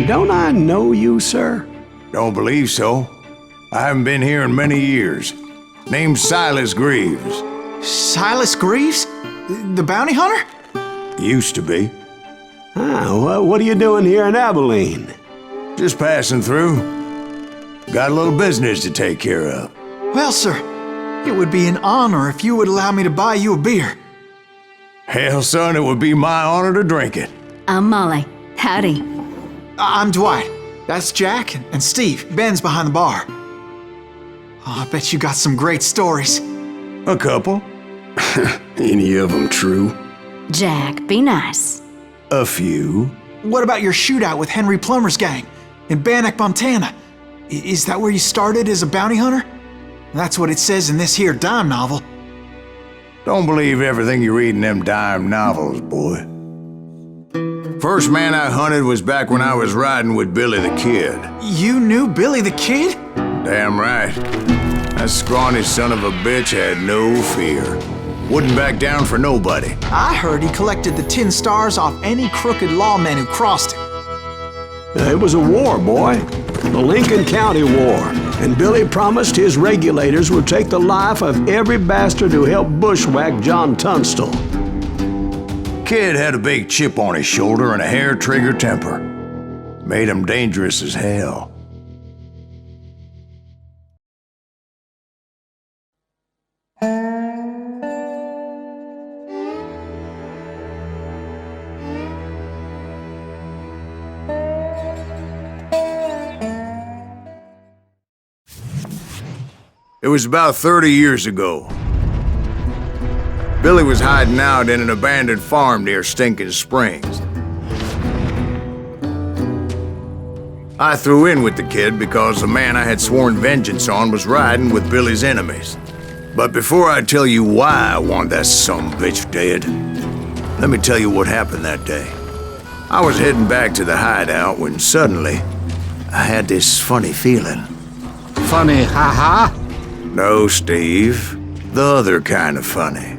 Don't I know you, sir? Don't believe so. I haven't been here in many years. Name's Silas Greaves. Silas Greaves? The bounty hunter? Used to be. Ah, what are you doing here in Abilene? Just passing through. Got a little business to take care of. Well, sir, it would be an honor if you would allow me to buy you a beer. Hell, son, it would be my honor to drink it. I'm Molly. Howdy. I'm Dwight. That's Jack and Steve. Ben's behind the bar. Oh, I bet you got some great stories. A couple. Any of them true? Jack, be nice. A few. What about your shootout with Henry Plummer's gang in Bannock, Montana? Is that where you started as a bounty hunter? That's what it says in this here dime novel. Don't believe everything you read in them dime novels, boy. First man I hunted was back when I was riding with Billy the Kid. You knew Billy the Kid? Damn right. That scrawny son of a bitch had no fear. Wouldn't back down for nobody. I heard he collected the 10 stars off any crooked lawman who crossed him. It was a war, boy. The Lincoln County War. And Billy promised his regulators would take the life of every bastard who helped bushwhack John Tunstall. Kid had a big chip on his shoulder and a hair-trigger temper. Made him dangerous as hell. It was about 30 years ago. Billy was hiding out in an abandoned farm near Stinking Springs. I threw in with the kid because the man I had sworn vengeance on was riding with Billy's enemies. But before I tell you why I want that sumbitch dead, let me tell you what happened that day. I was heading back to the hideout when suddenly I had this funny feeling. Funny, ha-ha? No, Steve. The other kind of funny.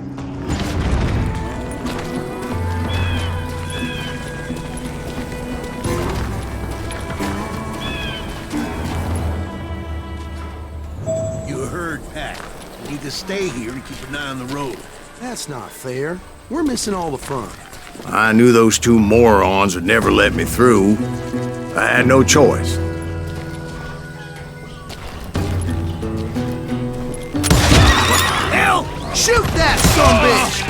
You heard Pat. You need to stay here and keep an eye on the road. That's not fair. We're missing all the fun. I knew those two morons would never let me through. I had no choice. Hell! Shoot that sumbitch!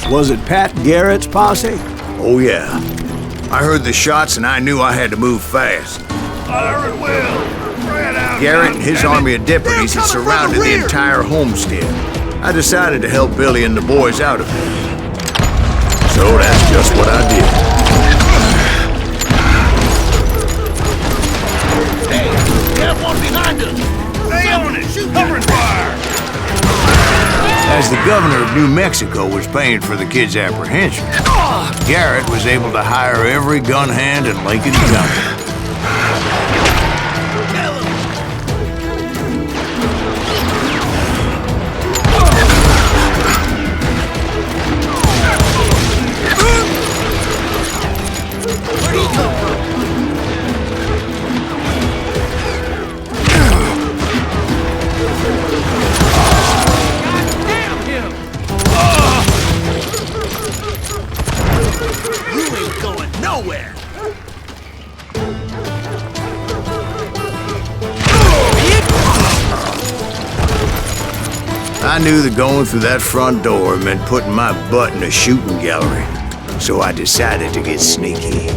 Was it Pat Garrett's posse? Oh, yeah. I heard the shots and I knew I had to move fast. Fire at will! Spread out! Garrett and his army of deputies had surrounded the entire homestead. I decided to help Billy and the boys out of it. So that's just what I did. Hey, we have one behind us! Stay on it! Shoot covering fire! As the governor of New Mexico was paying for the kids' apprehension, Garrett was able to hire every gun hand in Lincoln County. Where'd he come from? You ain't going nowhere! I knew that going through that front door meant putting my butt in a shooting gallery, so I decided to get sneaky.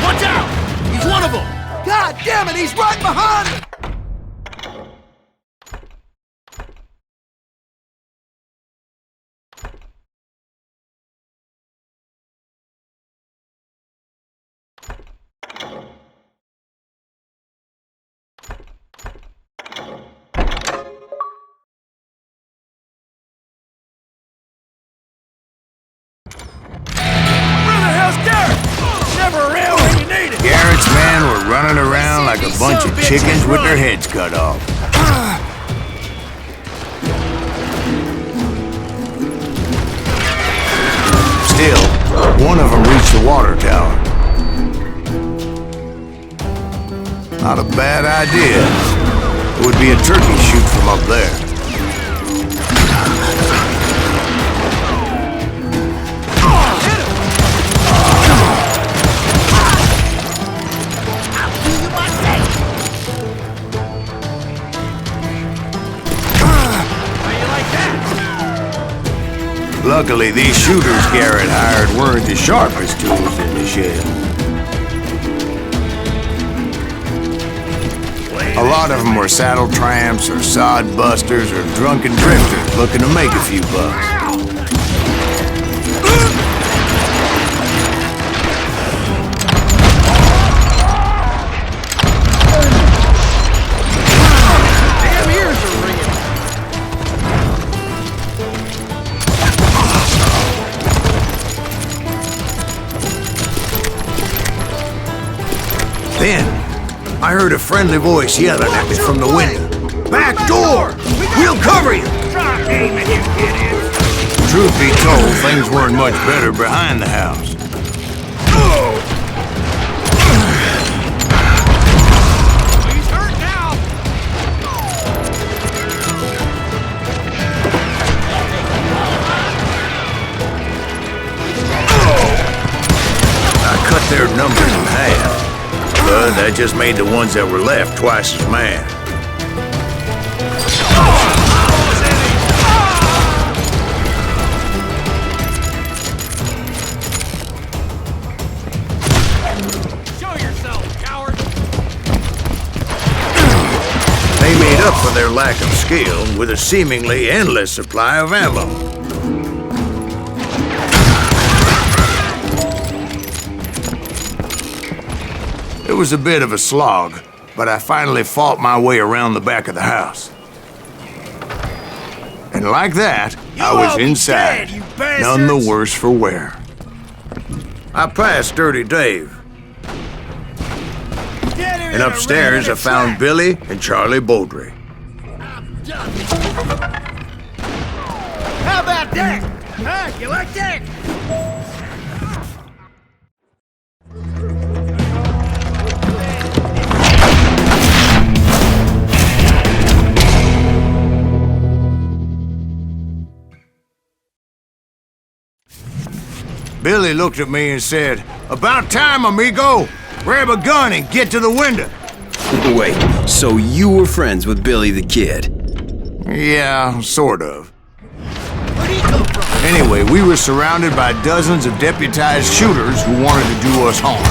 Watch out! He's one of them! God damn it, he's right behind us! Where the hell's Garrett? Never around when you need it! Garrett's men were running around like a bunch of chickens with their heads cut off. Still, one of them reached the water tower. Not a bad idea. It would be a turkey shoot from up there. Luckily, these shooters Garrett hired weren't the sharpest tools in the shed. A lot of them were saddle tramps or sod busters or drunken drifters looking to make a few bucks. Damn ears are ringing! Then, I heard a friendly voice yelling at me from the window. Back door! We'll cover you! Try aiming, you idiots! Truth be told, things weren't much better behind the house. He's hurt now! I cut their numbers in half, but that just made the ones that were left twice as mad. Show yourself, coward! They made up for their lack of skill with a seemingly endless supply of ammo. It was a bit of a slog, but I finally fought my way around the back of the house. And like that, I was inside, none the worse for wear. I passed Dirty Dave, and upstairs I found Billy and Charlie Beaudry. How about that? Huh? You like that? Billy looked at me and said, About time, amigo. Grab a gun and get to the window. Wait, so you were friends with Billy the Kid? Yeah, sort of. Anyway, we were surrounded by dozens of deputized shooters who wanted to do us harm.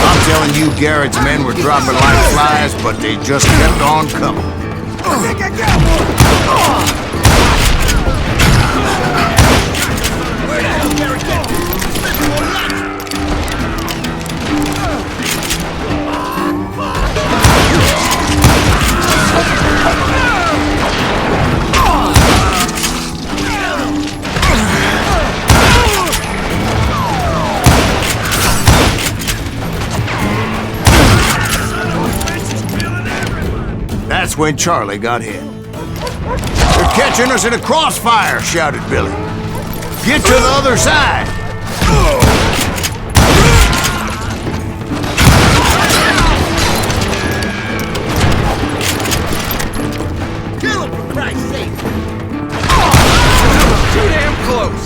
I'm telling you, Garrett's men were dropping like flies, but they just kept on coming. Where the hell Garrett get this? That's when Charlie got hit. "They're catching us in a crossfire," shouted Billy. "Get to the other side!" Kill him, for Christ's sake! Too damn close!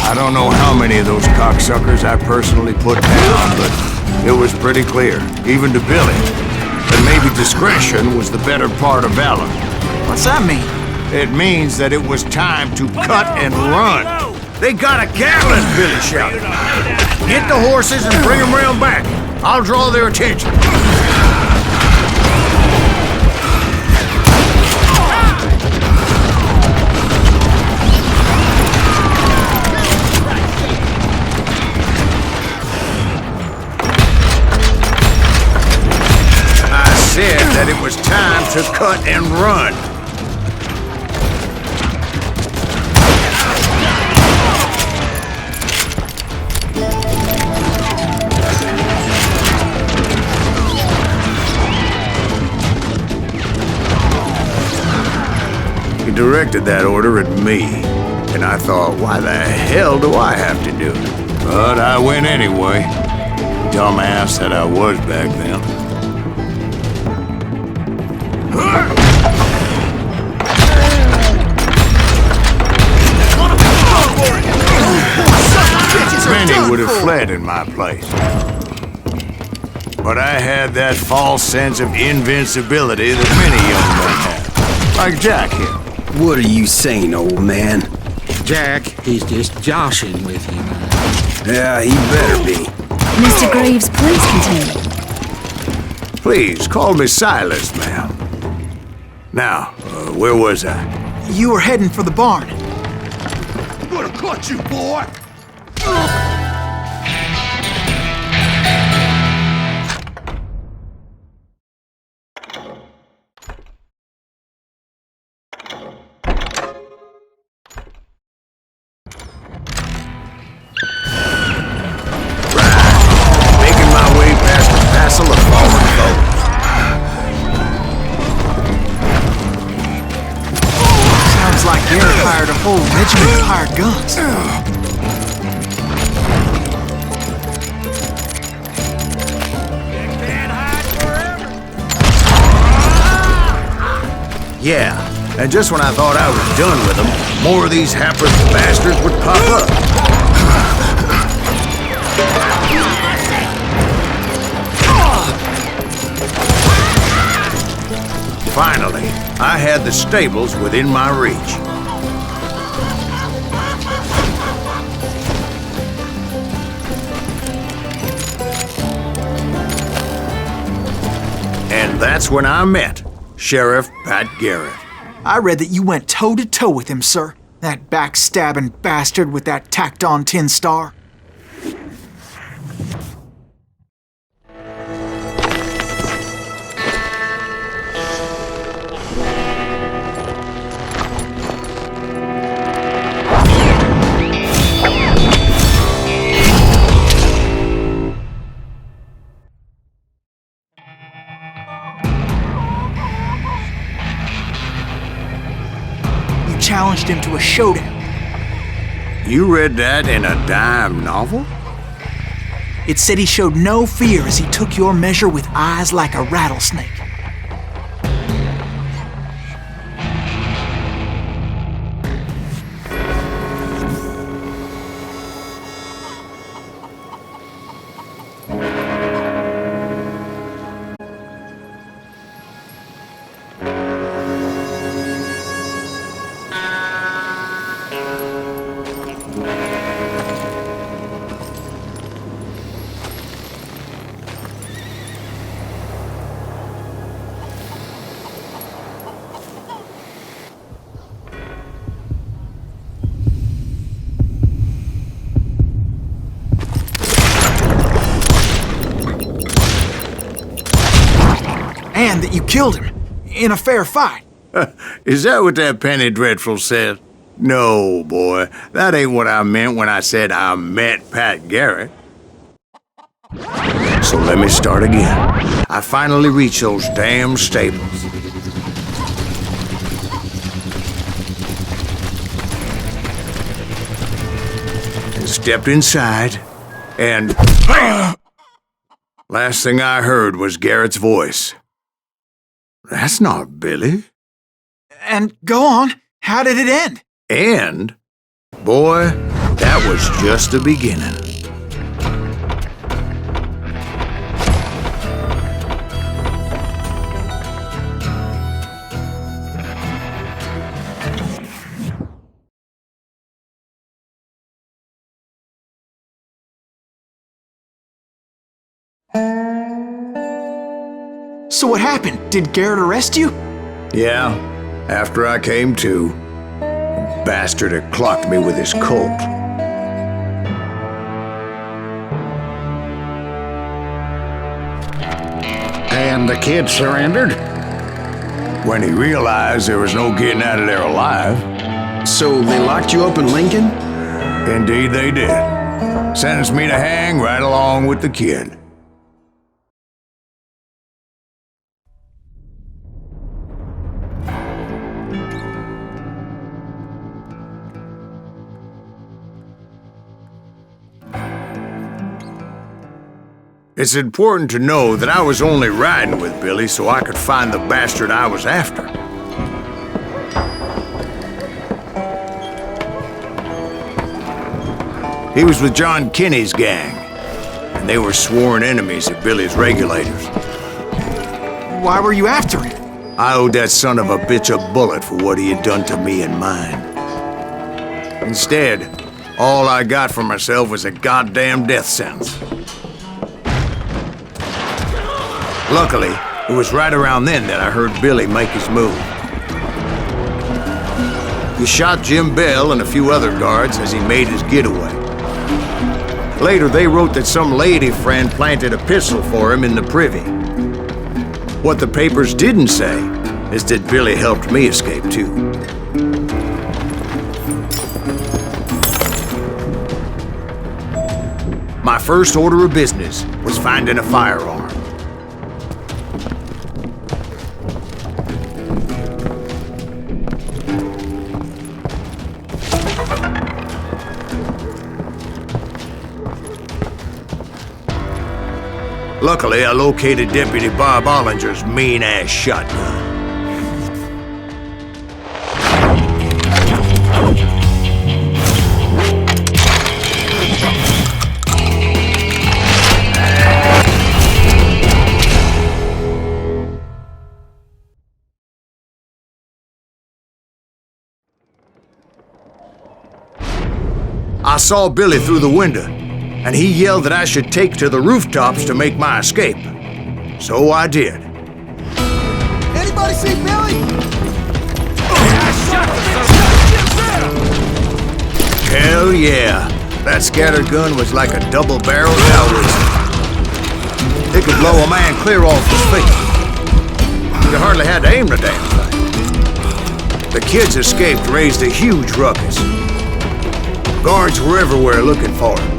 I don't know how many of those cocksuckers I personally put down, but it was pretty clear, even to Billy, that maybe discretion was the better part of valor. What's that mean? It means that it was time to cut and run. "They got a Gatlin," Billy shouted. "Get the horses and bring them round back. I'll draw their attention." I said that it was time to cut and run. He directed that order at me, and I thought, why the hell do I have to do it? But I went anyway. Dumbass that I was back then. Many would have fled in my place. But I had that false sense of invincibility that many young men have. Like Jack here. What are you saying, old man? Jack, he's just joshing with you. Yeah, he better be. Mr. Greaves, please continue. Please, call me Silas, ma'am. Now, where was I? You were heading for the barn. I'm gonna cut you, boy! Making my way past the passel of fallen foes. Sounds like Garrett hired a whole regiment of hired guns. Yeah, and just when I thought I was done with them, more of these hapless bastards would pop up. Finally, I had the stables within my reach. And that's when I met Sheriff Pat Garrett. I read that you went toe-to-toe with him, sir. That backstabbing bastard with that tacked-on tin star. Challenged him to a showdown. You read that in a dime novel? It said he showed no fear as he took your measure with eyes like a rattlesnake. And that you killed him in a fair fight. Is that what that Penny Dreadful said? No, boy. That ain't what I meant when I said I met Pat Garrett. So let me start again. I finally reached those damn stables. And stepped inside, and... Last thing I heard was Garrett's voice. That's not Billy. And go on, how did it end? And, boy, that was just the beginning. So what happened? Did Garrett arrest you? Yeah, after I came to, the bastard had clocked me with his Colt. And the kid surrendered? When he realized there was no getting out of there alive. So they locked you up in Lincoln? Indeed they did. Sentenced me to hang right along with the kid. It's important to know that I was only riding with Billy so I could find the bastard I was after. He was with John Kinney's gang, and they were sworn enemies of Billy's regulators. Why were you after him? I owed that son of a bitch a bullet for what he had done to me and mine. Instead, all I got for myself was a goddamn death sentence. Luckily, it was right around then that I heard Billy make his move. He shot Jim Bell and a few other guards as he made his getaway. Later, they wrote that some lady friend planted a pistol for him in the privy. What the papers didn't say is that Billy helped me escape too. My first order of business was finding a firearm. Luckily, I located Deputy Bob Ollinger's mean-ass shotgun. I saw Billy through the window, and he yelled that I should take to the rooftops to make my escape. So I did. Anybody see Billy? Hell yeah. That scatter gun was like a double-barreled howitzer. It could blow a man clear off his feet. You hardly had to aim the damn thing. The kids escaped raised a huge ruckus. Guards were everywhere looking for him.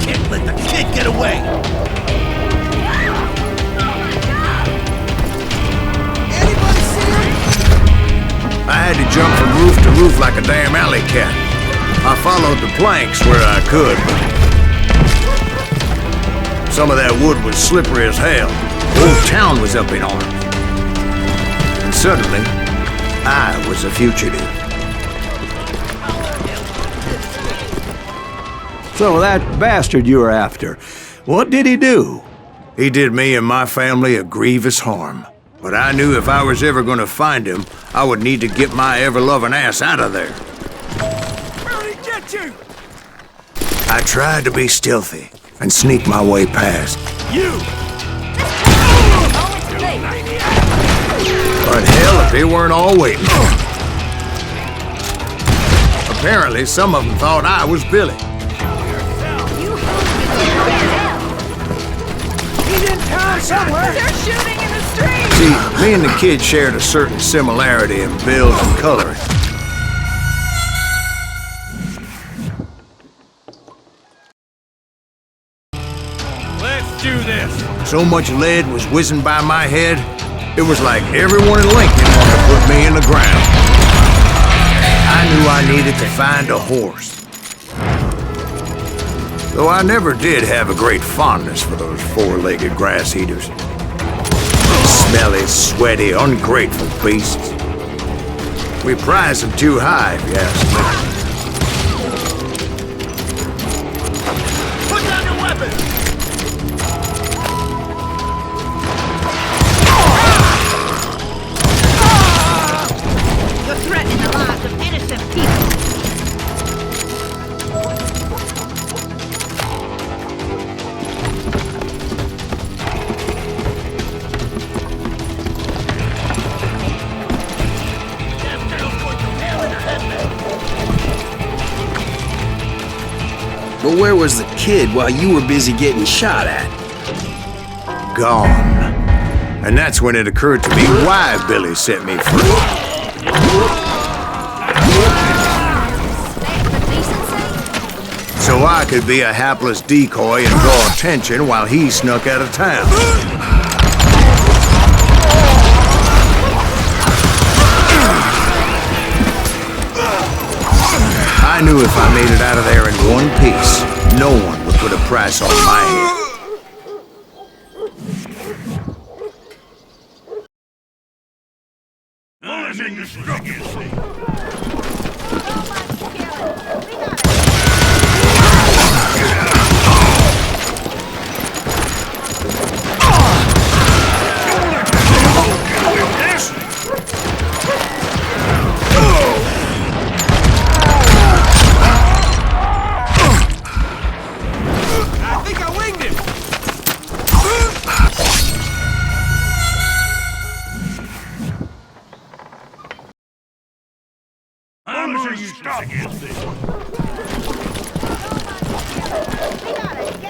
Can't let the kid get away! Anybody see him? I had to jump from roof to roof like a damn alley cat. I followed the planks where I could, but some of that wood was slippery as hell. The whole town was up in arms. And suddenly, I was a fugitive. So that bastard you were after, what did he do? He did me and my family a grievous harm. But I knew if I was ever gonna find him, I would need to get my ever-loving ass out of there. Where'd he get you? I tried to be stealthy and sneak my way past. You! But hell if they weren't all waiting. Apparently, some of them thought I was Billy. He's in town somewhere! They're shooting in the street! See, me and the kid shared a certain similarity in build and coloring. Let's do this! So much lead was whizzing by my head, it was like everyone in Lincoln wanted to put me in the ground. I knew I needed to find a horse. Though I never did have a great fondness for those four-legged grass eaters. Smelly, sweaty, ungrateful beasts. We prize them too high, if you ask me. Put down your weapon! You're threatening the lives of innocent people. But where was the kid while you were busy getting shot at? Gone. And that's when it occurred to me why Billy set me free. So I could be a hapless decoy and draw attention while he snuck out of town. I knew if I made it out of there in one piece, no one would put a price on my head. I'm in the struggle.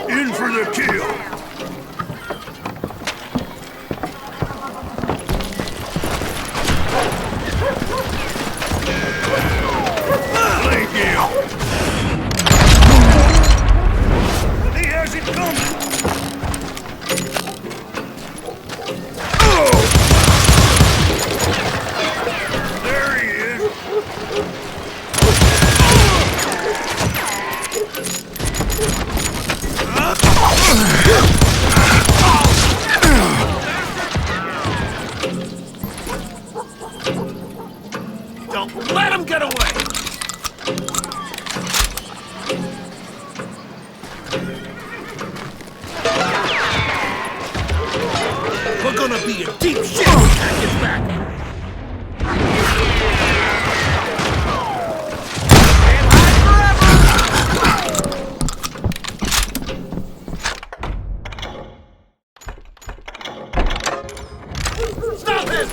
In for the kill! Thank you! He has it coming! There he is! Don't let him get away! We're gonna be in deep shit when Cat gets back! Stop him!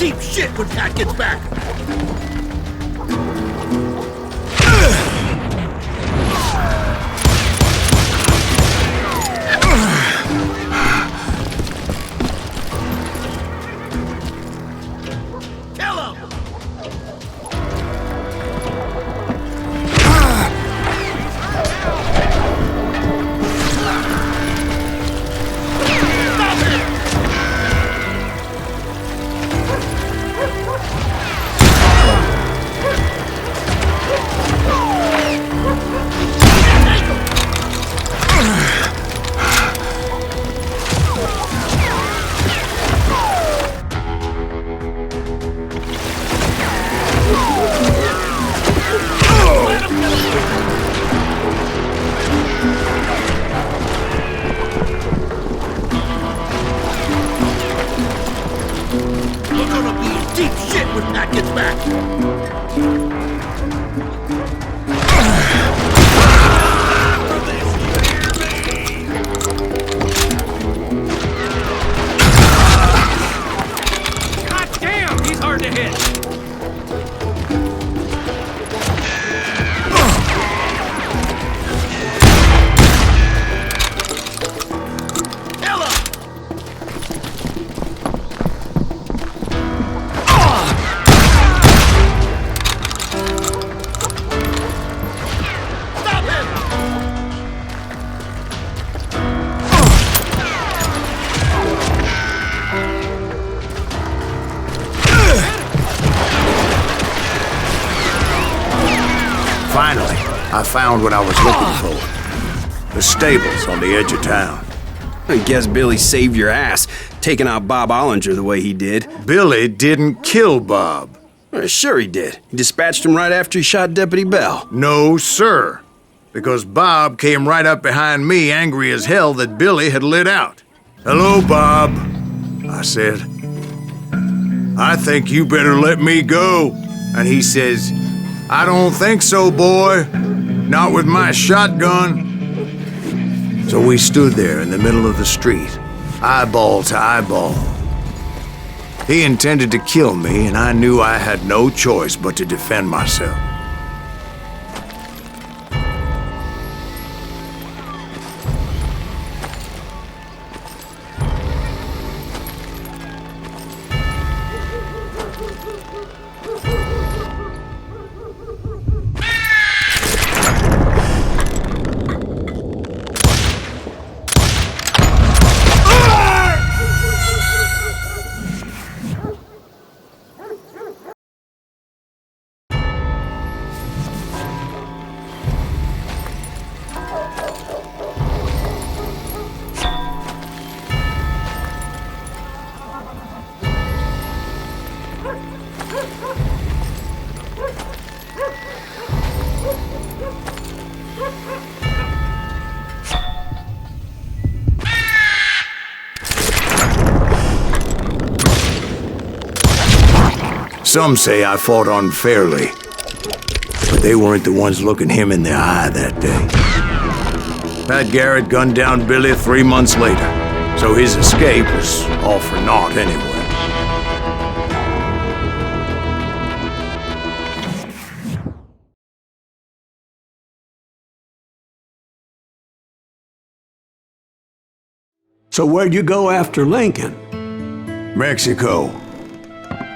deep shit when Pat gets back! Finally, I found what I was looking for. The stables on the edge of town. I guess Billy saved your ass, taking out Bob Ollinger the way he did. Billy didn't kill Bob. Sure he did. He dispatched him right after he shot Deputy Bell. No, sir. Because Bob came right up behind me, angry as hell that Billy had lit out. "Hello, Bob," I said. "I think you better let me go." And he says, "I don't think so, boy. Not with my shotgun." So we stood there in the middle of the street, eyeball to eyeball. He intended to kill me, and I knew I had no choice but to defend myself. Some say I fought unfairly, but they weren't the ones looking him in the eye that day. Pat Garrett gunned down Billy 3 months later, so his escape was all for naught anyway. So where'd you go after Lincoln? Mexico.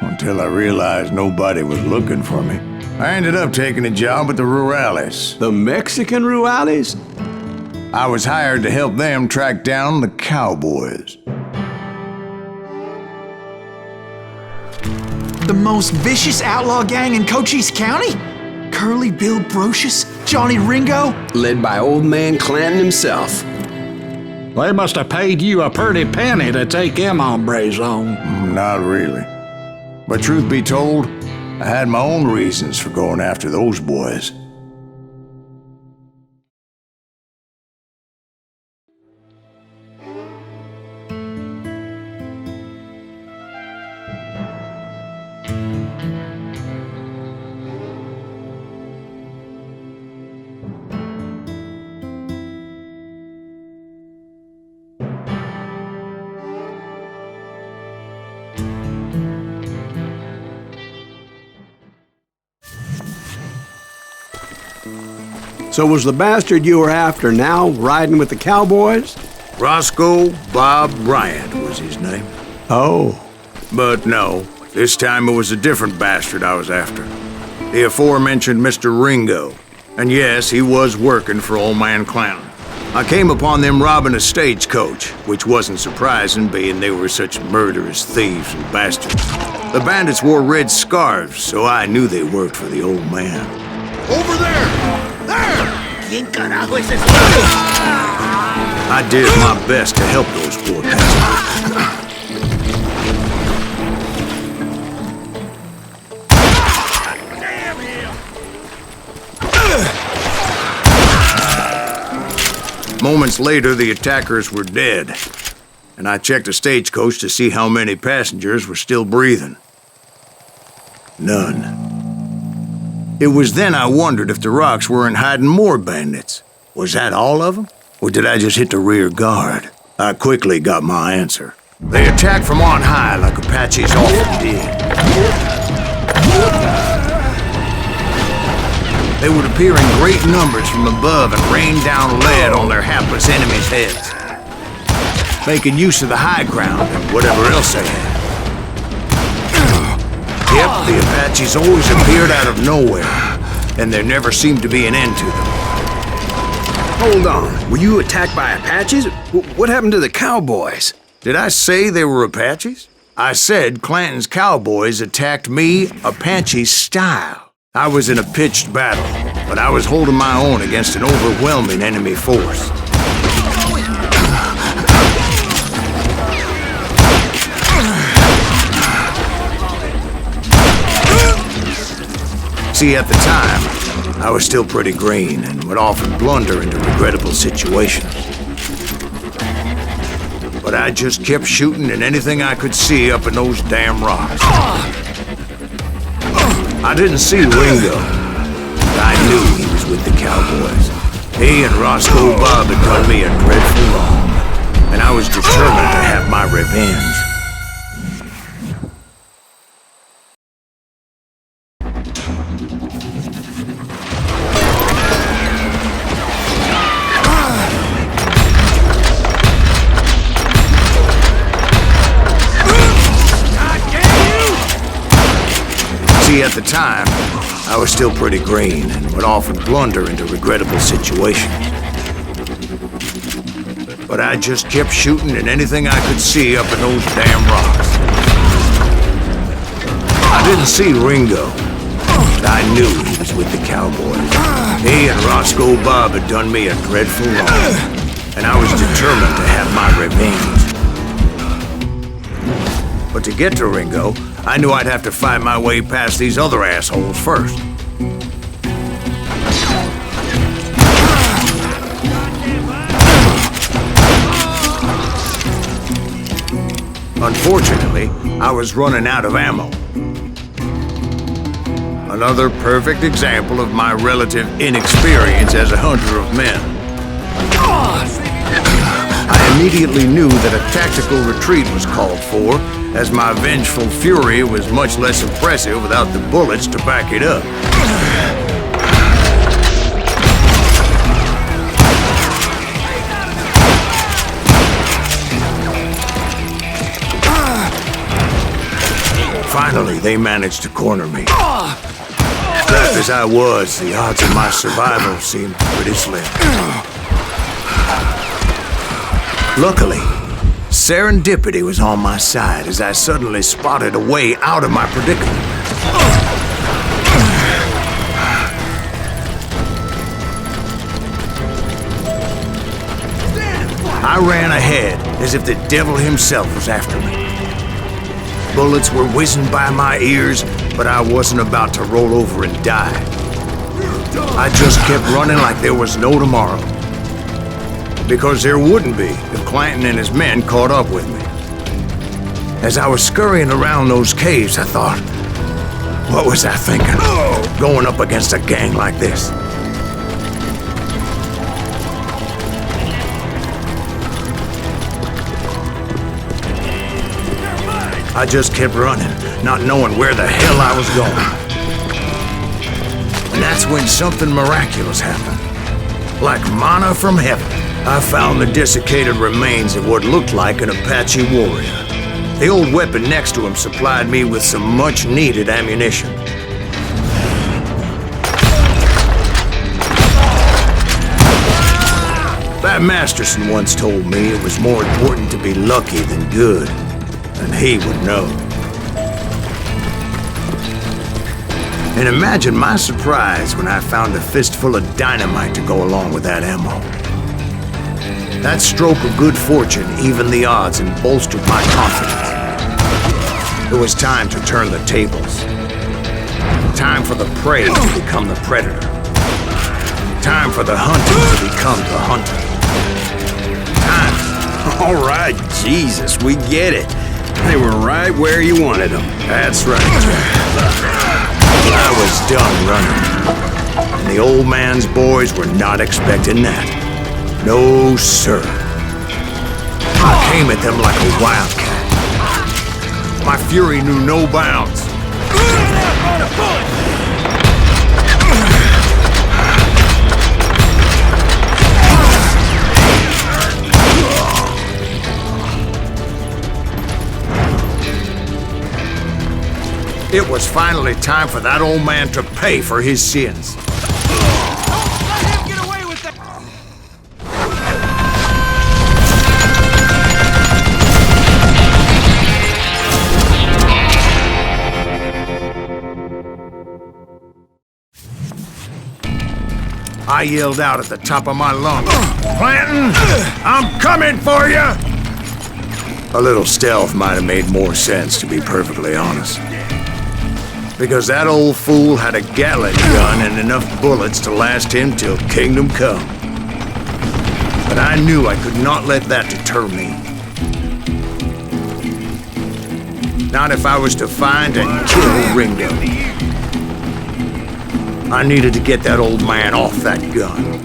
Until I realized nobody was looking for me. I ended up taking a job at the Rurales. The Mexican Rurales? I was hired to help them track down the cowboys. The most vicious outlaw gang in Cochise County? Curly Bill Brocious? Johnny Ringo? Led by old man Clanton himself. They must have paid you a pretty penny to take them hombres on. Not really. But truth be told, I had my own reasons for going after those boys. So was the bastard you were after now riding with the cowboys? Roscoe Bob Bryant was his name. Oh. But no, this time it was a different bastard I was after. The aforementioned Mr. Ringo. And yes, he was working for Old Man Clown. I came upon them robbing a stagecoach, which wasn't surprising, being they were such murderous thieves and bastards. The bandits wore red scarves, so I knew they worked for the old man. Over there! There! ¿Quién carajo es ese? I did my best to help those poor passengers. Moments later, the attackers were dead, and I checked the stagecoach to see how many passengers were still breathing. None. It was then I wondered if the rocks weren't hiding more bandits. Was that all of them? Or did I just hit the rear guard? I quickly got my answer. They attacked from on high like Apaches often did. They would appear in great numbers from above and rain down lead on their hapless enemies' heads, making use of the high ground and whatever else they had. Yep, the Apaches always appeared out of nowhere, and there never seemed to be an end to them. Hold on. Were you attacked by Apaches? What happened to the cowboys? Did I say they were Apaches? I said Clanton's cowboys attacked me Apache style. I was in a pitched battle, but I was holding my own against an overwhelming enemy force. See, at the time, I was still pretty green and would often blunder into regrettable situations. But I just kept shooting at anything I could see up in those damn rocks. I didn't see Ringo, but I knew he was with the cowboys. He and Roscoe Bob had done me a dreadful wrong, and I was determined to have my revenge. See, at the time, I was still pretty green and would often blunder into regrettable situations. But I just kept shooting at anything I could see up in those damn rocks. I didn't see Ringo, but I knew he was with the cowboys. He and Roscoe Bob had done me a dreadful wrong, and I was determined to have my revenge. But to get to Ringo, I knew I'd have to fight my way past these other assholes first. Unfortunately, I was running out of ammo. Another perfect example of my relative inexperience as a hunter of men. I immediately knew that a tactical retreat was called for, as my vengeful fury was much less impressive without the bullets to back it up. Finally, they managed to corner me. Strapped as I was, the odds of my survival seemed pretty slim. Luckily, serendipity was on my side as I suddenly spotted a way out of my predicament. I ran ahead as if the devil himself was after me. Bullets were whizzing by my ears, but I wasn't about to roll over and die. I just kept running like there was no tomorrow. Because there wouldn't be if Clanton and his men caught up with me. As I was scurrying around those caves, I thought, what was I thinking? Going up against a gang like this? I just kept running, not knowing where the hell I was going. And that's when something miraculous happened. Like manna from heaven, I found the desiccated remains of what looked like an Apache warrior. The old weapon next to him supplied me with some much-needed ammunition. Bat Masterson once told me it was more important to be lucky than good, and he would know. And imagine my surprise when I found a fistful of dynamite to go along with that ammo. That stroke of good fortune evened the odds and bolstered my confidence. It was time to turn the tables. Time for the prey to become the predator. Time for the hunted to become the hunter. Time. All right, Jesus, we get it. They were right where you wanted them. That's right, Jack. I was done running. And the old man's boys were not expecting that. No, sir. I came at them like a wildcat. My fury knew no bounds. It was finally time for that old man to pay for his sins. Don't let him get away with that! I yelled out at the top of my lungs, "Clanton, I'm coming for you!" A little stealth might have made more sense, to be perfectly honest. Because that old fool had a Gatling gun and enough bullets to last him till kingdom come. But I knew I could not let that deter me. Not if I was to find and kill Ringo. I needed to get that old man off that gun.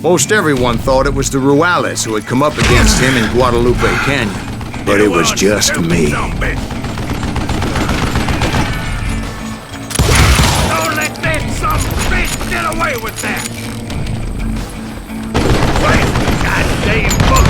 Most everyone thought it was the Ruales who had come up against him in Guadalupe Canyon, but it was just me. Don't let that some bitch get away with that! Wait, goddamn bullet!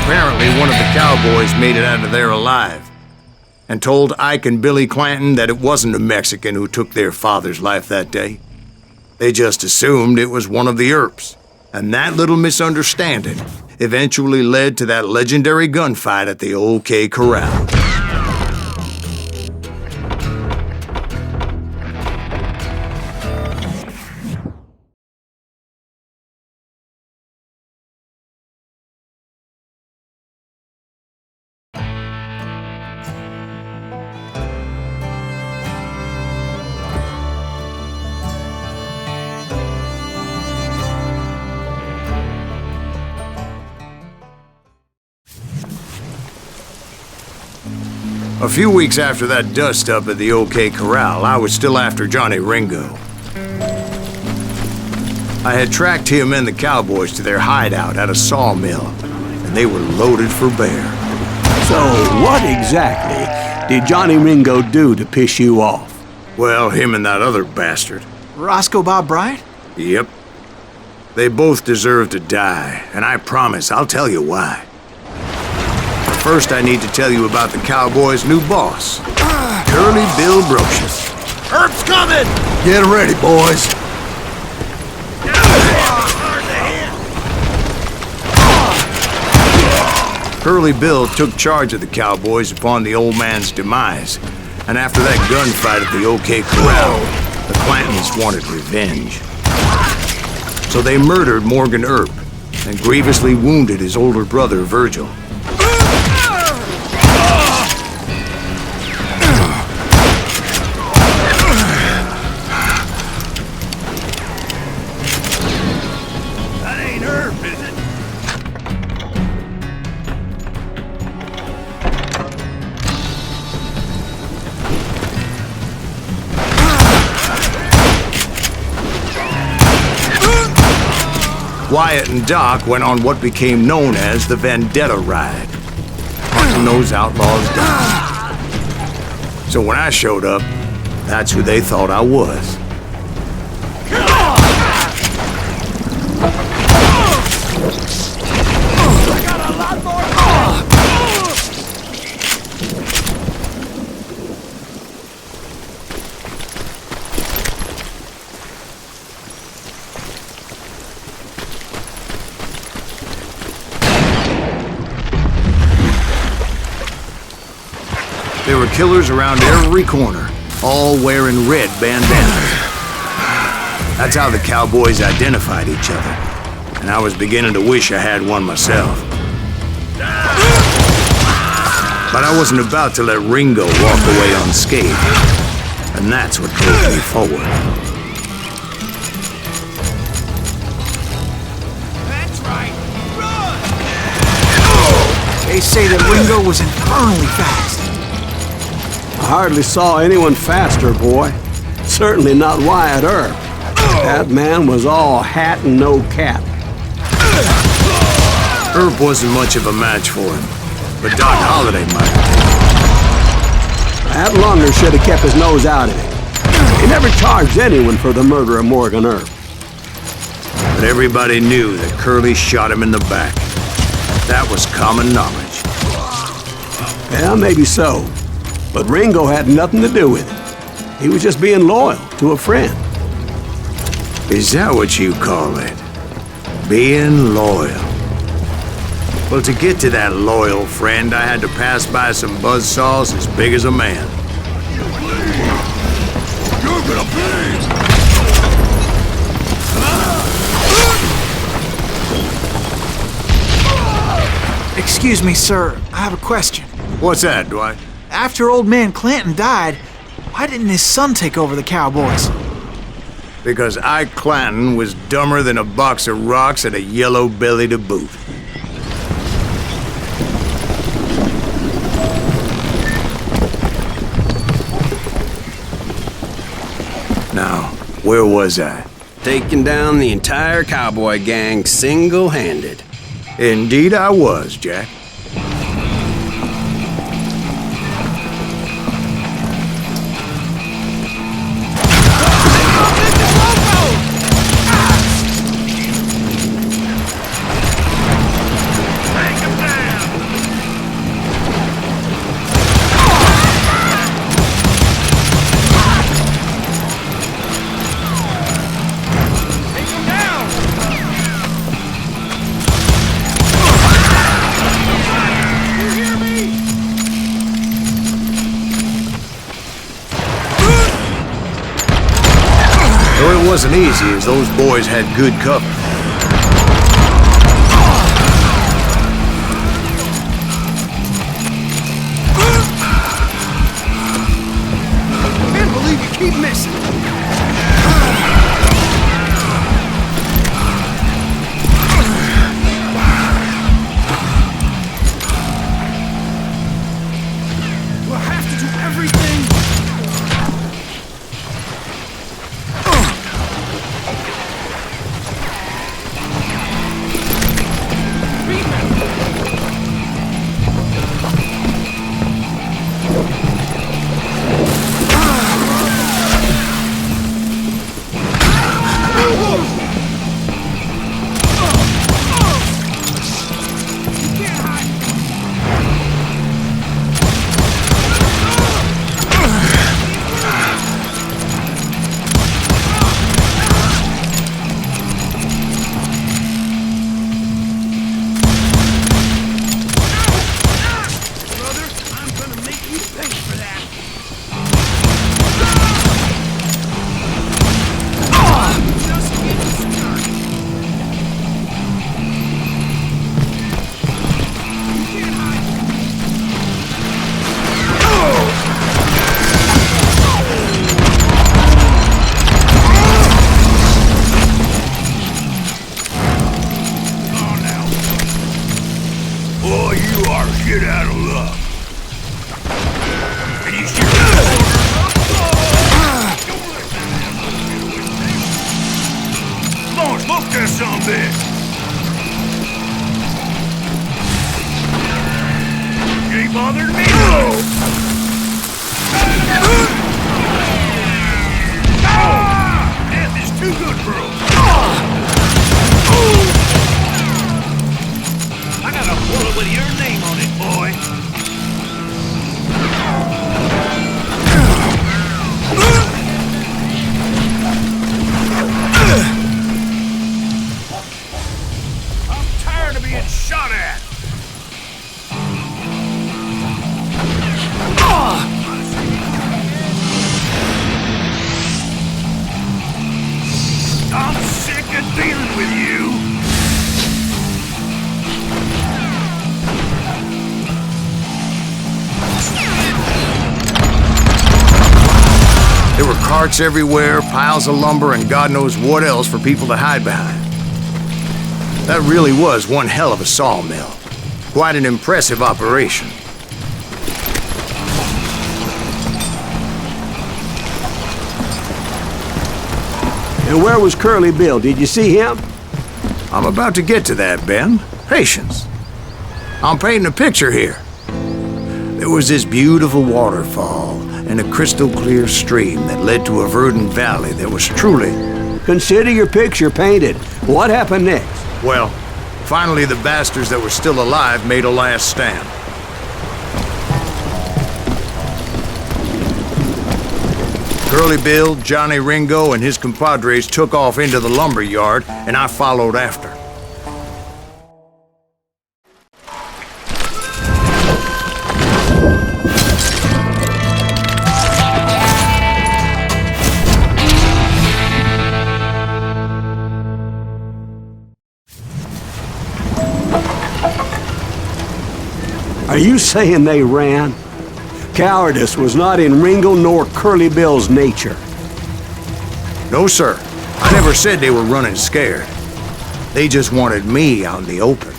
Apparently, one of the cowboys made it out of there alive and told Ike and Billy Clanton that it wasn't a Mexican who took their father's life that day. They just assumed it was one of the Earps. And that little misunderstanding eventually led to that legendary gunfight at the OK Corral. A few weeks after that dust-up at the OK Corral, I was still after Johnny Ringo. I had tracked him and the cowboys to their hideout at a sawmill, and they were loaded for bear. So, what exactly did Johnny Ringo do to piss you off? Well, him and that other bastard. Roscoe Bob Bryant? Yep. They both deserve to die, and I promise I'll tell you why. First, I need to tell you about the Cowboys' new boss, Curly Bill Brocious. Earp's coming! Get ready, boys. Curly Bill took charge of the Cowboys upon the old man's demise, and after that gunfight at the OK Corral, the Clantons wanted revenge. So they murdered Morgan Earp and grievously wounded his older brother, Virgil. Wyatt and Doc went on what became known as the Vendetta Ride, hunting those outlaws down. So when I showed up, that's who they thought I was. There were killers around every corner, all wearing red bandanas. That's how the Cowboys identified each other, and I was beginning to wish I had one myself. But I wasn't about to let Ringo walk away unscathed, and that's what drove me forward. That's right. Run! They say that Ringo was infernally fast. I hardly saw anyone faster, boy. Certainly not Wyatt Earp. That man was all hat and no cap. Earp wasn't much of a match for him, but Doc Holliday might have. That Lunger should have kept his nose out of it. He never charged anyone for the murder of Morgan Earp. But everybody knew that Curly shot him in the back. That was common knowledge. Yeah, maybe so. But Ringo had nothing to do with it. He was just being loyal to a friend. Is that what you call it? Being loyal? Well, to get to that loyal friend, I had to pass by some buzzsaws as big as a man. You're gonna pay! Excuse me, sir. I have a question. What's that, Dwight? After old man Clanton died, why didn't his son take over the Cowboys? Because Ike Clanton was dumber than a box of rocks and a yellow belly to boot. Now, where was I? Taking down the entire cowboy gang single-handed. Indeed I was, Jack. wasn't easy, as those boys had good cover. Can't believe you keep missing. We'll have to do everything. Boy, you are shit out of luck. And you should... Come on, smoke that son bitch. You ain't bothering me. Death is too good for us. I got a bullet with your name on it, boy. I'm tired of being shot at. I'm sick of dealing with you. There were carts everywhere, piles of lumber, and God knows what else for people to hide behind. That really was one hell of a sawmill. Quite an impressive operation. And where was Curly Bill? Did you see him? I'm about to get to that, Ben. Patience. I'm painting a picture here. There was this beautiful waterfall and a crystal clear stream that led to a verdant valley that was truly... Consider your picture painted. What happened next? Well, finally the bastards that were still alive made a last stand. Curly Bill, Johnny Ringo, and his compadres took off into the lumber yard, and I followed after. Are you saying they ran? Cowardice was not in Ringo nor Curly Bill's nature. No, sir. I never said they were running scared. They just wanted me out in the open.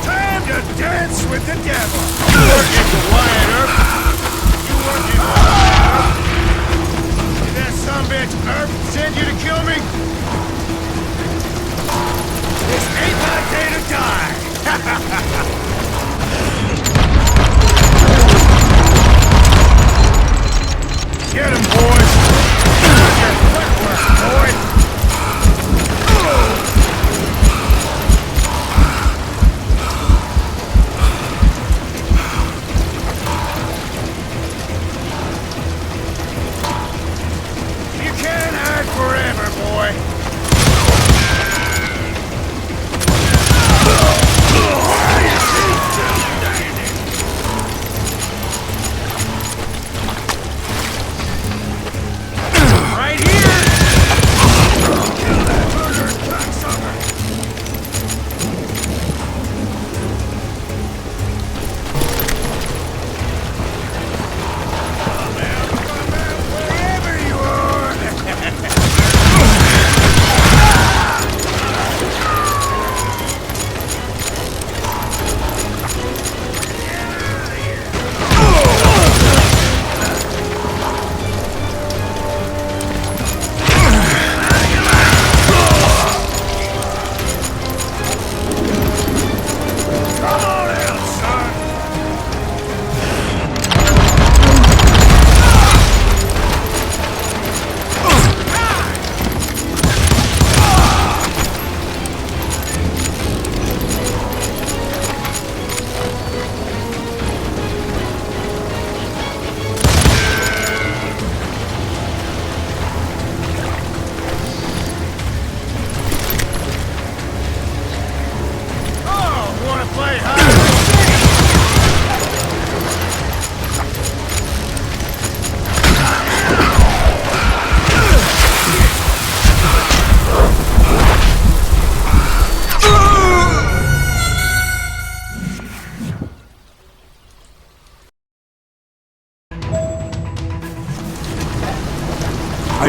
Time to dance with the devil. You working for Wyatt Earp? You working for Wyatt Earp? Did that sumbitch Earp send you to kill me? This ain't my day to die. Get him, boys! Get your footwork, boy! You can't hide forever, boy!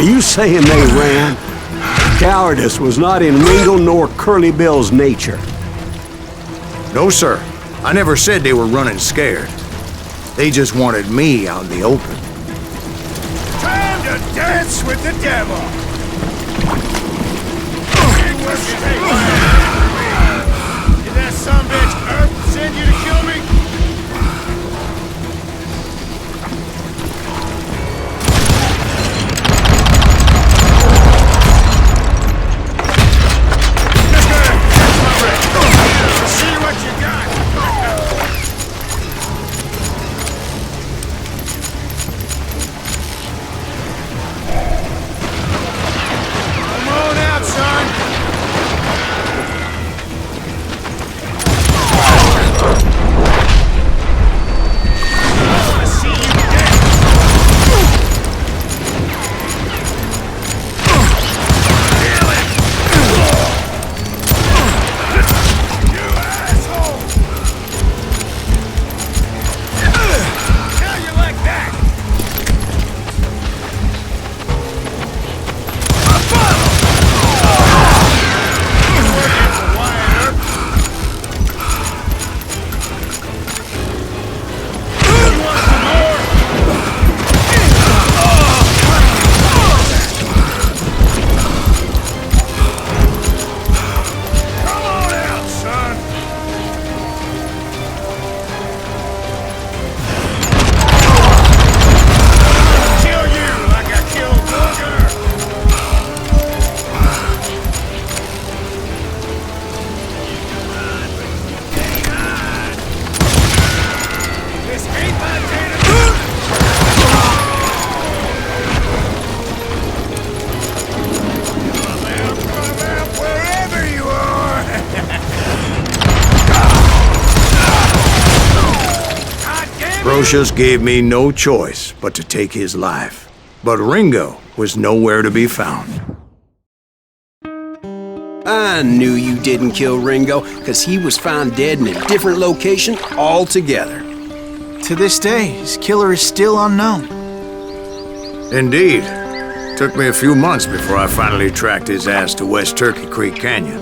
you saying they ran? Cowardice was not in Ringo nor Curly Bill's nature. No, sir. I never said they were running scared. They just wanted me out in the open. Time to dance with the devil! Did that sumbitch Earth send you to kill me? See what you got! Come on out, son! Brocious gave me no choice but to take his life. But Ringo was nowhere to be found. I knew you didn't kill Ringo, because he was found dead in a different location altogether. To this day, his killer is still unknown. Indeed. Took me a few months before I finally tracked his ass to West Turkey Creek Canyon.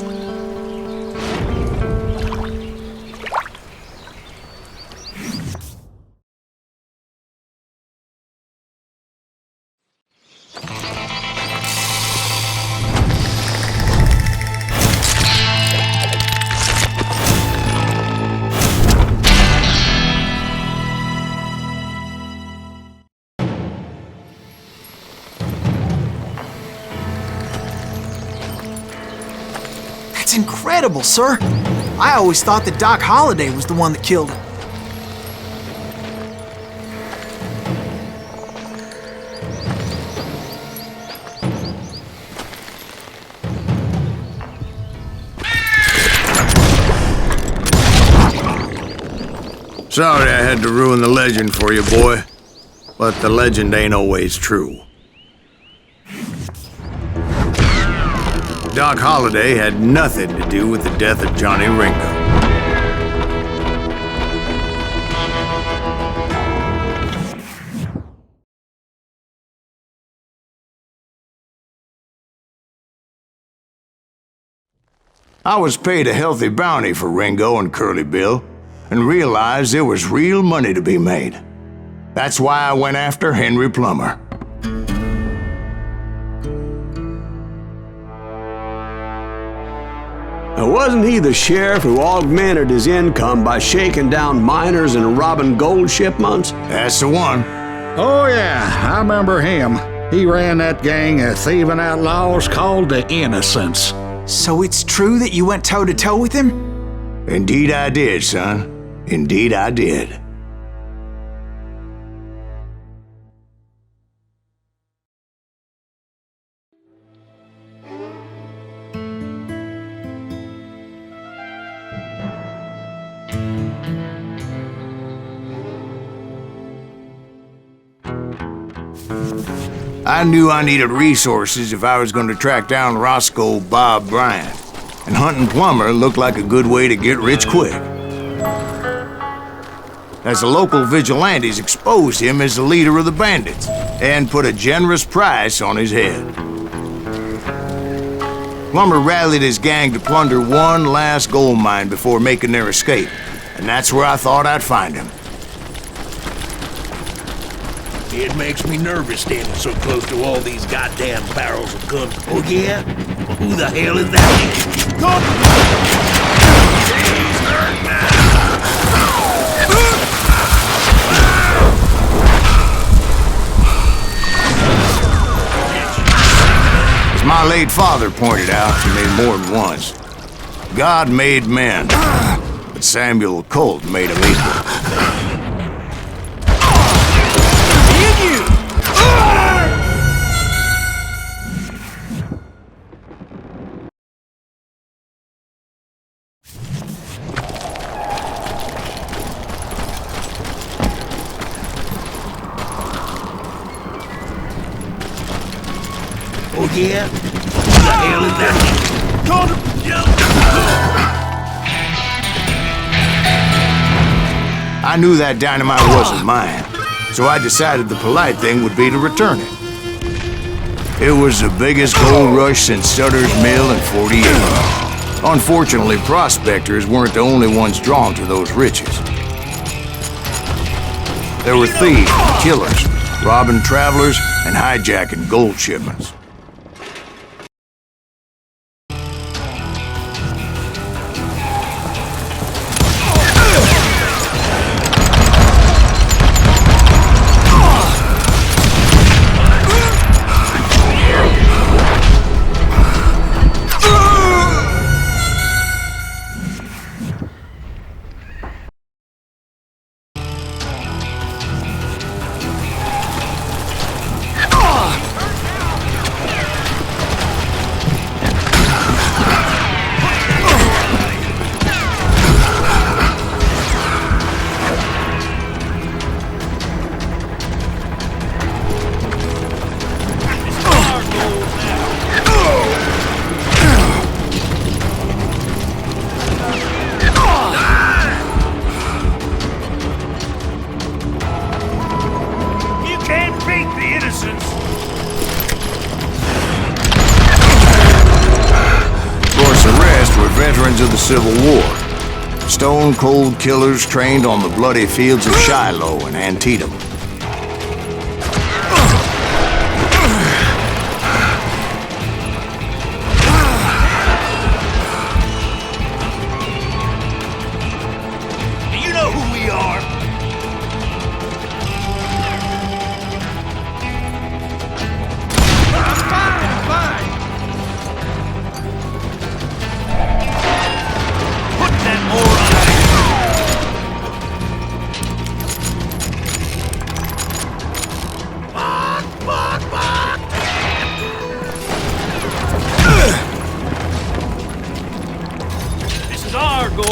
That's incredible, sir. I always thought that Doc Holliday was the one that killed him. Sorry I had to ruin the legend for you, boy. But the legend ain't always true. Doc Holliday had nothing to do with the death of Johnny Ringo. I was paid a healthy bounty for Ringo and Curly Bill, and realized there was real money to be made. That's why I went after Henry Plummer. Wasn't he the sheriff who augmented his income by shaking down miners and robbing gold shipments? That's the one. Oh, yeah, I remember him. He ran that gang of thieving outlaws called the Innocents. So it's true that you went toe-to-toe with him? Indeed I did, son. Indeed I did. I knew I needed resources if I was going to track down Roscoe Bob Bryant, and hunting Plummer looked like a good way to get rich quick. As the local vigilantes exposed him as the leader of the bandits, and put a generous price on his head. Plummer rallied his gang to plunder one last gold mine before making their escape, and that's where I thought I'd find him. It makes me nervous standing so close to all these goddamn barrels of guns. Oh yeah? Well, who the hell is that? Come! He's hurt now! As my late father pointed out to me more than once, God made men, but Samuel Colt made them equal. Oh yeah? Who the hell is that? I knew that dynamite wasn't mine, so I decided the polite thing would be to return it. It was the biggest gold rush since Sutter's Mill in 48. Unfortunately, prospectors weren't the only ones drawn to those riches. There were thieves, killers, robbing travelers, and hijacking gold shipments. Veterans of the Civil War. Stone-cold killers trained on the bloody fields of Shiloh and Antietam. Do you know who we are? I'm fine. This is our goal.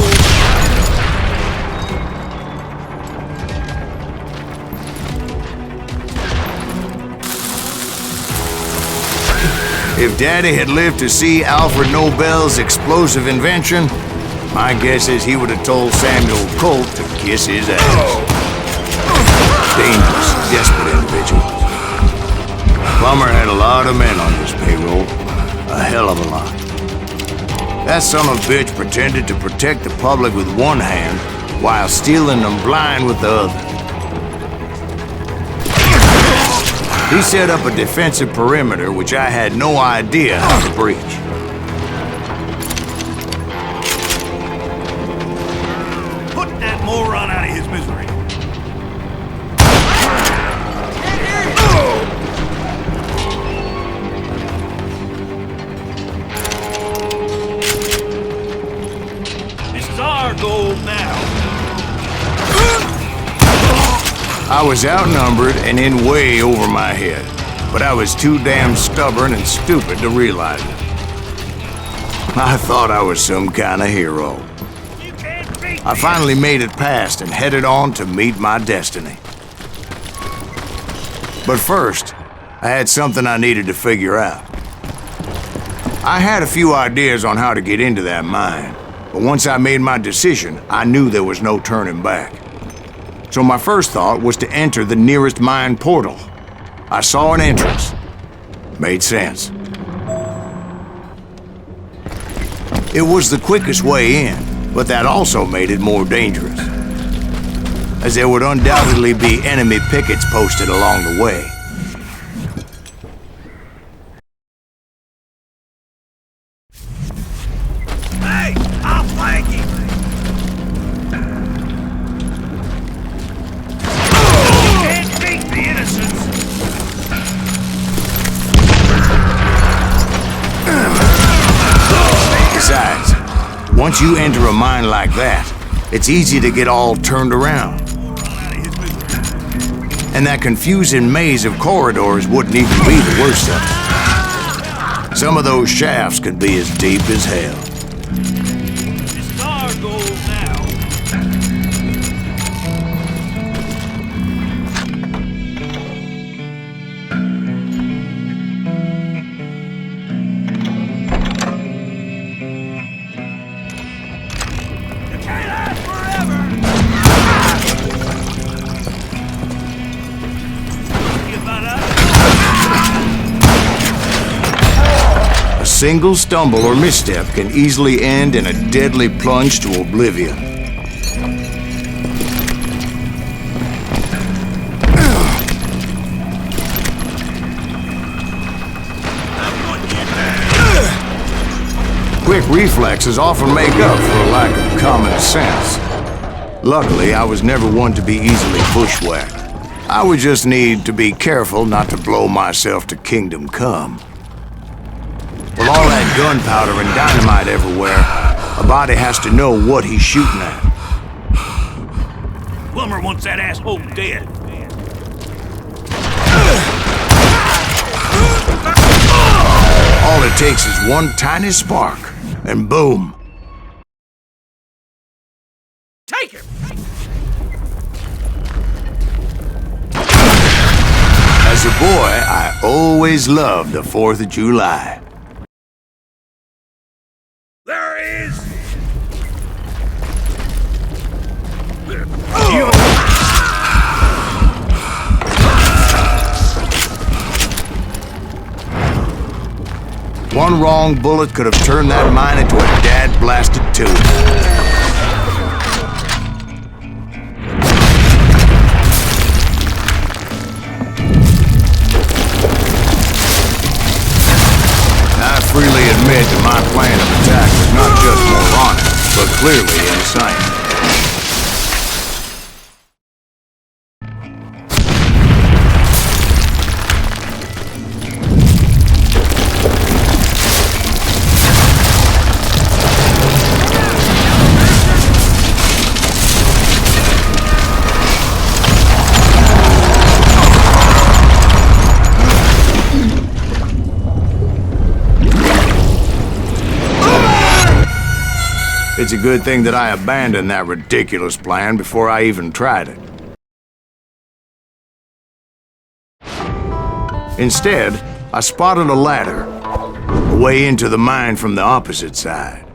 If Daddy had lived to see Alfred Nobel's explosive invention, my guess is he would have told Samuel Colt to kiss his ass. Dangerous, desperate individuals. Plummer had a lot of men on his payroll. A hell of a lot. That son of a bitch pretended to protect the public with one hand while stealing them blind with the other. He set up a defensive perimeter which I had no idea how to breach. Put that moron out of his misery. This is our goal now. I was outnumbered and in way over my head, but I was too damn stubborn and stupid to realize it. I thought I was some kind of hero. I finally made it past and headed on to meet my destiny. But first, I had something I needed to figure out. I had a few ideas on how to get into that mine, but once I made my decision, I knew there was no turning back. So my first thought was to enter the nearest mine portal. I saw an entrance. Made sense. It was the quickest way in, but that also made it more dangerous, as there would undoubtedly be enemy pickets posted along the way. Hey, I'll flank him! You can't beat the innocents! Besides, once you enter a mine like that, it's easy to get all turned around. And that confusing maze of corridors wouldn't even be the worst of it. Some of those shafts could be as deep as hell. The star goes now. You can't last forever! A single stumble or misstep can easily end in a deadly plunge to oblivion. Quick reflexes often make up for a lack of common sense. Luckily, I was never one to be easily bushwhacked. I would just need to be careful not to blow myself to kingdom come. With all that gunpowder and dynamite everywhere, a body has to know what he's shooting at. Plummer wants that asshole dead. All it takes is one tiny spark, and boom. Take him! As a boy, I always loved the 4th of July. There he is! One wrong bullet could have turned that mine into a dad-blasted tube. I freely admit that my plan of attack was not just moronic, but clearly insane. It's a good thing that I abandoned that ridiculous plan before I even tried it. Instead, I spotted a ladder, a way into the mine from the opposite side.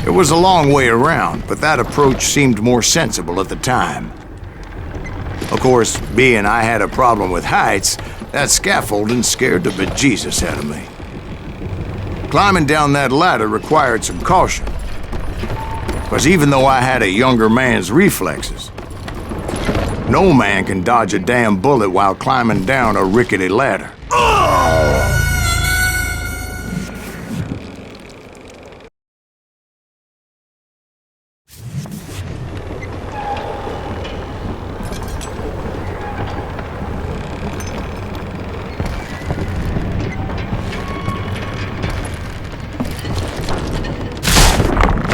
It was a long way around, but that approach seemed more sensible at the time. Of course, being I had a problem with heights, that scaffolding scared the bejesus out of me. Climbing down that ladder required some caution, because even though I had a younger man's reflexes, no man can dodge a damn bullet while climbing down a rickety ladder.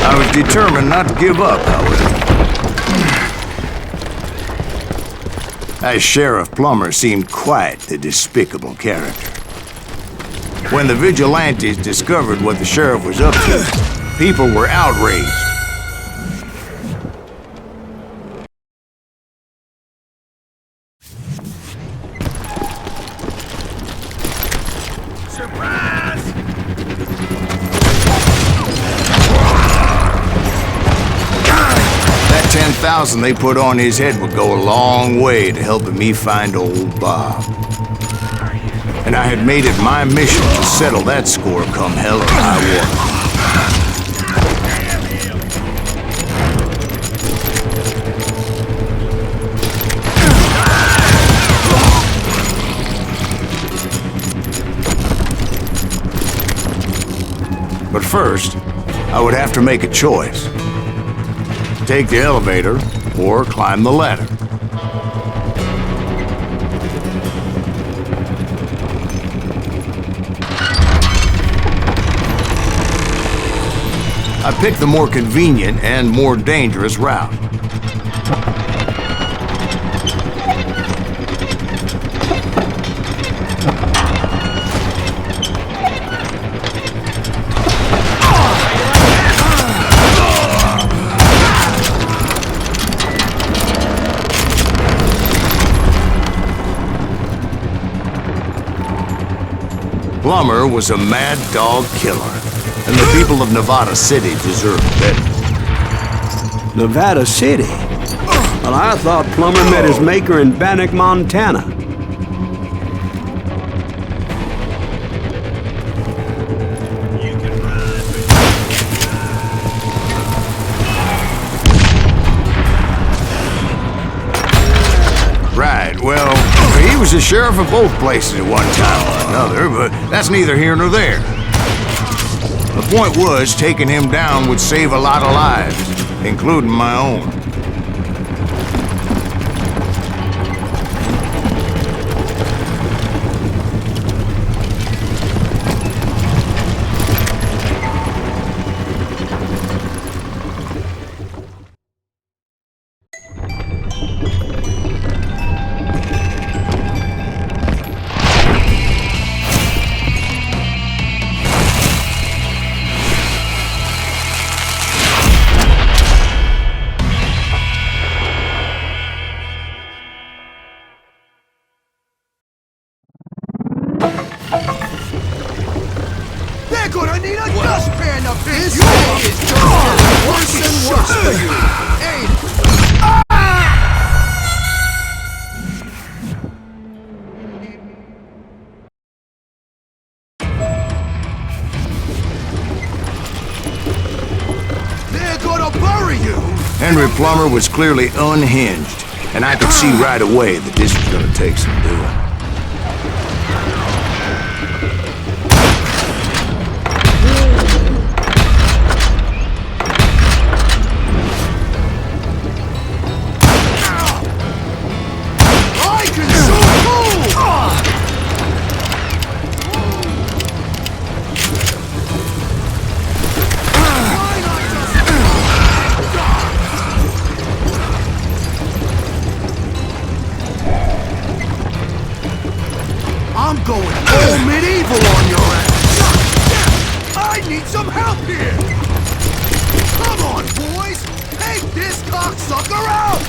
I was determined not to give up, however. That Sheriff Plummer seemed quite the despicable character. When the vigilantes discovered what the sheriff was up to, people were outraged. $5,000 they put on his head would go a long way to helping me find old Bob. And I had made it my mission to settle that score come hell or high water. But first, I would have to make a choice. Take the elevator or climb the ladder. I picked the more convenient and more dangerous route. Plummer was a mad dog killer, and the people of Nevada City deserved better. Nevada City? Well, I thought Plummer met his maker in Bannock, Montana. Right, well, he was the sheriff of both places at one time or another, but that's neither here nor there. The point was, taking him down would save a lot of lives, including my own. They're gonna need a dustpan up here! This day is just getting worse and worse for you! Ain't it? They're gonna bury you! Henry Plummer was clearly unhinged, and I could see right away that this was gonna take some doing. I'm going full medieval on your ass! I need some help here! Come on, boys! Take this cocksucker out!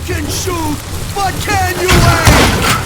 can shoot, but can you aim?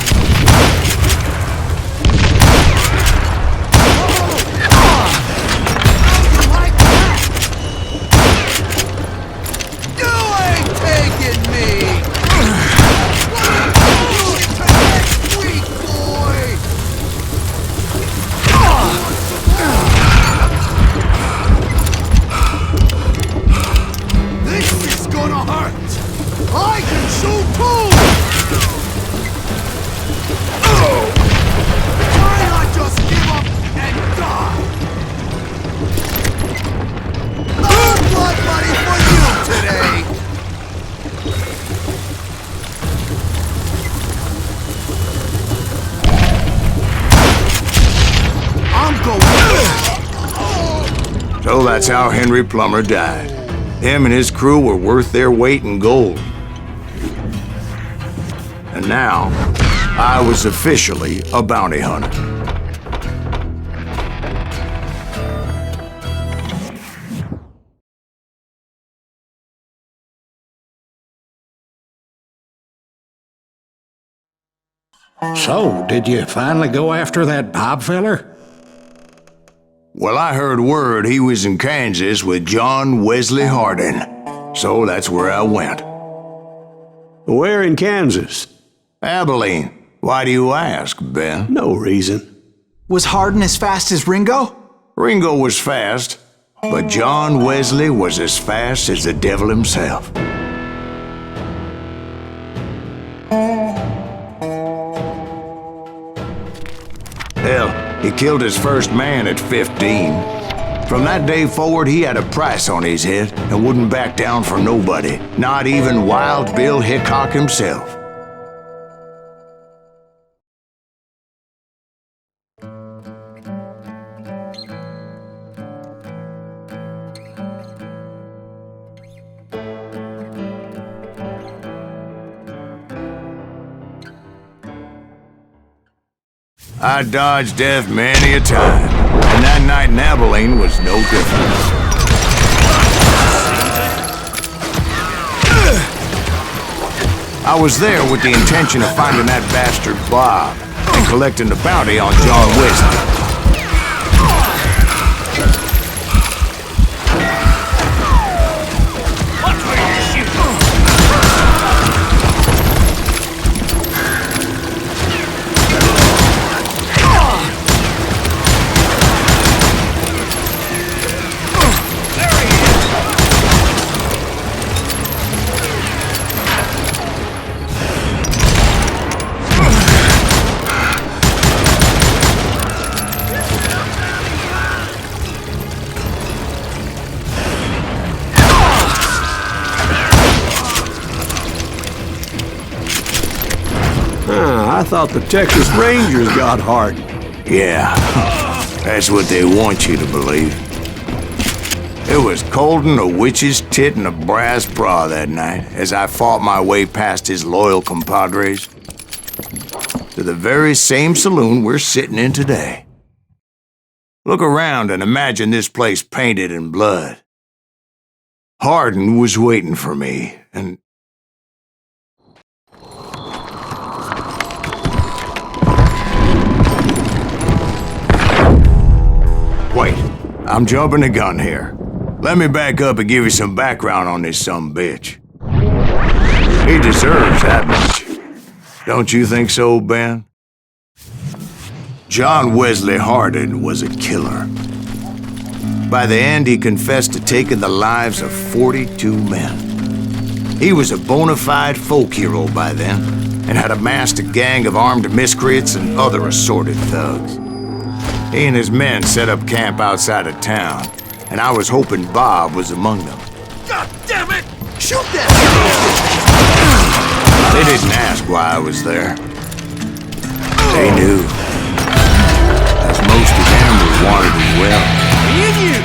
So that's how Henry Plummer died. Him and his crew were worth their weight in gold. And now, I was officially a bounty hunter. So, did you finally go after that Bob feller? Well, I heard word he was in Kansas with John Wesley Hardin. So that's where I went. Where in Kansas? Abilene. Why do you ask, Ben? No reason. Was Hardin as fast as Ringo? Ringo was fast, but John Wesley was as fast as the devil himself. Hell, he killed his first man at 15. From that day forward, he had a price on his head and wouldn't back down for nobody, not even Wild Bill Hickok himself. I dodged death many a time, and that night in Abilene was no different. I was there with the intention of finding that bastard Bob and collecting the bounty on John Wesley. I thought the Texas Rangers got Hardin. Yeah, that's what they want you to believe. It was cold in a witch's tit and a brass bra that night as I fought my way past his loyal compadres to the very same saloon we're sitting in today. Look around and imagine this place painted in blood. Hardin was waiting for me, and wait, I'm jumping the gun here. Let me back up and give you some background on this sumbitch. He deserves that much. Don't you think so, Ben? John Wesley Hardin was a killer. By the end, he confessed to taking the lives of 42 men. He was a bona fide folk hero by then, and had amassed a gang of armed miscreants and other assorted thugs. He and his men set up camp outside of town, and I was hoping Bob was among them. God damn it! Shoot that! They didn't ask why I was there. They knew. As most of them were wanted as well. Me and you!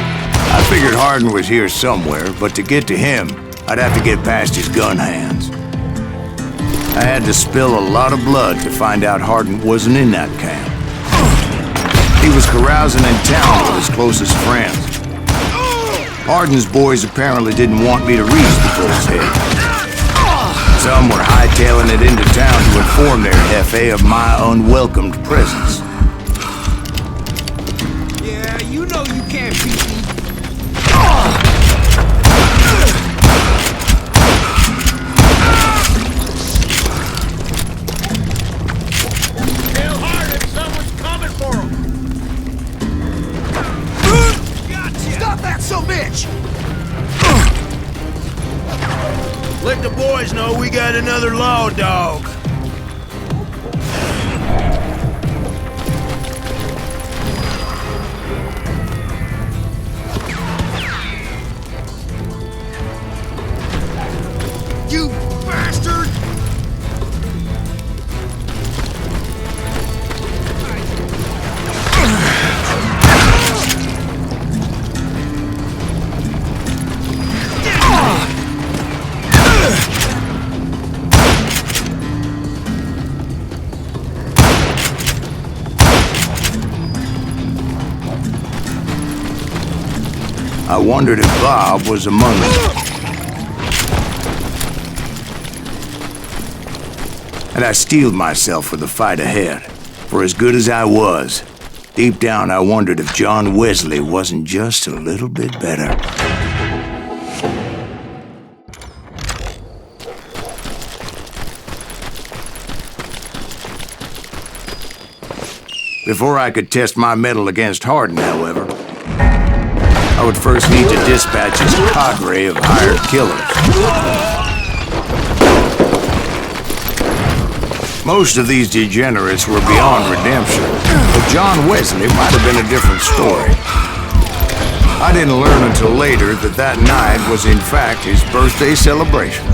I figured Hardin was here somewhere, but to get to him, I'd have to get past his gun hands. I had to spill a lot of blood to find out Hardin wasn't in that camp. He was carousing in town with his closest friends. Hardin's boys apparently didn't want me to reach the bull's head. Some were hightailing it into town to inform their Jefe of my unwelcomed presence. Yeah, you know you can't beat me. Hell hard if someone's coming for him. Stop that, so bitch! Let the boys know we got another law dog. You bastard! I wondered if Bob was among them. And I steeled myself for the fight ahead. For as good as I was, deep down I wondered if John Wesley wasn't just a little bit better. Before I could test my mettle against Hardin, however, I would first need to dispatch his cadre of hired killers. Most of these degenerates were beyond redemption, but John Wesley might have been a different story. I didn't learn until later that that night was in fact his birthday celebration.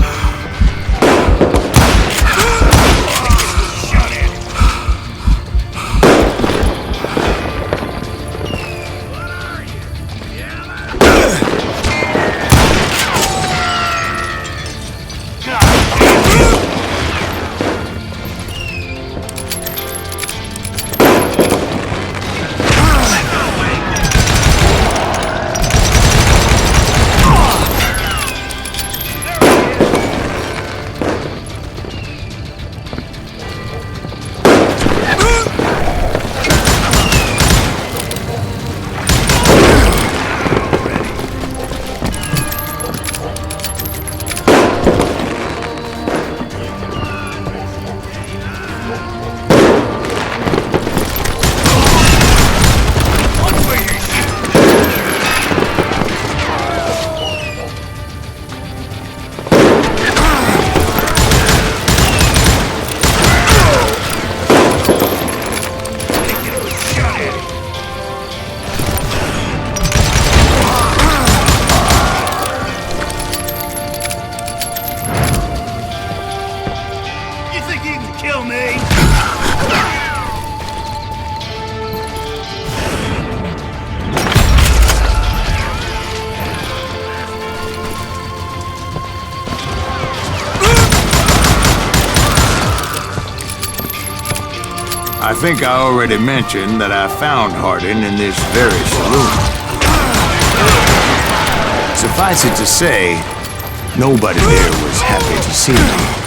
I think I already mentioned that I found Hardin in this very saloon. Suffice it to say, nobody there was happy to see me.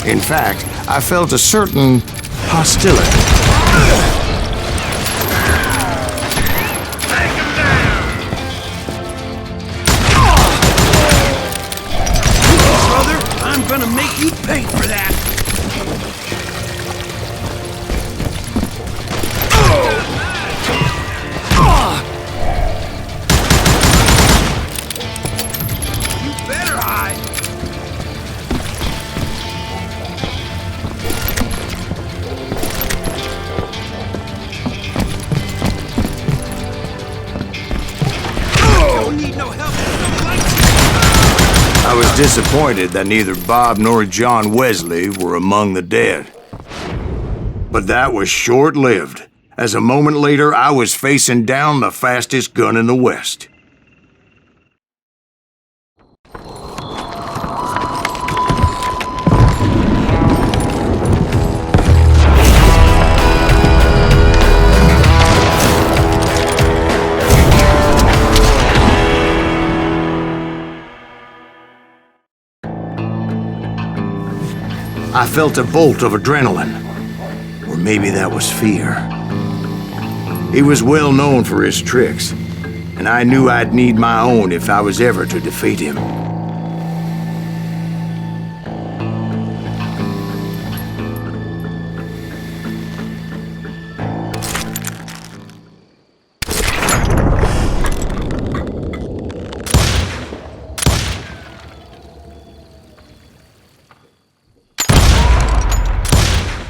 In fact, I felt a certain hostility. Brother, I'm gonna make you pay for that. You better hide. I was disappointed that neither Bob nor John Wesley were among the dead. But that was short-lived, as a moment later I was facing down the fastest gun in the West. I felt a bolt of adrenaline, or maybe that was fear. He was well known for his tricks, and I knew I'd need my own if I was ever to defeat him.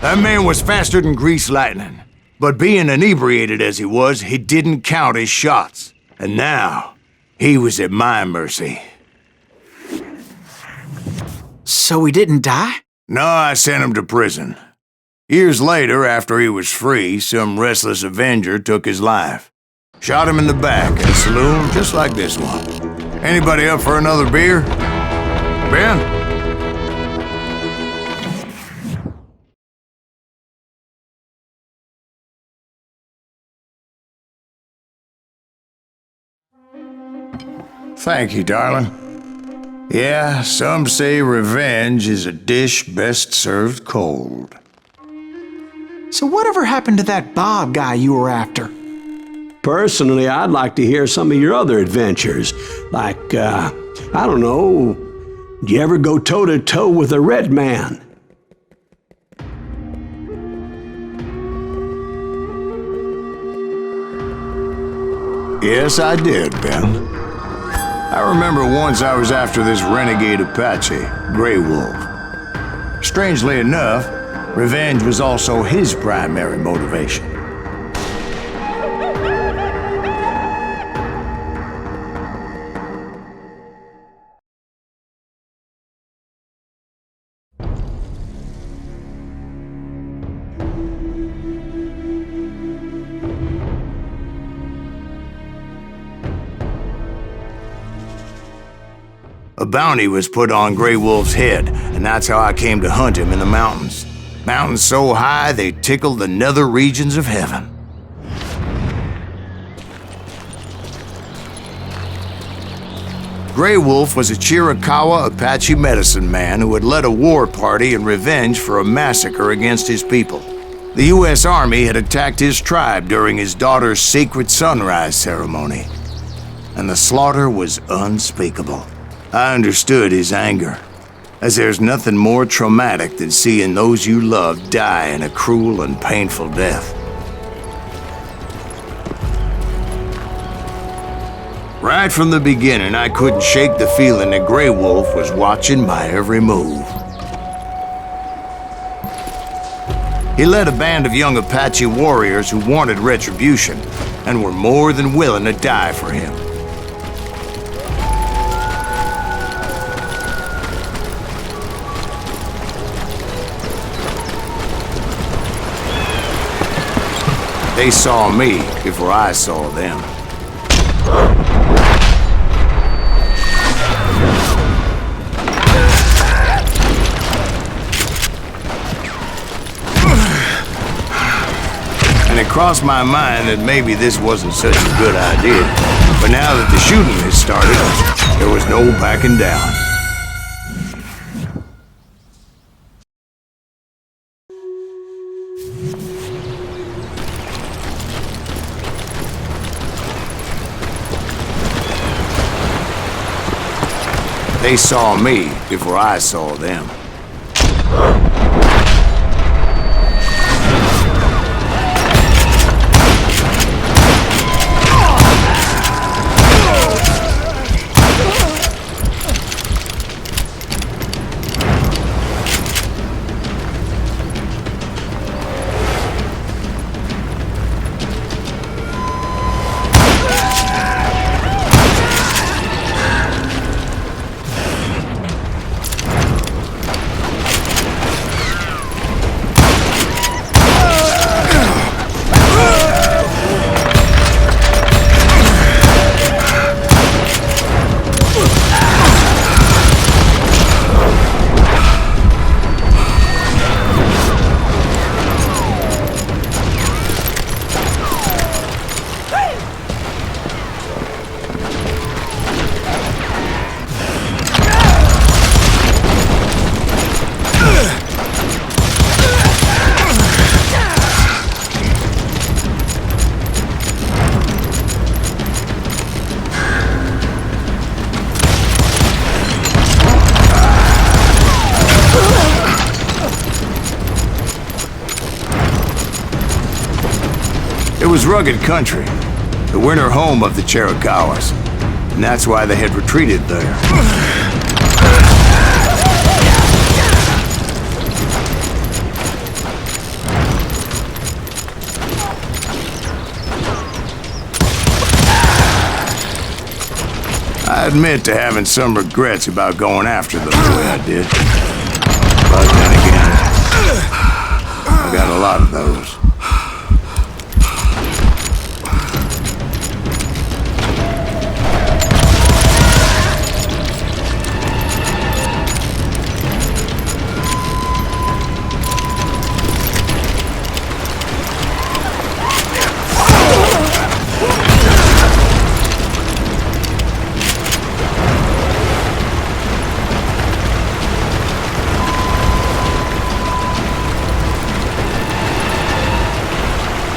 That man was faster than greased lightning. But being inebriated as he was, he didn't count his shots. And now, he was at my mercy. So he didn't die? No, I sent him to prison. Years later, after he was free, some restless avenger took his life. Shot him in the back in a saloon just like this one. Anybody up for another beer? Ben? Thank you, darling. Yeah, some say revenge is a dish best served cold. So whatever happened to that Bob guy you were after? Personally, I'd like to hear some of your other adventures. Like, I don't know, did you ever go toe-to-toe with a red man? Yes, I did, Ben. I remember once I was after this renegade Apache, Grey Wolf. Strangely enough, revenge was also his primary motivation. A bounty was put on Grey Wolf's head, and that's how I came to hunt him in the mountains. Mountains so high they tickled the nether regions of heaven. Grey Wolf was a Chiricahua Apache medicine man who had led a war party in revenge for a massacre against his people. The U.S. Army had attacked his tribe during his daughter's sacred sunrise ceremony, and the slaughter was unspeakable. I understood his anger, as there's nothing more traumatic than seeing those you love die in a cruel and painful death. Right from the beginning, I couldn't shake the feeling that Grey Wolf was watching my every move. He led a band of young Apache warriors who wanted retribution and were more than willing to die for him. They saw me before I saw them. And it crossed my mind that maybe this wasn't such a good idea. But now that the shooting had started, there was no backing down. They saw me before I saw them. was rugged country, the winter home of the Chiricahuas, and that's why they had retreated there. I admit to having some regrets about going after them the way I did. But then again, I got a lot of those.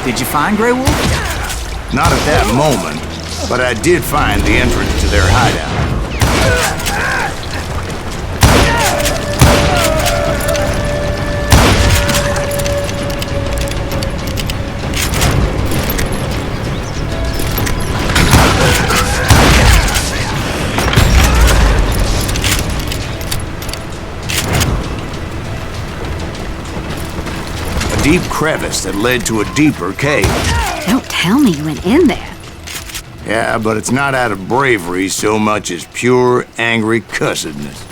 Did you find Grey Wolf? Not at that moment, but I did find the entrance to their hideout. Deep crevice that led to a deeper cave. Don't tell me you went in there. Yeah, but it's not out of bravery so much as pure, angry cussedness.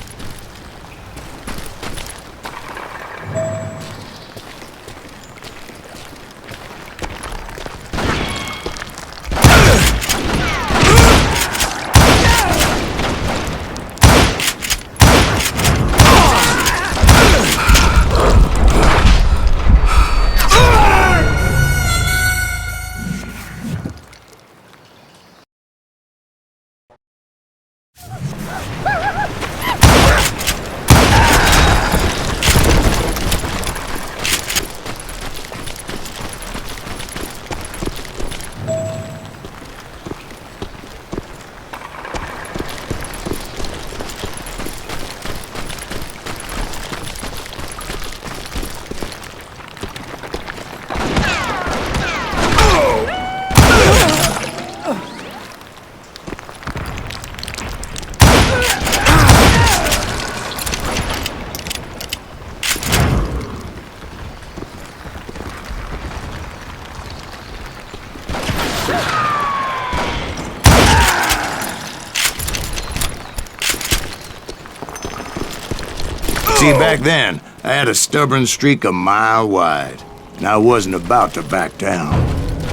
See, back then, I had a stubborn streak a mile wide, and I wasn't about to back down.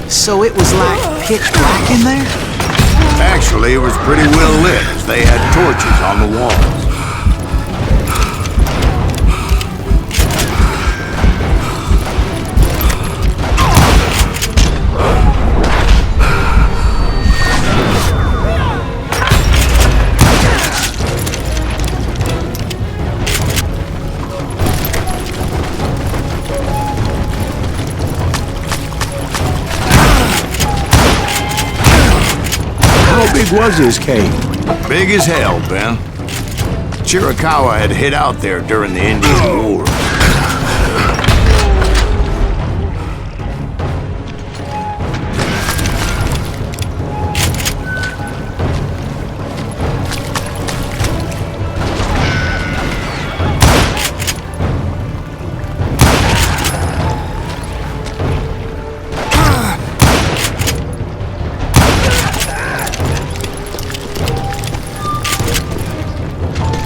So it was like pitch black in there? Actually, it was pretty well lit, as they had torches on the walls. How big was his cave? Big as hell, Ben. Chiricahua had hid out there during the Indian War.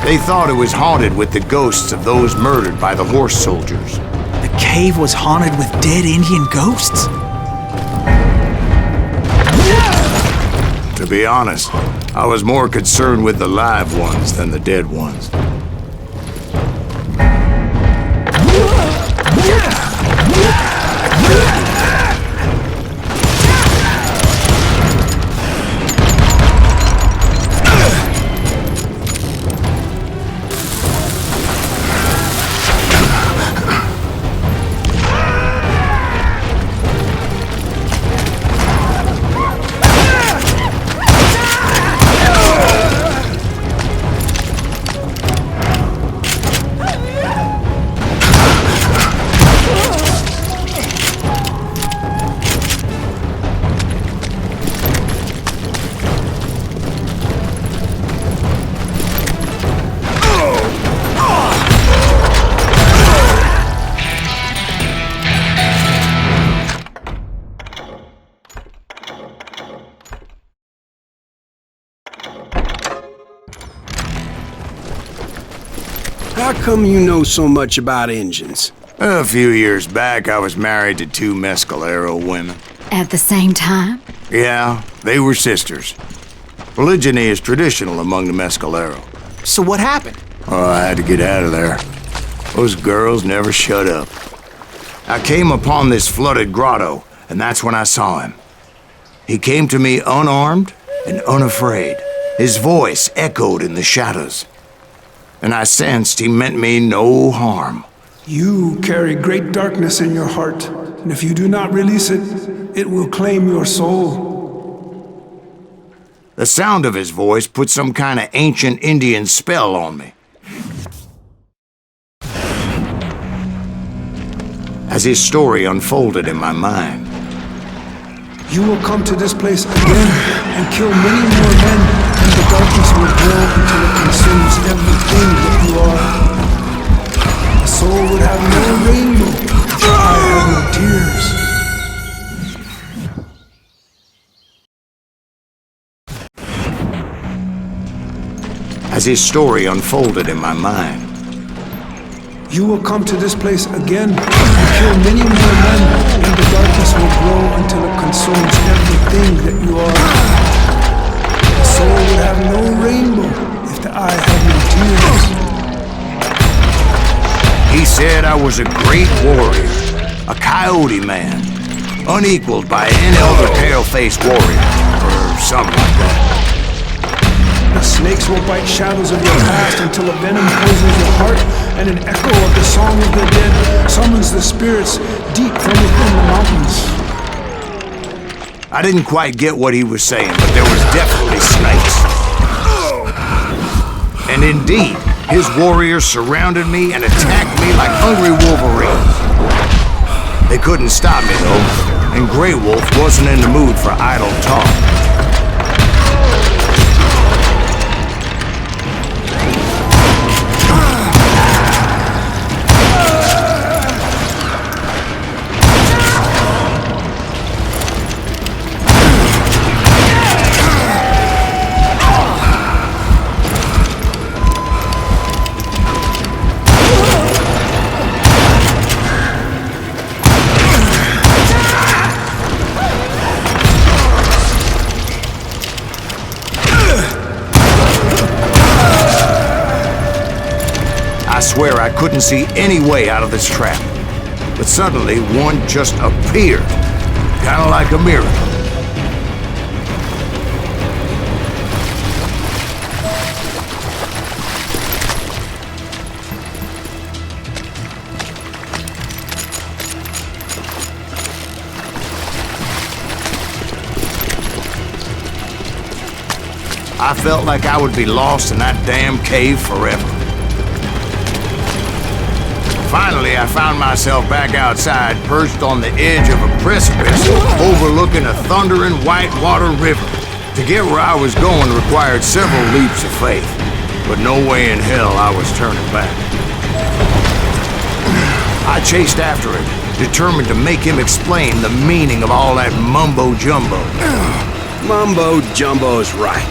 They thought it was haunted with the ghosts of those murdered by the horse soldiers. The cave was haunted with dead Indian ghosts? To be honest, I was more concerned with the live ones than the dead ones. come you know so much about engines? A few years back, I was married to 2 Mescalero women. At the same time? Yeah, they were sisters. Polygyny is traditional among the Mescalero. So what happened? Oh, I had to get out of there. Those girls never shut up. I came upon this flooded grotto, and that's when I saw him. He came to me unarmed and unafraid. His voice echoed in the shadows. And I sensed he meant me no harm. You carry great darkness in your heart, and if you do not release it, it will claim your soul. The sound of his voice put some kind of ancient Indian spell on me. As his story unfolded in my mind, You will come to this place again and kill many more men, and the darkness will grow until it consumes everything that you are. The soul would have no rainbow, the eye have no tears. as his story unfolded in my mind, You will come to this place again and kill many more men, and the darkness will grow until it consumes everything that you are. The soul would have no rainbow if the eye had no tears. he said I was a great warrior, a coyote man, unequaled by any other pale-faced warrior, or something like that. The snakes will bite shadows of your past until a venom poisons your heart, and an echo of the song of the dead summons the spirits deep from within the mountains. I didn't quite get what he was saying, but there was definitely snakes. And indeed, his warriors surrounded me and attacked me like hungry wolverines. They couldn't stop me, though, and Grey Wolf wasn't in the mood for idle talk. I swear I couldn't see any way out of this trap. But suddenly, one just appeared. Kind of like a miracle. I felt like I would be lost in that damn cave forever. Finally, I found myself back outside, perched on the edge of a precipice overlooking a thundering whitewater river. To get where I was going required several leaps of faith, but no way in hell I was turning back. I chased after it, determined to make him explain the meaning of all that mumbo-jumbo. Mumbo-jumbo's right.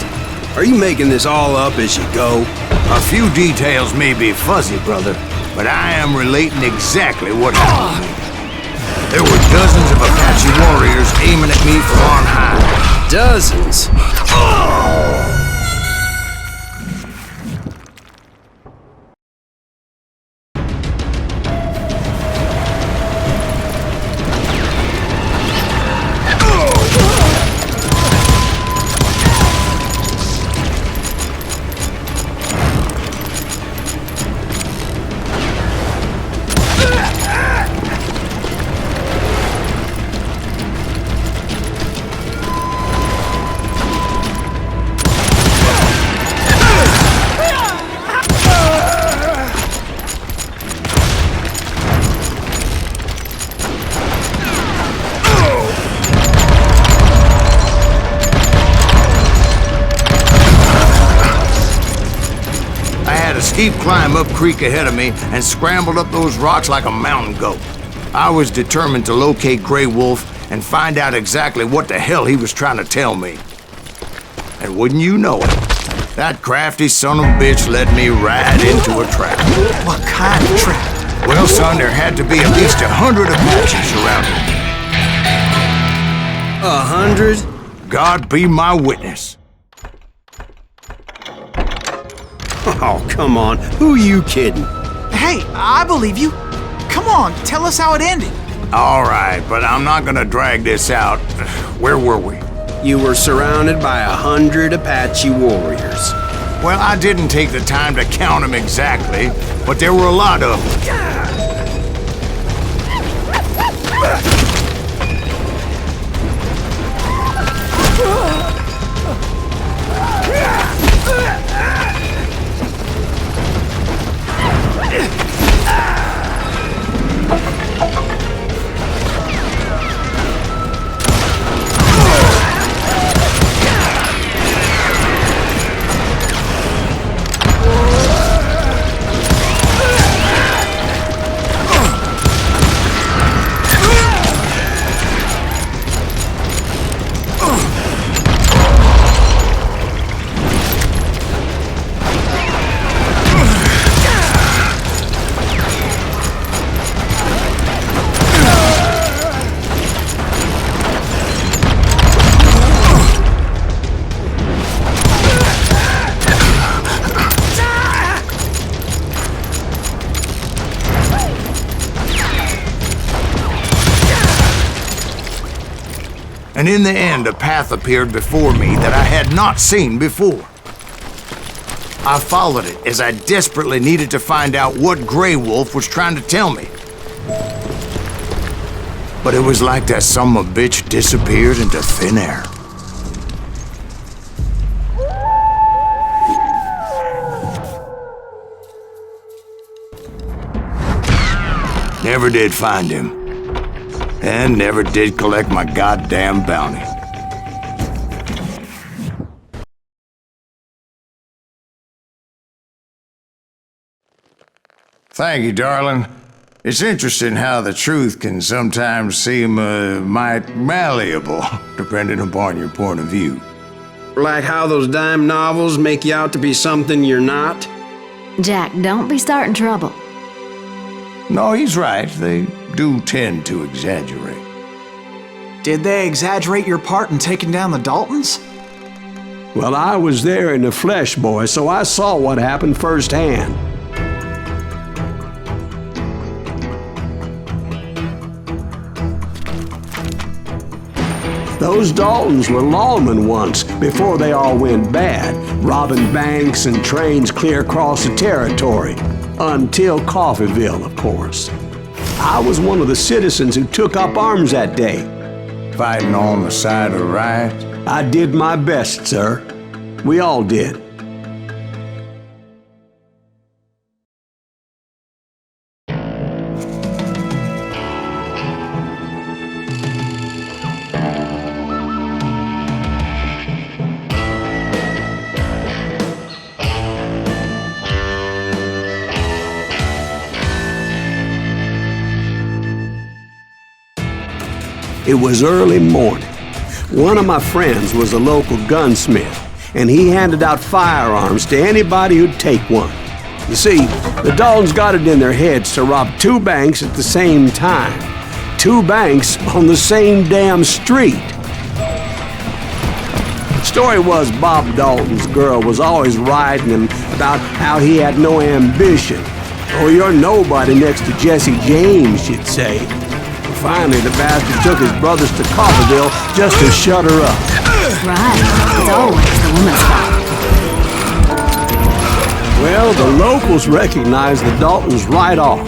Are you making this all up as you go? A few details may be fuzzy, brother, but I am relating exactly what happened to me. There were dozens of Apache warriors aiming at me from on high. Dozens? Steep climb up creek ahead of me and scrambled up those rocks like a mountain goat. I was determined to locate Grey Wolf and find out exactly what the hell he was trying to tell me. And wouldn't you know it, That crafty son of a bitch led me right into a trap. What kind of trap? Well, son, there had to be at least 100 Apaches around me. 100? God be my witness. Oh, come on. Who you kidding? Hey, I believe you. Come on, tell us how it ended. All right, but I'm not gonna drag this out. Where were we? You were surrounded by 100 Apache warriors. Well, I didn't take the time to count them exactly, but there were a lot of them. And in the end, a path appeared before me that I had not seen before. I followed it as I desperately needed to find out what Grey Wolf was trying to tell me. But it was like that son of a bitch disappeared into thin air. Never did find him. And never did collect my goddamn bounty. Thank you, darling. It's interesting how the truth can sometimes seem might malleable, depending upon your point of view. Like how those dime novels make you out to be something you're not? Jack, don't be starting trouble. No, he's right. They do tend to exaggerate. Did they exaggerate your part in taking down the Daltons? Well, I was there in the flesh, boy, so I saw what happened firsthand. Those Daltons were lawmen once, before they all went bad, robbing banks and trains clear across the territory. Until Coffeeville, of course. I was one of the citizens who took up arms that day. Fighting on the side of right? I did my best, sir. We all did. It was early morning. One of my friends was a local gunsmith, and he handed out firearms to anybody who'd take one. You see, the Daltons got it in their heads to rob 2 banks at the same time. 2 banks on the same damn street. The story was Bob Dalton's girl was always riding him about how he had no ambition. Oh, you're nobody next to Jesse James, she'd say. Finally, the bastard took his brothers to Coffeeville just to shut her up. Right. It's always the woman's fault. Well, the locals recognized the Daltons right off.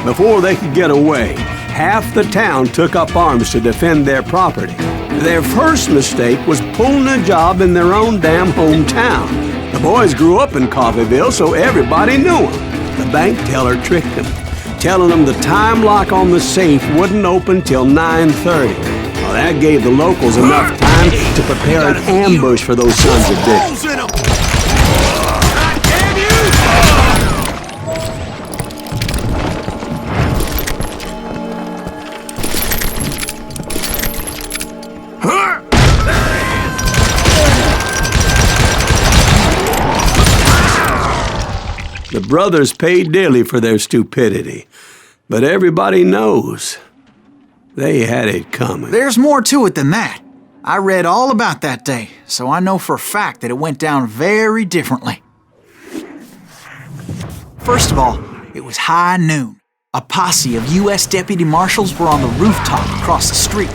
Before they could get away, half the town took up arms to defend their property. Their first mistake was pulling a job in their own damn hometown. The boys grew up in Coffeeville, so everybody knew them. The bank teller tricked them, telling them the time lock on the safe wouldn't open till 9:30. Well, that gave the locals enough time to prepare an ambush for those sons of bitches. brothers paid dearly for their stupidity. But everybody knows they had it coming. There's more to it than that. I read all about that day, so I know for a fact that it went down very differently. First of all, it was high noon. A posse of U.S. deputy marshals were on the rooftop across the street.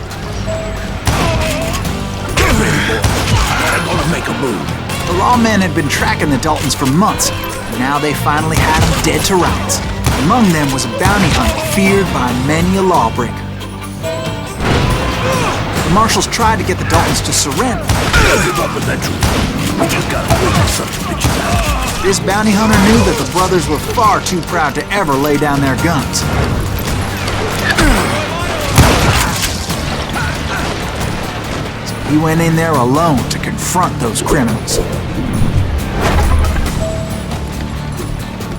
Get ready, boys. They're gonna make a move. The lawmen had been tracking the Daltons for months, and now they finally had them dead to rights. Among them was a bounty hunter feared by many a lawbreaker. The marshals tried to get the Daltons to surrender. Give up with that truth. We just gotta wait for something bitches out. This bounty hunter knew that the brothers were far too proud to ever lay down their guns. So he went in there alone to confront those criminals.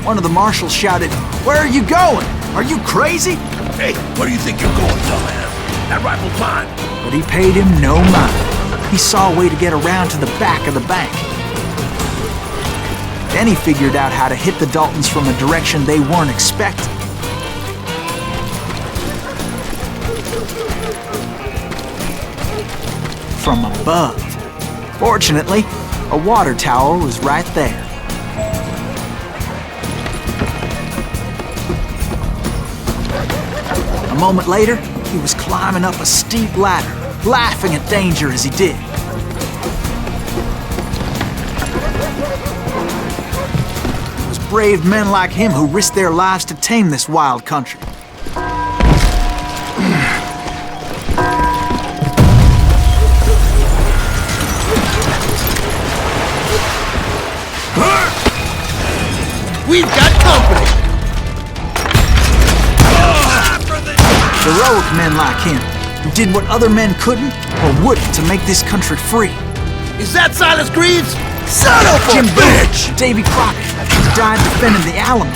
One of the marshals shouted, "Where are you going? Are you crazy?" Hey, where do you think you're going, dumbass? That rifle's mine. But he paid him no mind. He saw a way to get around to the back of the bank. Then he figured out how to hit the Daltons from a direction they weren't expecting. From above. Fortunately, a water tower was right there. A moment later, he was climbing up a steep ladder, laughing at danger as he did. It was brave men like him who risked their lives to tame this wild country. We've got company! Heroic men like him, who did what other men couldn't or wouldn't to make this country free. Is that Silas Greaves? Son of a Jim bitch! Booth, Davy Crockett, who died defending the Alamo.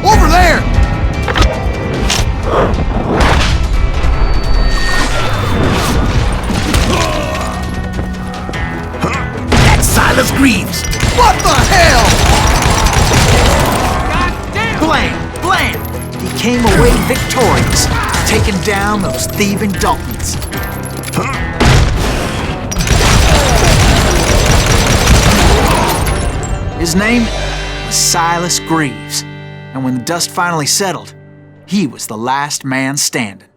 Over there! That's Silas Greaves! What the hell? Blam! Blam! He came away victorious, taking down those thieving Daltons. His name was Silas Greaves, and when the dust finally settled, he was the last man standing.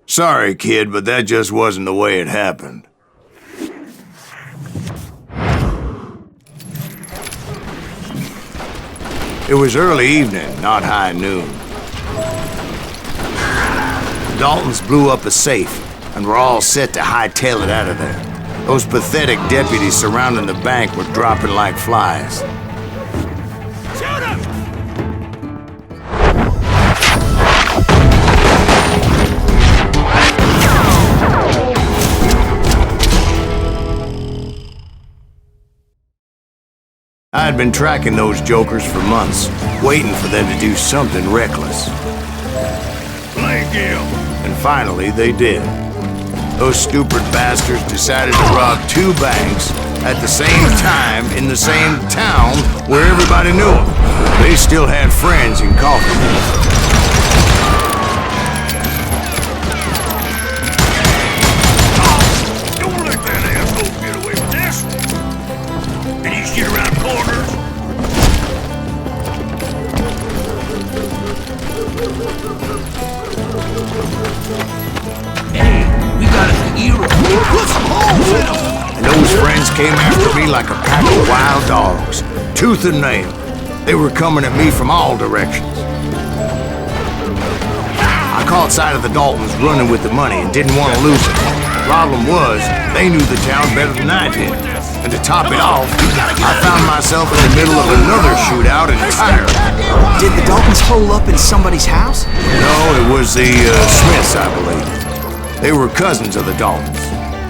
Sorry, kid, but that just wasn't the way it happened. It was early evening, not high noon. The Daltons blew up a safe, and were all set to hightail it out of there. Those pathetic deputies surrounding the bank were dropping like flies. Shoot him! I had been tracking those jokers for months, waiting for them to do something reckless. Play Gil. And finally, they did. Those stupid bastards decided to rob two banks at the same time in the same town where everybody knew them. They still had friends in coffee. Don't let that asshole get away with this. And you shoot around corners. Hey, we got a hero. Put some holes in him! And those friends came after me like a pack of wild dogs, tooth and nail. They were coming at me from all directions. I caught sight of the Daltons running with the money and didn't want to lose it. Problem was, they knew the town better than I did. And to top it off, I found myself in the middle of another shootout entirely. Did the Daltons hole up in somebody's house? No, it was the Smiths, I believe. They were cousins of the Daltons.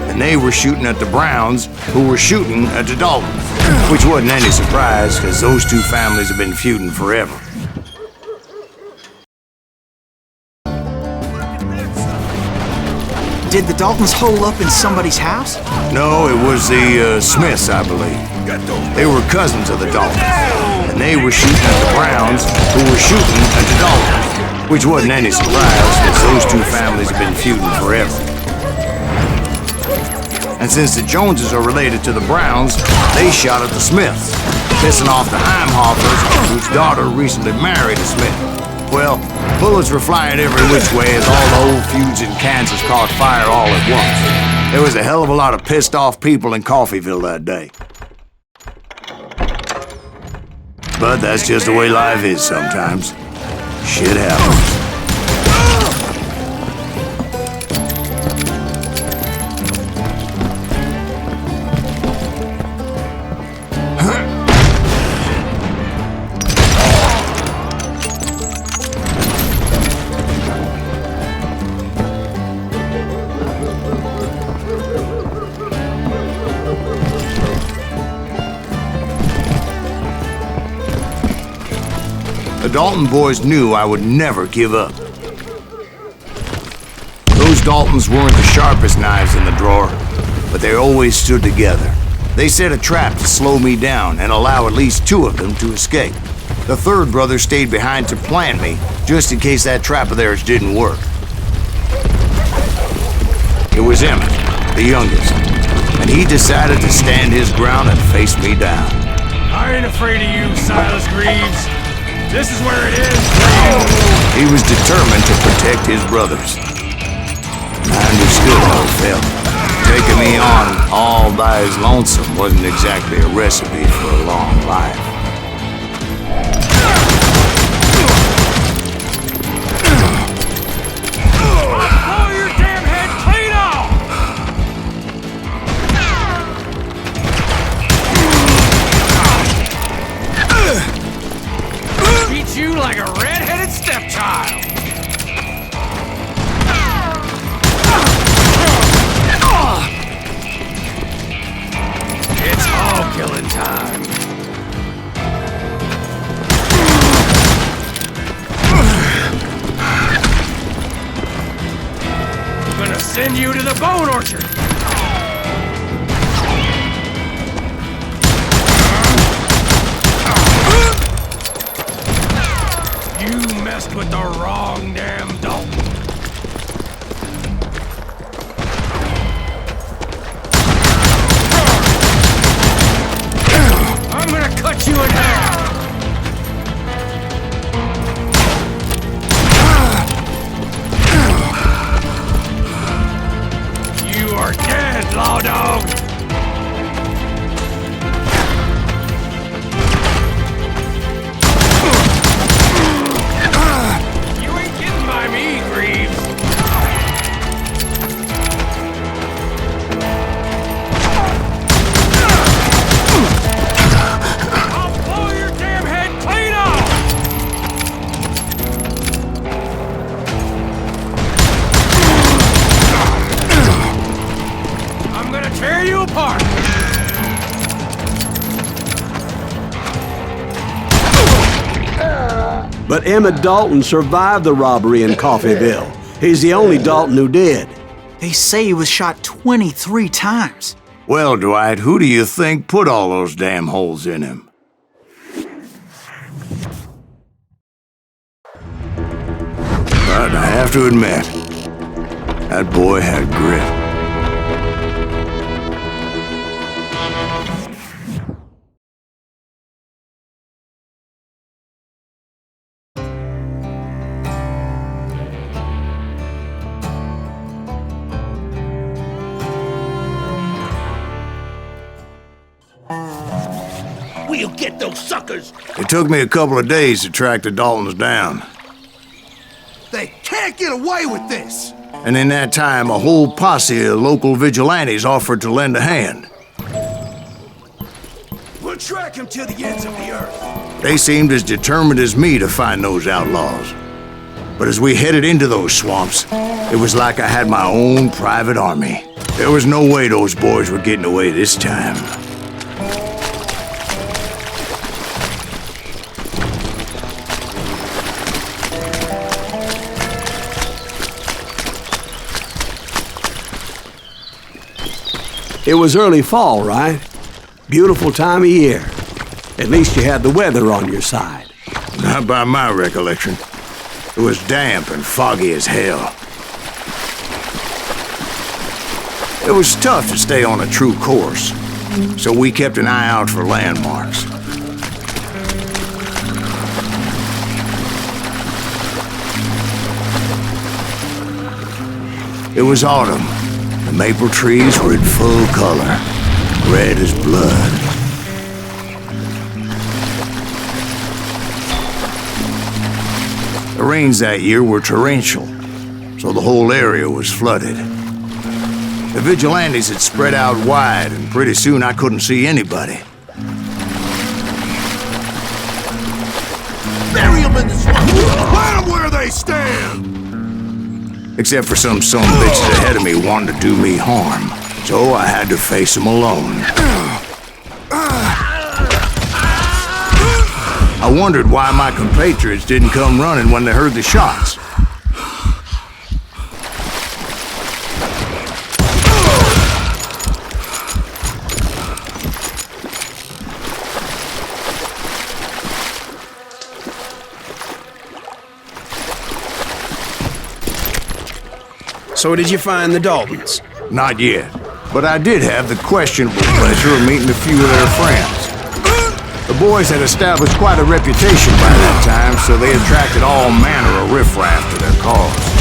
And they were shooting at the Browns, who were shooting at the Daltons. Which wasn't any surprise, because those two families have been feuding forever. Did the Daltons hole up in somebody's house? No, it was the Smiths, I believe. They were cousins of the Daltons. And they were shooting at the Browns, who were shooting at the Daltons. Which wasn't any surprise, because those two families have been feuding forever. And since the Joneses are related to the Browns, they shot at the Smiths, pissing off the Heimhoffers, whose daughter recently married a Smith. Well, bullets were flying every which way as all the old feuds in Kansas caught fire all at once. There was a hell of a lot of pissed off people in Coffeyville that day. But that's just the way life is sometimes. Shit happens. The Dalton boys knew I would never give up. Those Daltons weren't the sharpest knives in the drawer, but they always stood together. They set a trap to slow me down and allow at least two of them to escape. The third brother stayed behind to plant me, just in case that trap of theirs didn't work. It was Emmett, the youngest, and he decided to stand his ground and face me down. I ain't afraid of you, Silas Greaves. This is where it is. He was determined to protect his brothers. I understood how it felt. Taking me on all by his lonesome wasn't exactly a recipe for a long life. Blow your damn head clean off! Treat you like a red-headed stepchild. It's all killing time. I'm gonna send you to the bone orchard. You messed with the wrong damn Dalton. I'm gonna cut you in half! You are dead, law dog! You ain't getting by me, Greaves! Tear you apart! But Emmett Dalton survived the robbery in Coffeyville. He's the only Dalton who did. They say he was shot 23 times. Well, Dwight, who do you think put all those damn holes in him? But I have to admit, that boy had grit. We'll get those suckers! It took me a couple of days to track the Daltons down. They can't get away with this! And in that time, a whole posse of local vigilantes offered to lend a hand. We'll track him to the ends of the earth. They seemed as determined as me to find those outlaws. But as we headed into those swamps, it was like I had my own private army. There was no way those boys were getting away this time. It was early fall, right? Beautiful time of year. At least you had the weather on your side. Not by my recollection. It was damp and foggy as hell. It was tough to stay on a true course, so we kept an eye out for landmarks. It was autumn. The maple trees were in full color, red as blood. The rains that year were torrential, so the whole area was flooded. The vigilantes had spread out wide, and pretty soon I couldn't see anybody. Bury them in the swamp! Plant them where they stand! Except for some bitches ahead of me wanting to do me harm, so I had to face them alone. I wondered why my compatriots didn't come running when they heard the shots. So did you find the Daltons? Not yet, but I did have the questionable pleasure of meeting a few of their friends. The boys had established quite a reputation by that time, so they attracted all manner of riffraff to their cause.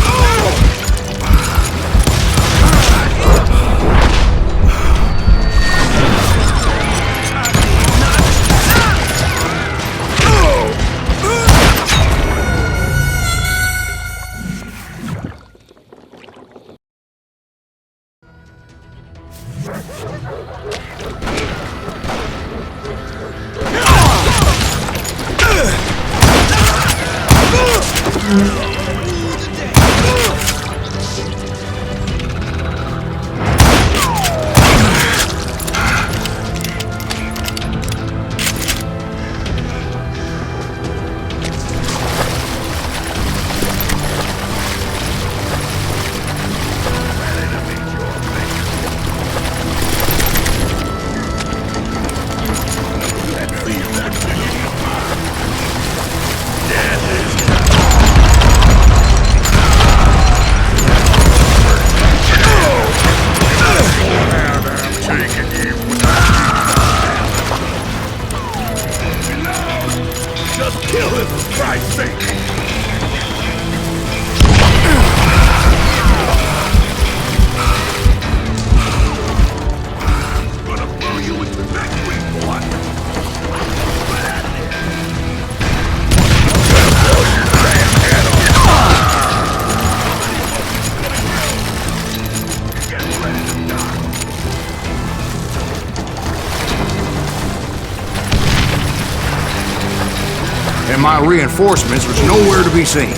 And my reinforcements was nowhere to be seen.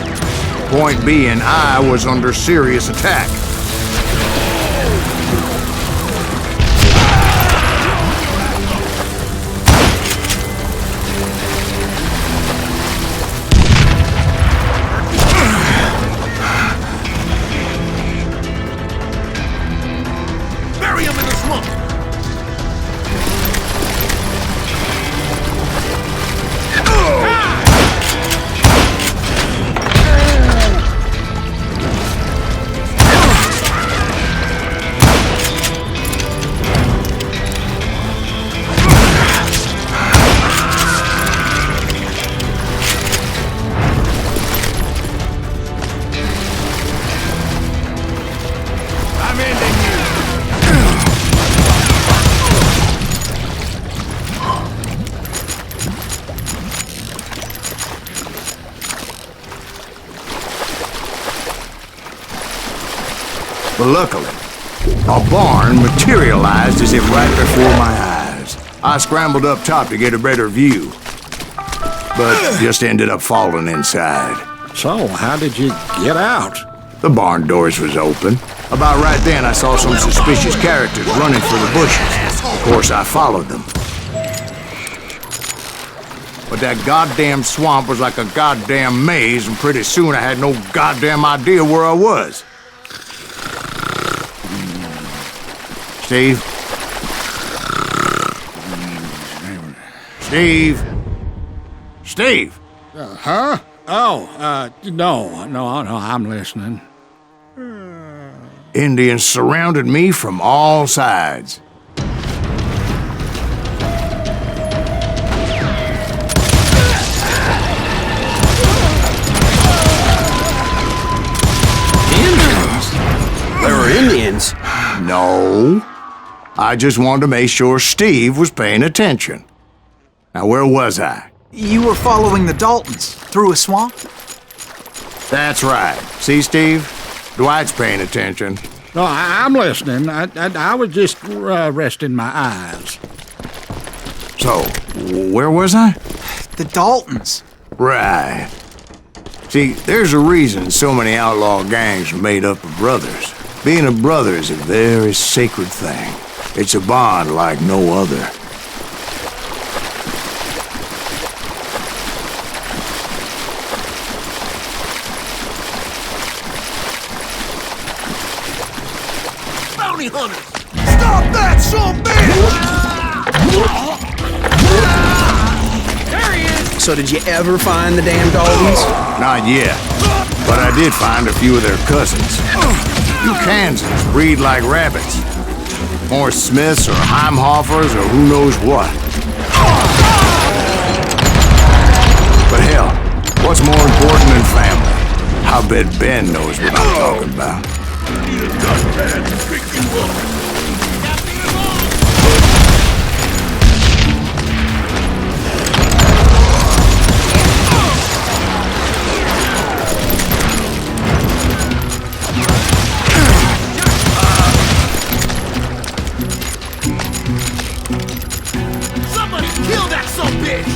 Point being, I was under serious attack. Bury him in the swamp! But luckily, a barn materialized as if right before my eyes. I scrambled up top to get a better view, but just ended up falling inside. So, how did you get out? The barn doors was open. About right then, I saw some suspicious characters running for the bushes. Of course, I followed them. But that goddamn swamp was like a goddamn maze, and pretty soon I had no goddamn idea where I was. Steve? Steve? Steve? Huh? Oh, no, I'm listening. Indians surrounded me from all sides. Indians? There were Indians? No. I just wanted to make sure Steve was paying attention. Now, where was I? You were following the Daltons through a swamp? That's right. See, Steve? Dwight's paying attention. No, I'm listening. I was just resting my eyes. So, where was I? The Daltons. Right. See, there's a reason so many outlaw gangs are made up of brothers. Being a brother is a very sacred thing. It's a bond like no other. Bounty hunters! Stop that, son bitch! There he is! So did you ever find the damn Daltons? Not yet. But I did find a few of their cousins. You Kansans breed like rabbits. More Smiths or Heimhoffers or who knows what. But hell, what's more important than family? I bet Ben knows what I'm talking about. Need a dustpan to pick you up. Somebody kill that son bitch!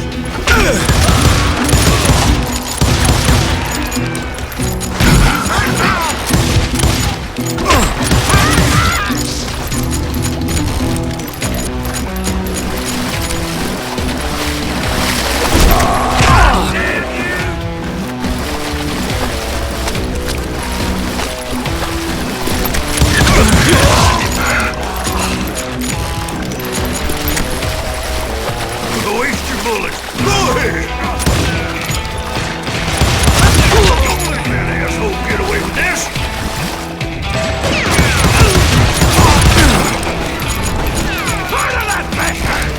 Waste your bullets. Go ahead. Don't let that asshole get away with this. Fire that bastard!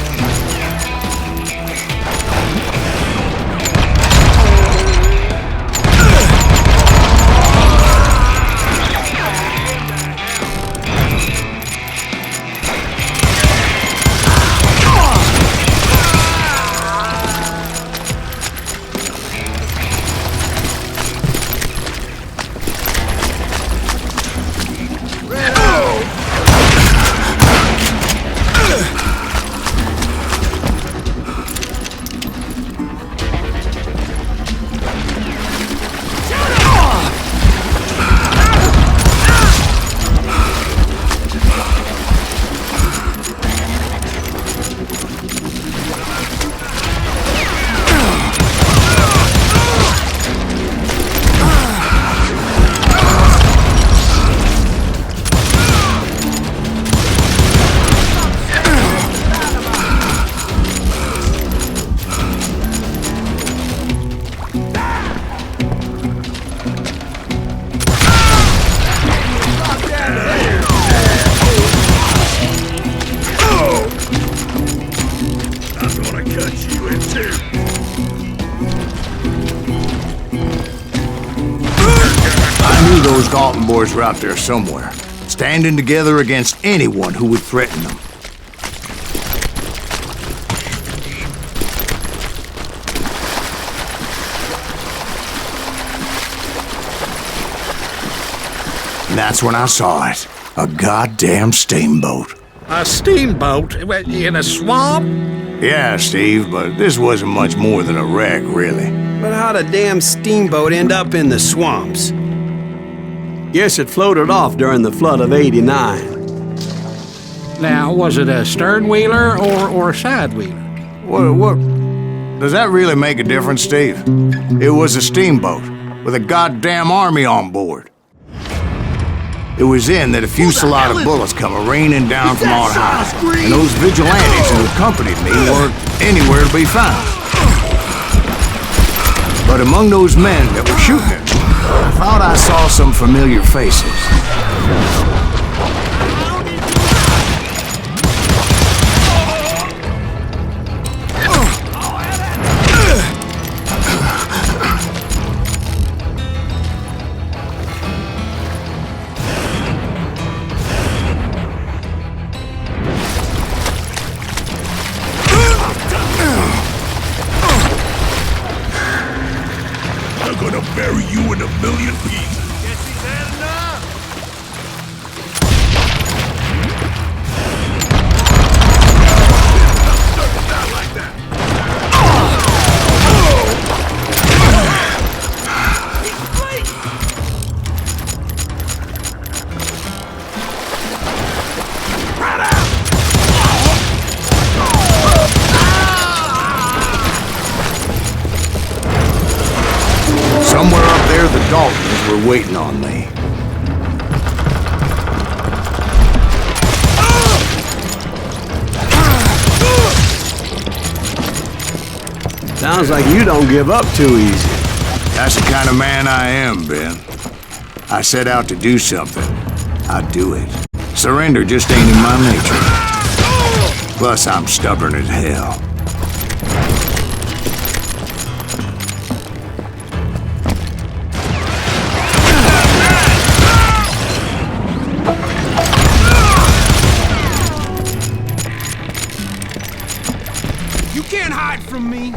Those Dalton boys were out there somewhere, standing together against anyone who would threaten them. And that's when I saw it. A goddamn steamboat. A steamboat in a swamp? Yeah, Steve, but this wasn't much more than a wreck, really. But how'd a damn steamboat end up in the swamps? Guess it floated off during the flood of '89. Now, was it a stern wheeler or a side wheeler? What? Does that really make a difference, Steve? It was a steamboat with a goddamn army on board. It was then that a fusillade of bullets come raining down from on high, and those vigilantes who accompanied me weren't anywhere to be found. But among those men that were shooting at me, I thought I saw some familiar faces. I'm gonna bury you in a million pieces. Guess he's had enough. Not like that. Somewhere up there, the Daltons were waiting on me. Sounds like you don't give up too easy. That's the kind of man I am, Ben. I set out to do something. I do it. Surrender just ain't in my nature. Plus, I'm stubborn as hell. You can't hide from me.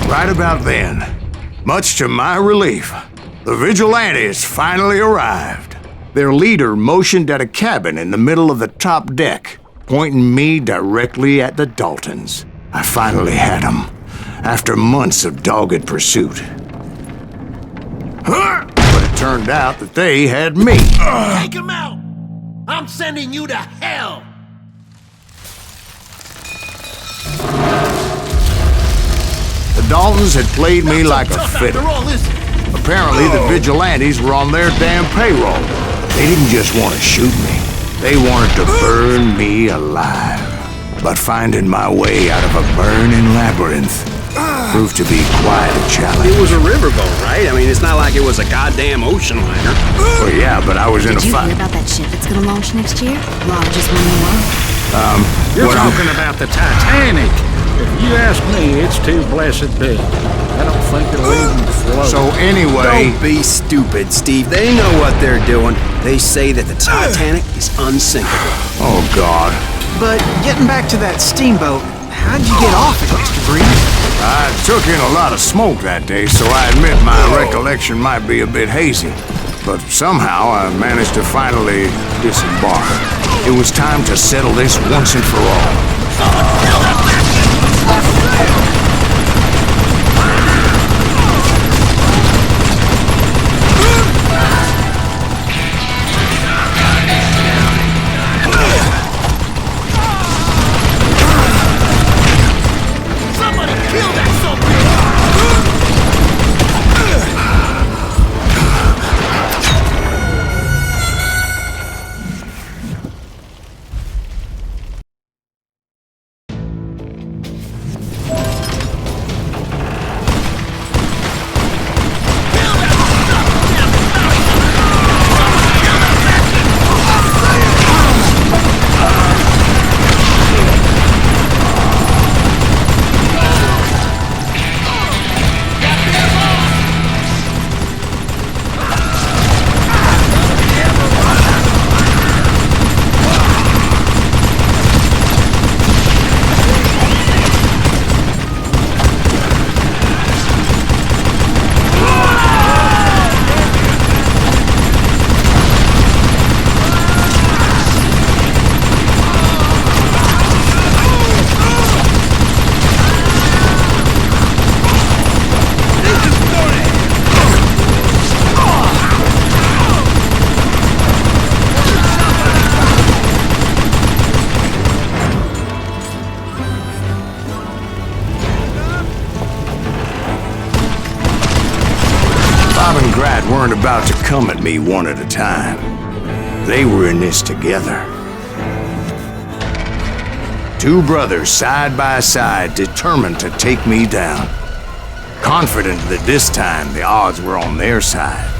Right about then, much to my relief, the vigilantes finally arrived. Their leader motioned at a cabin in the middle of the top deck, pointing me directly at the Daltons. I finally had them, after months of dogged pursuit. But it turned out that they had me. Take him out! I'm sending you to hell! The Daltons had played me like a fiddle. Apparently, the vigilantes were on their damn payroll. They didn't just want to shoot me. They wanted to burn me alive. But finding my way out of a burning labyrinth proved to be quite a challenge. It was a riverboat, right? I mean, it's not like it was a goddamn ocean liner. Well, yeah, but I was in a Did you fight. hear about that ship that's gonna launch next year? Largest one in the world. You're talking about the Titanic. If you ask me, it's too blessed big. I don't think it'll even float. So anyway... Don't be stupid, Steve. They know what they're doing. They say that the Titanic is unsinkable. Oh, God. But getting back to that steamboat, how'd you get off it, Mr. Green? I took in a lot of smoke that day, so I admit my recollection might be a bit hazy. But somehow I managed to finally disembark. It was time to settle this once and for all. Grat weren't about to come at me one at a time. They were in this together. Two brothers side by side, determined to take me down. Confident that this time the odds were on their side.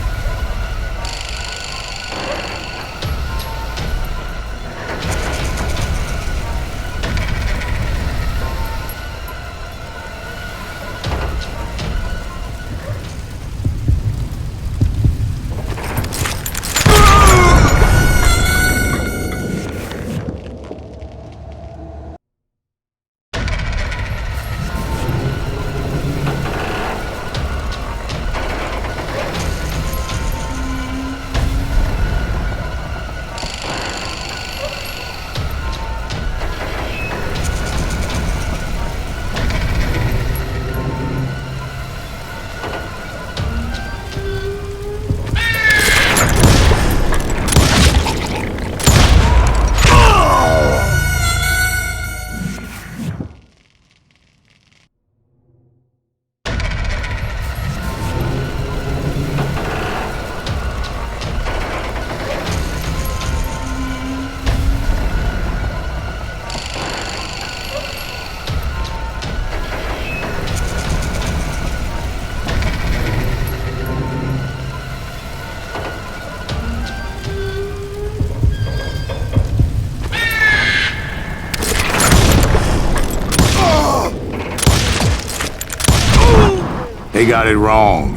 They got it wrong.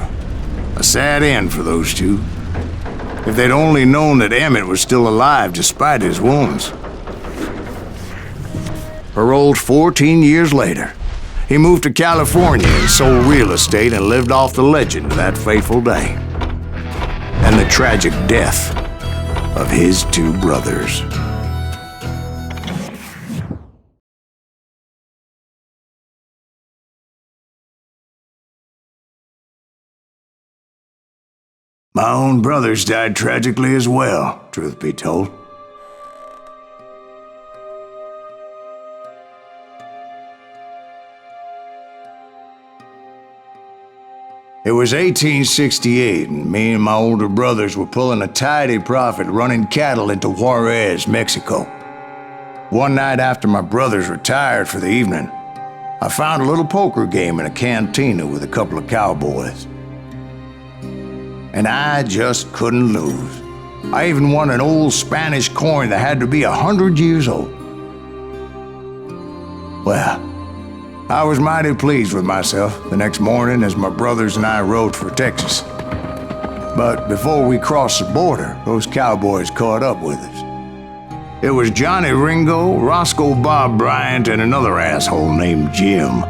A sad end for those two. If they'd only known that Emmett was still alive despite his wounds. Paroled 14 years later, he moved to California and sold real estate and lived off the legend of that fateful day. And the tragic death of his two brothers. My own brothers died tragically as well, truth be told. It was 1868, and me and my older brothers were pulling a tidy profit running cattle into Juarez, Mexico. One night after my brothers retired for the evening, I found a little poker game in a cantina with a couple of cowboys. And I just couldn't lose. I even won an old Spanish coin that had to be 100 years old. Well, I was mighty pleased with myself the next morning as my brothers and I rode for Texas. But before we crossed the border, those cowboys caught up with us. It was Johnny Ringo, Roscoe Bob Bryant, and another asshole named Jim.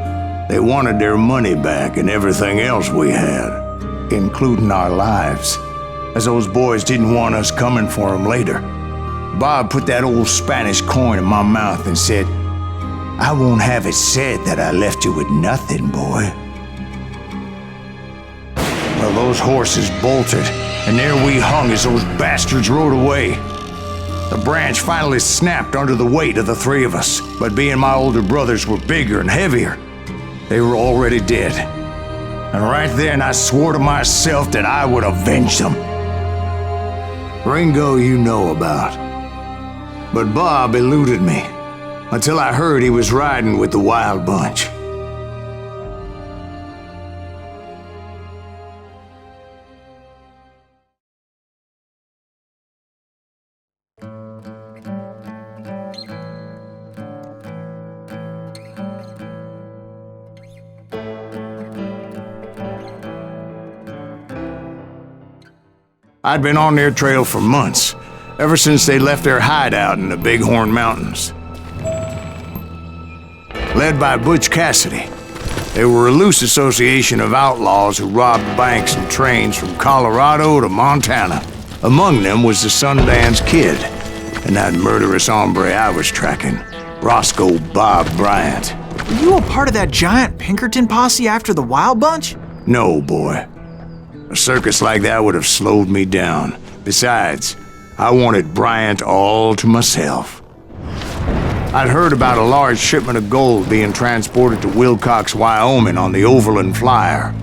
They wanted their money back and everything else we had, including our lives, as those boys didn't want us coming for them later. Bob put that old Spanish coin in my mouth and said, "I won't have it said that I left you with nothing, boy." Well, those horses bolted, and there we hung as those bastards rode away. The branch finally snapped under the weight of the three of us, but being my older brothers were bigger and heavier, they were already dead. And right then I swore to myself that I would avenge them. Ringo you know about. But Bob eluded me until I heard he was riding with the Wild Bunch. I'd been on their trail for months, ever since they left their hideout in the Bighorn Mountains. Led by Butch Cassidy, they were a loose association of outlaws who robbed banks and trains from Colorado to Montana. Among them was the Sundance Kid, and that murderous hombre I was tracking, Roscoe Bob Bryant. Were you a part of that giant Pinkerton posse after the Wild Bunch? No, boy. A circus like that would have slowed me down. Besides, I wanted Bryant all to myself. I'd heard about a large shipment of gold being transported to Wilcox, Wyoming on the Overland Flyer.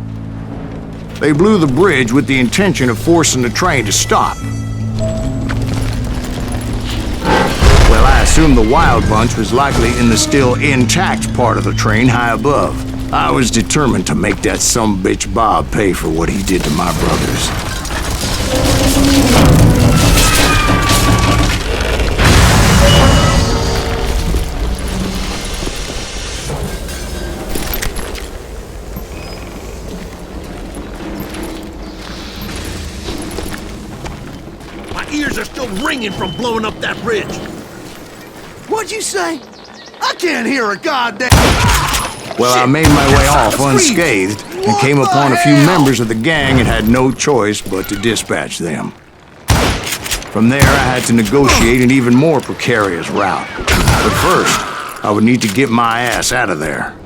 They blew the bridge with the intention of forcing the train to stop. Well, I assumed the Wild Bunch was likely in the still intact part of the train high above. I was determined to make that sumbitch Bob pay for what he did to my brothers. My ears are still ringing from blowing up that bridge. What'd you say? I can't hear a goddamn... Well, I made my way off unscathed and came upon a few members of the gang and had no choice but to dispatch them. From there, I had to negotiate an even more precarious route. But first, I would need to get my ass out of there.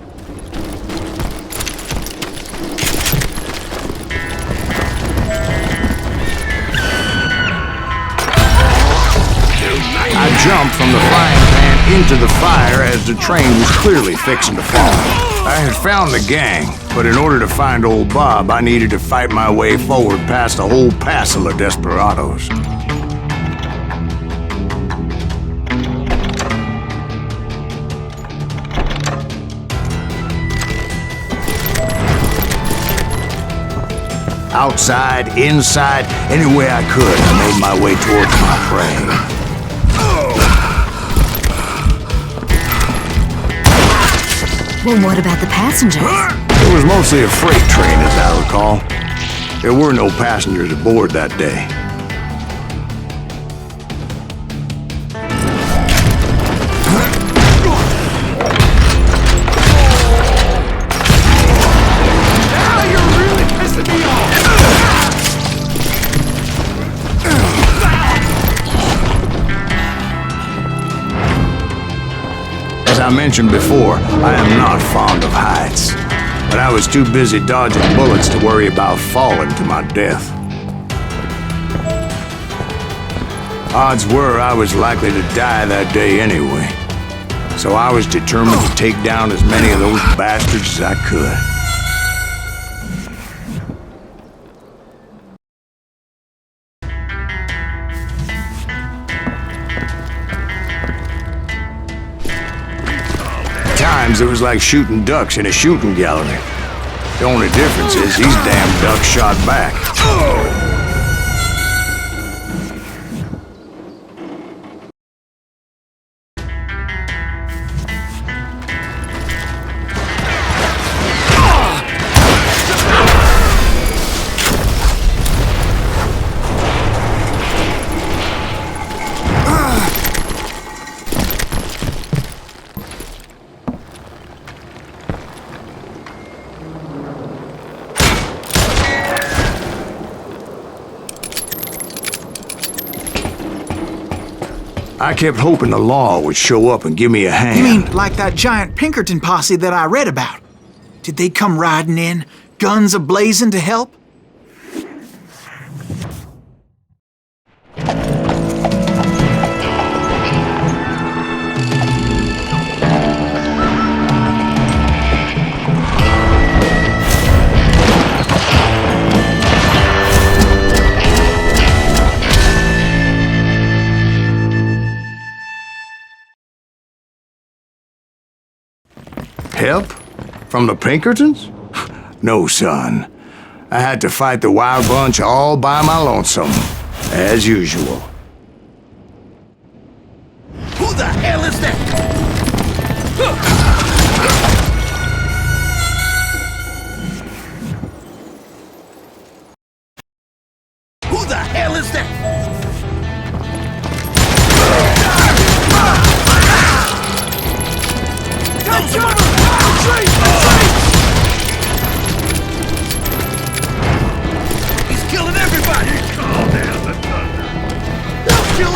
I jumped from the frying pan into the fire as the train was clearly fixing to fall. I had found the gang, but in order to find old Bob, I needed to fight my way forward past a whole passel of desperados. Outside, inside, any way I could, I made my way towards my prey. Well, what about the passengers? It was mostly a freight train, as I recall. There were no passengers aboard that day. Now you're really pissing me off! As I mentioned before, I am not fond of heights, but I was too busy dodging bullets to worry about falling to my death. Odds were I was likely to die that day anyway, so I was determined to take down as many of those bastards as I could. It was like shooting ducks in a shooting gallery. The only difference is these damn ducks shot back. I kept hoping the law would show up and give me a hand. You mean like that giant Pinkerton posse that I read about? Did they come riding in, guns a-blazing to help? Help? From the Pinkertons? No, son. I had to fight the Wild Bunch all by my lonesome, as usual. Who the hell is that? Who the hell is that? He's killing everybody! Calm down the thunder. They'll kill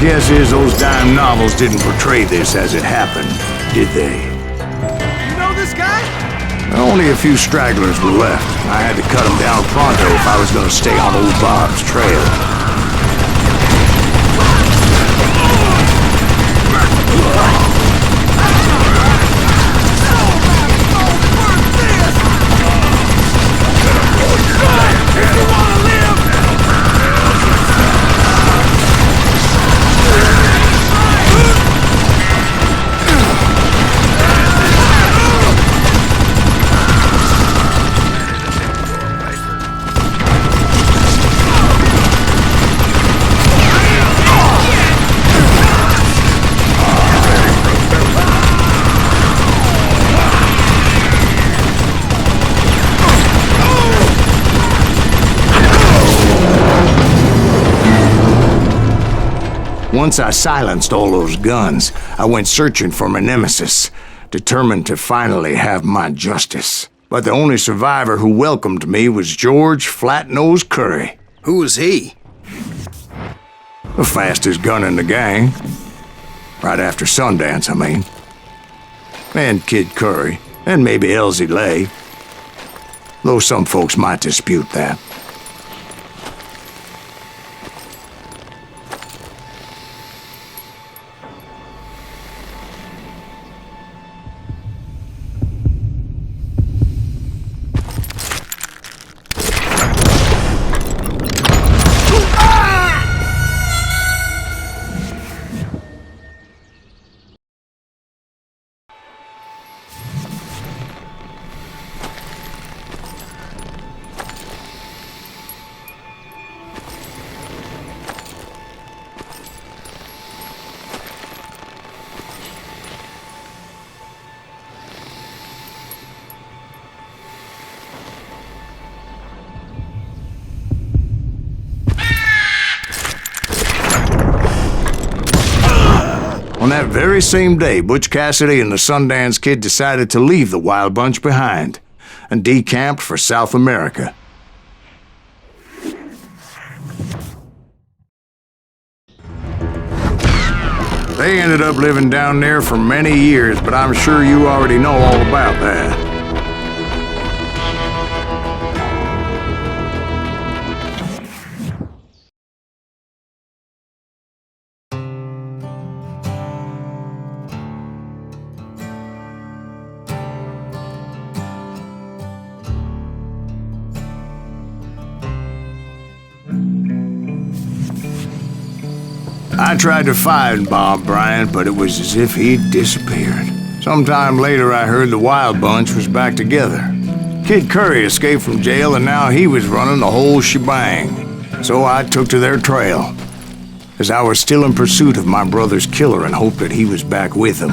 guess is those dime novels didn't portray this as it happened, did they? You know this guy? Only a few stragglers were left. I had to cut them down pronto if I was going to stay on old Bob's trail. Once I silenced all those guns, I went searching for my nemesis, determined to finally have my justice. But the only survivor who welcomed me was George Flat-Nosed Curry. Who was he? The fastest gun in the gang. Right after Sundance, I mean. And Kid Curry, and maybe Elsie Lay. Though some folks might dispute that. On that very same day, Butch Cassidy and the Sundance Kid decided to leave the Wild Bunch behind and decamped for South America. They ended up living down there for many years, but I'm sure you already know all about that. I tried to find Bob Bryant, but it was as if he'd disappeared. Sometime later, I heard the Wild Bunch was back together. Kid Curry escaped from jail, and now he was running the whole shebang. So I took to their trail, as I was still in pursuit of my brother's killer and hoped that he was back with him.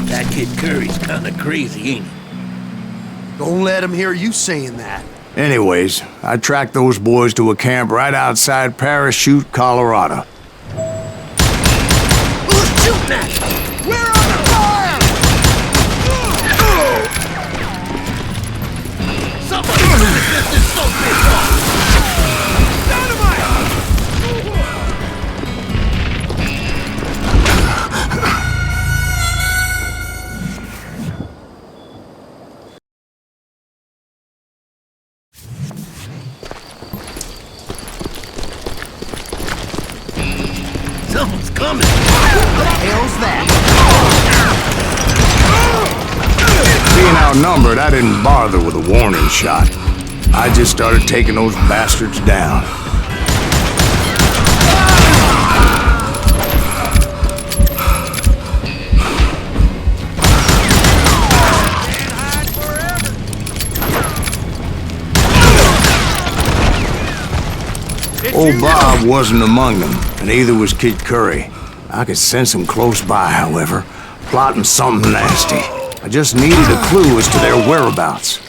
That Kid Curry's kinda crazy, ain't he? Don't let him hear you saying that. Anyways, I tracked those boys to a camp right outside Parachute, Colorado. Who's shooting at you? We're under fire! Somebody get this soapfish off! Someone's coming! What the hell's that? Being outnumbered, I didn't bother with a warning shot. I just started taking those bastards down. Old Bob wasn't among them, and neither was Kid Curry. I could sense him close by, however, plotting something nasty. I just needed a clue as to their whereabouts.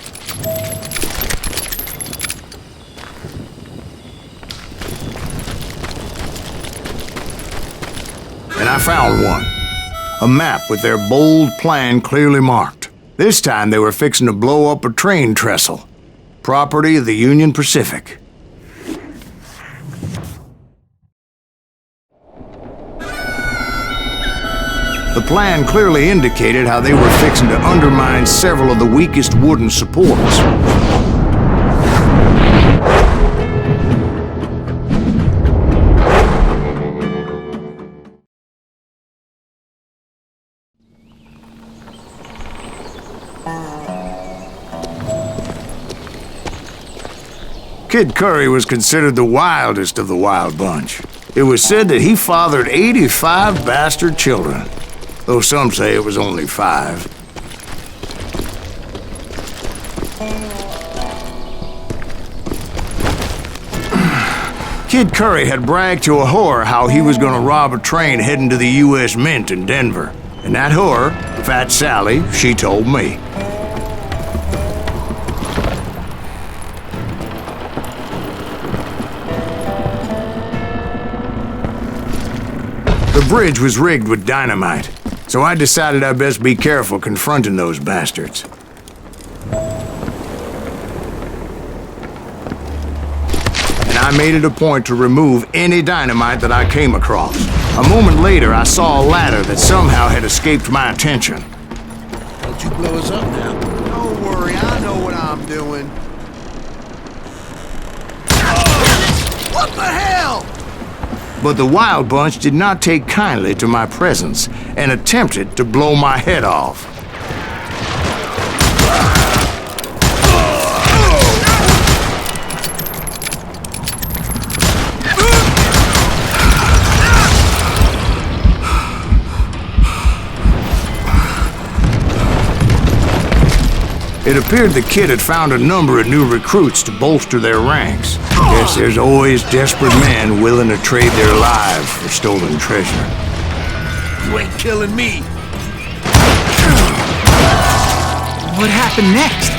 And I found one. A map with their bold plan clearly marked. This time they were fixing to blow up a train trestle. property of the Union Pacific. The plan clearly indicated how they were fixing to undermine several of the weakest wooden supports. Kid Curry was considered the wildest of the wild bunch. It was said that he fathered 85 bastard children, though some say it was only 5. Kid Curry had bragged to a whore how he was gonna rob a train heading to the U.S. Mint in Denver. And that whore, Fat Sally, she told me. The bridge was rigged with dynamite, so I decided I'd best be careful confronting those bastards. And I made it a point to remove any dynamite that I came across. A moment later, I saw a ladder that somehow had escaped my attention. Don't you blow us up now. Don't worry, I know what I'm doing. What the hell? But the Wild Bunch did not take kindly to my presence and attempted to blow my head off. It appeared the kid had found a number of new recruits to bolster their ranks. Guess there's always desperate men willing to trade their lives for stolen treasure. You ain't killing me. What happened next?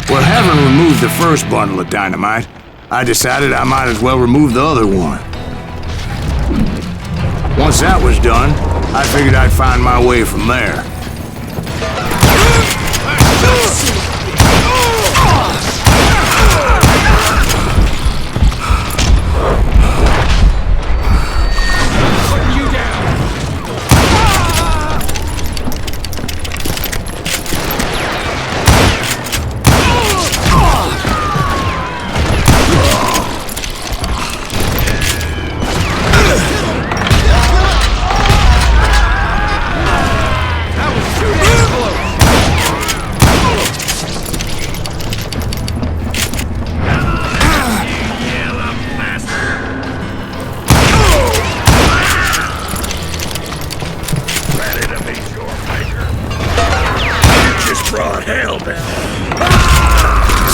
Well, having removed the first bundle of dynamite, I decided I might as well remove the other one. Once that was done, I figured I'd find my way from there.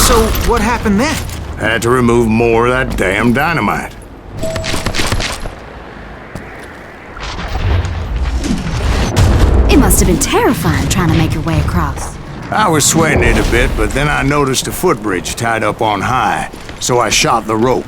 So, what happened then? Had to remove more of that damn dynamite. It must have been terrifying trying to make your way across. I was sweating it a bit, but then I noticed a footbridge tied up on high, so I shot the rope.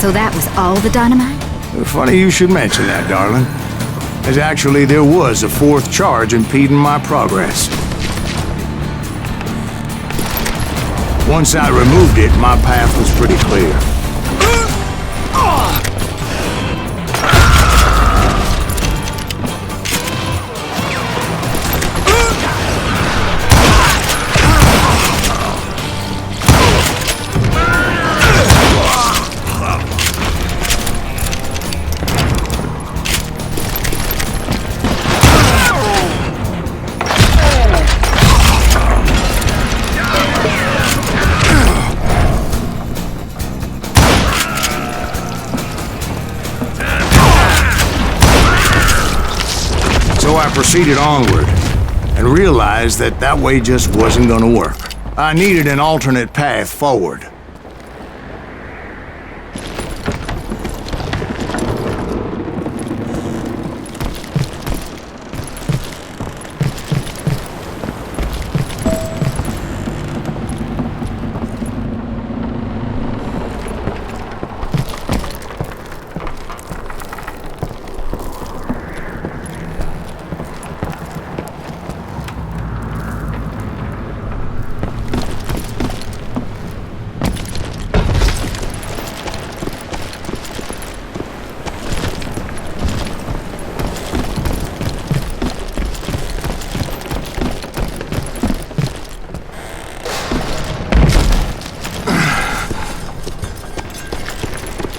So that was all the dynamite? Funny you should mention that, darling. As actually there was a 4th charge impeding my progress. Once I removed it, my path was pretty clear. proceeded onward and realized that that way just wasn't gonna work. I needed an alternate path forward.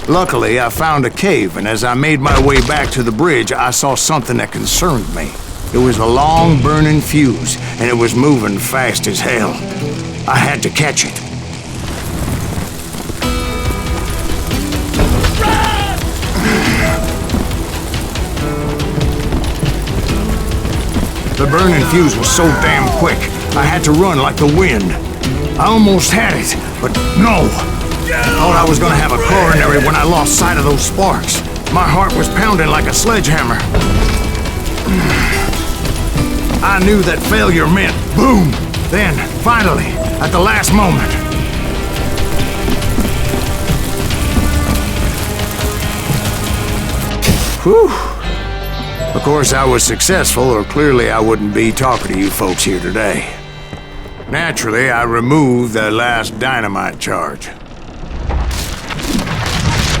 Luckily, I found a cave, and as I made my way back to the bridge, I saw something that concerned me. It was a long, burning fuse, and it was moving fast as hell. I had to catch it. The burning fuse was so damn quick, I had to run like the wind. I almost had it, but no. Thought I was gonna have a coronary when I lost sight of those sparks. My heart was pounding like a sledgehammer. I knew that failure meant boom. Then, finally, at the last moment. Whew. Of course, I was successful, or clearly I wouldn't be talking to you folks here today. Naturally, I removed the last dynamite charge.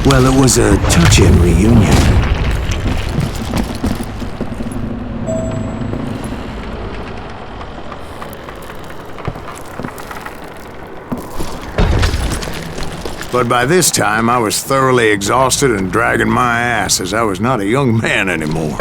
Well, it was a touching reunion. But by this time, I was thoroughly exhausted and dragging my ass, as I was not a young man anymore.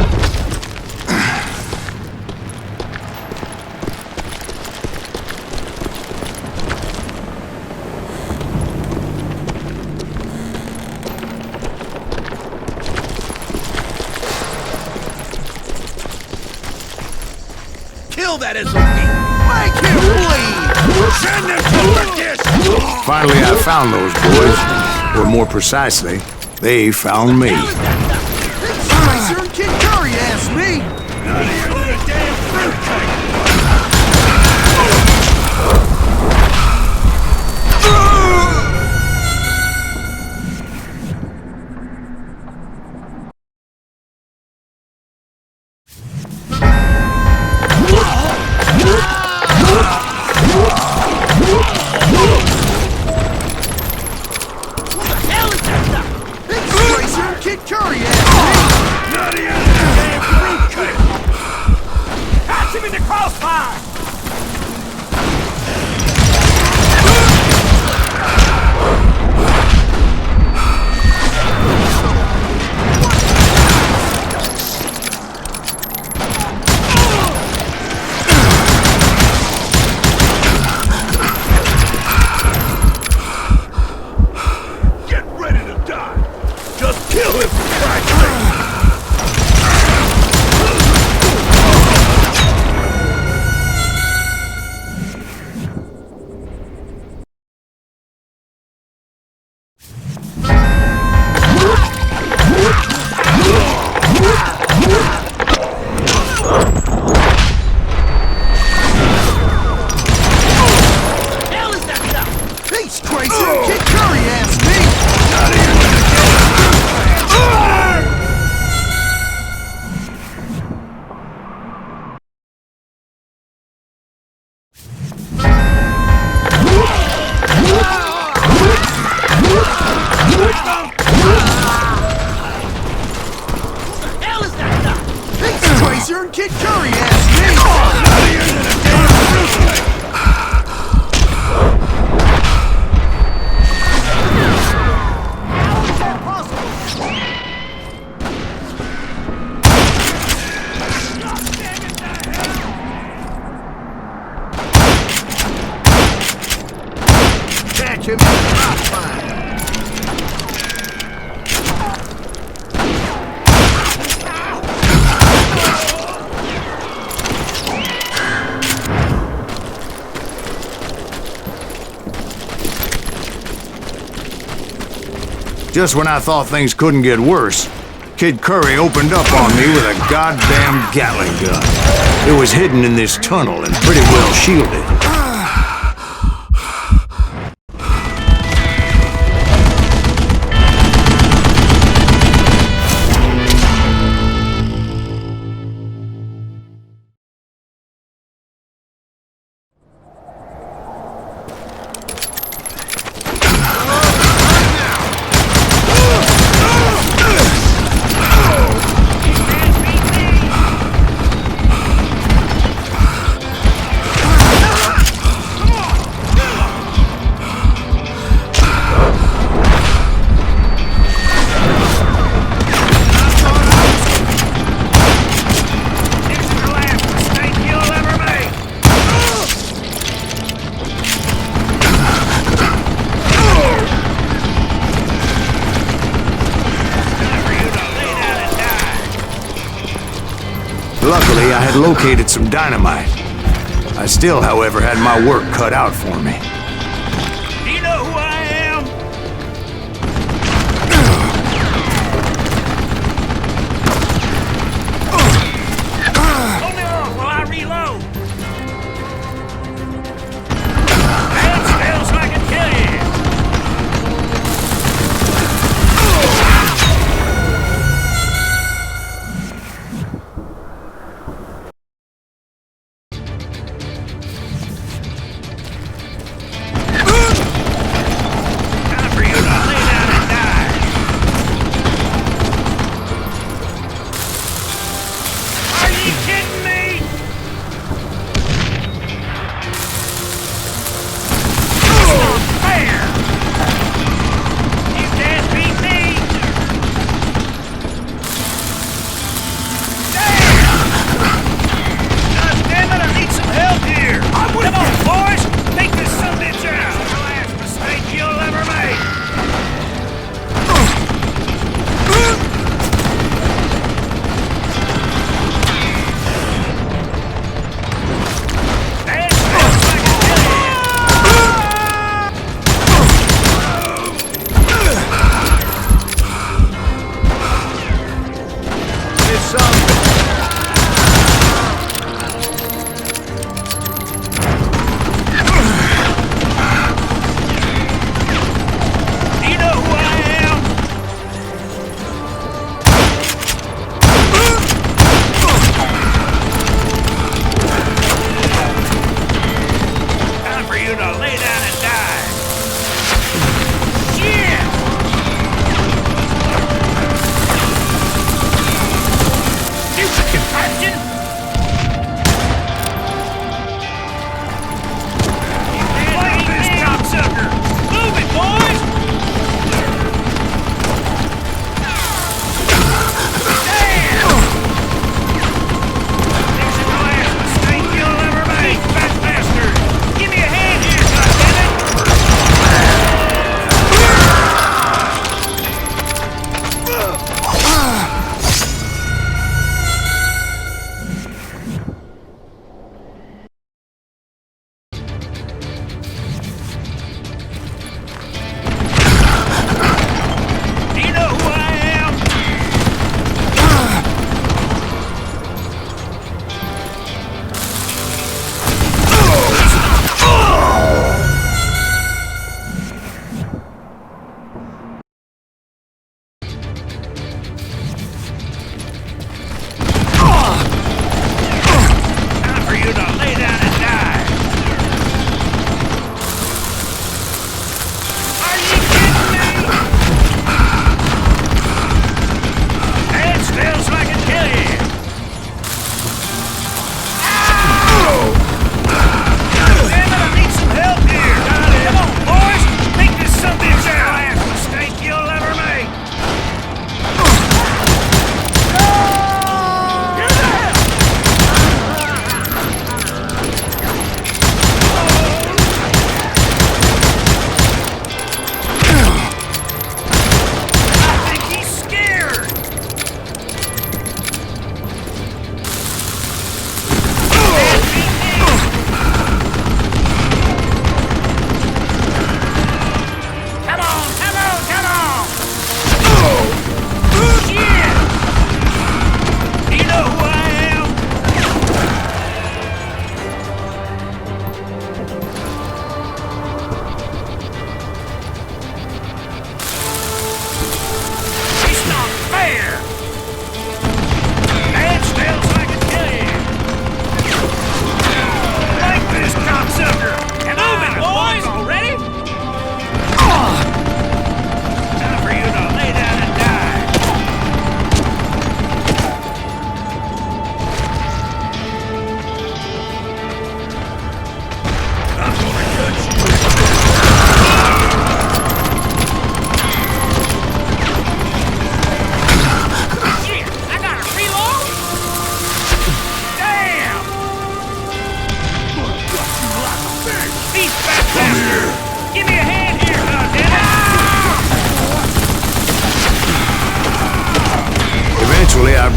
Kill that SOB! Make him bleed! Send him to perdition! Finally, I found those boys. Or more precisely, they found me. Spicer and Kid Curry asked me! None of you little damn fruitcake! Just when I thought things couldn't get worse, Kid Curry opened up on me with a goddamn Gatling gun. It was hidden in this tunnel and pretty well shielded. Luckily, I had located some dynamite. I still, however, had my work cut out for me. Do you know who I am? Hold me off while I reload. That smells like a kill you.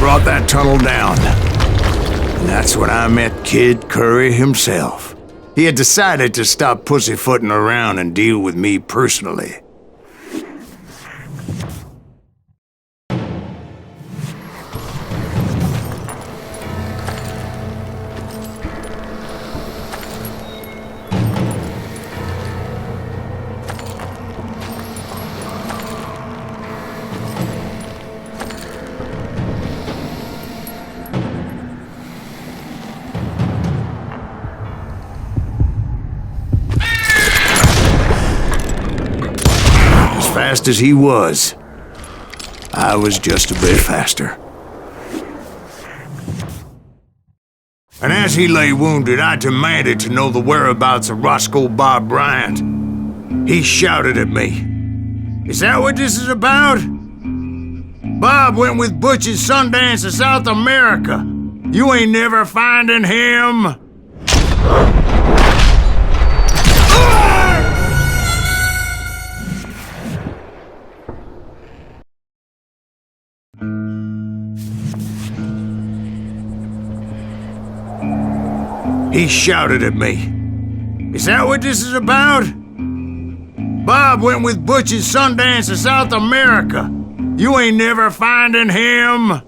brought that tunnel down. And that's when I met Kid Curry himself. He had decided to stop pussyfooting around and deal with me personally. Fast as he was, I was just a bit faster. And as he lay wounded, I demanded to know the whereabouts of Roscoe Bob Bryant. He shouted at me, "Is that what this is about? Bob went with Butch and Sundance to South America. You ain't never finding him." He shouted at me, "Is that what this is about? Bob went with Butch and Sundance to South America. You ain't never finding him."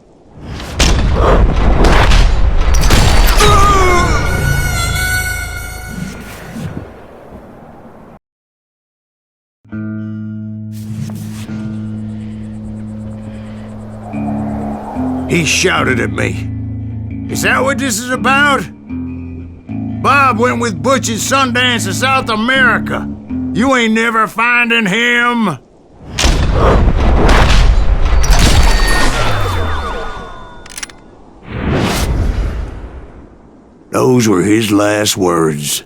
He shouted at me, "Is that what this is about? Bob went with Butch and Sundance to South America. You ain't never finding him." Those were his last words.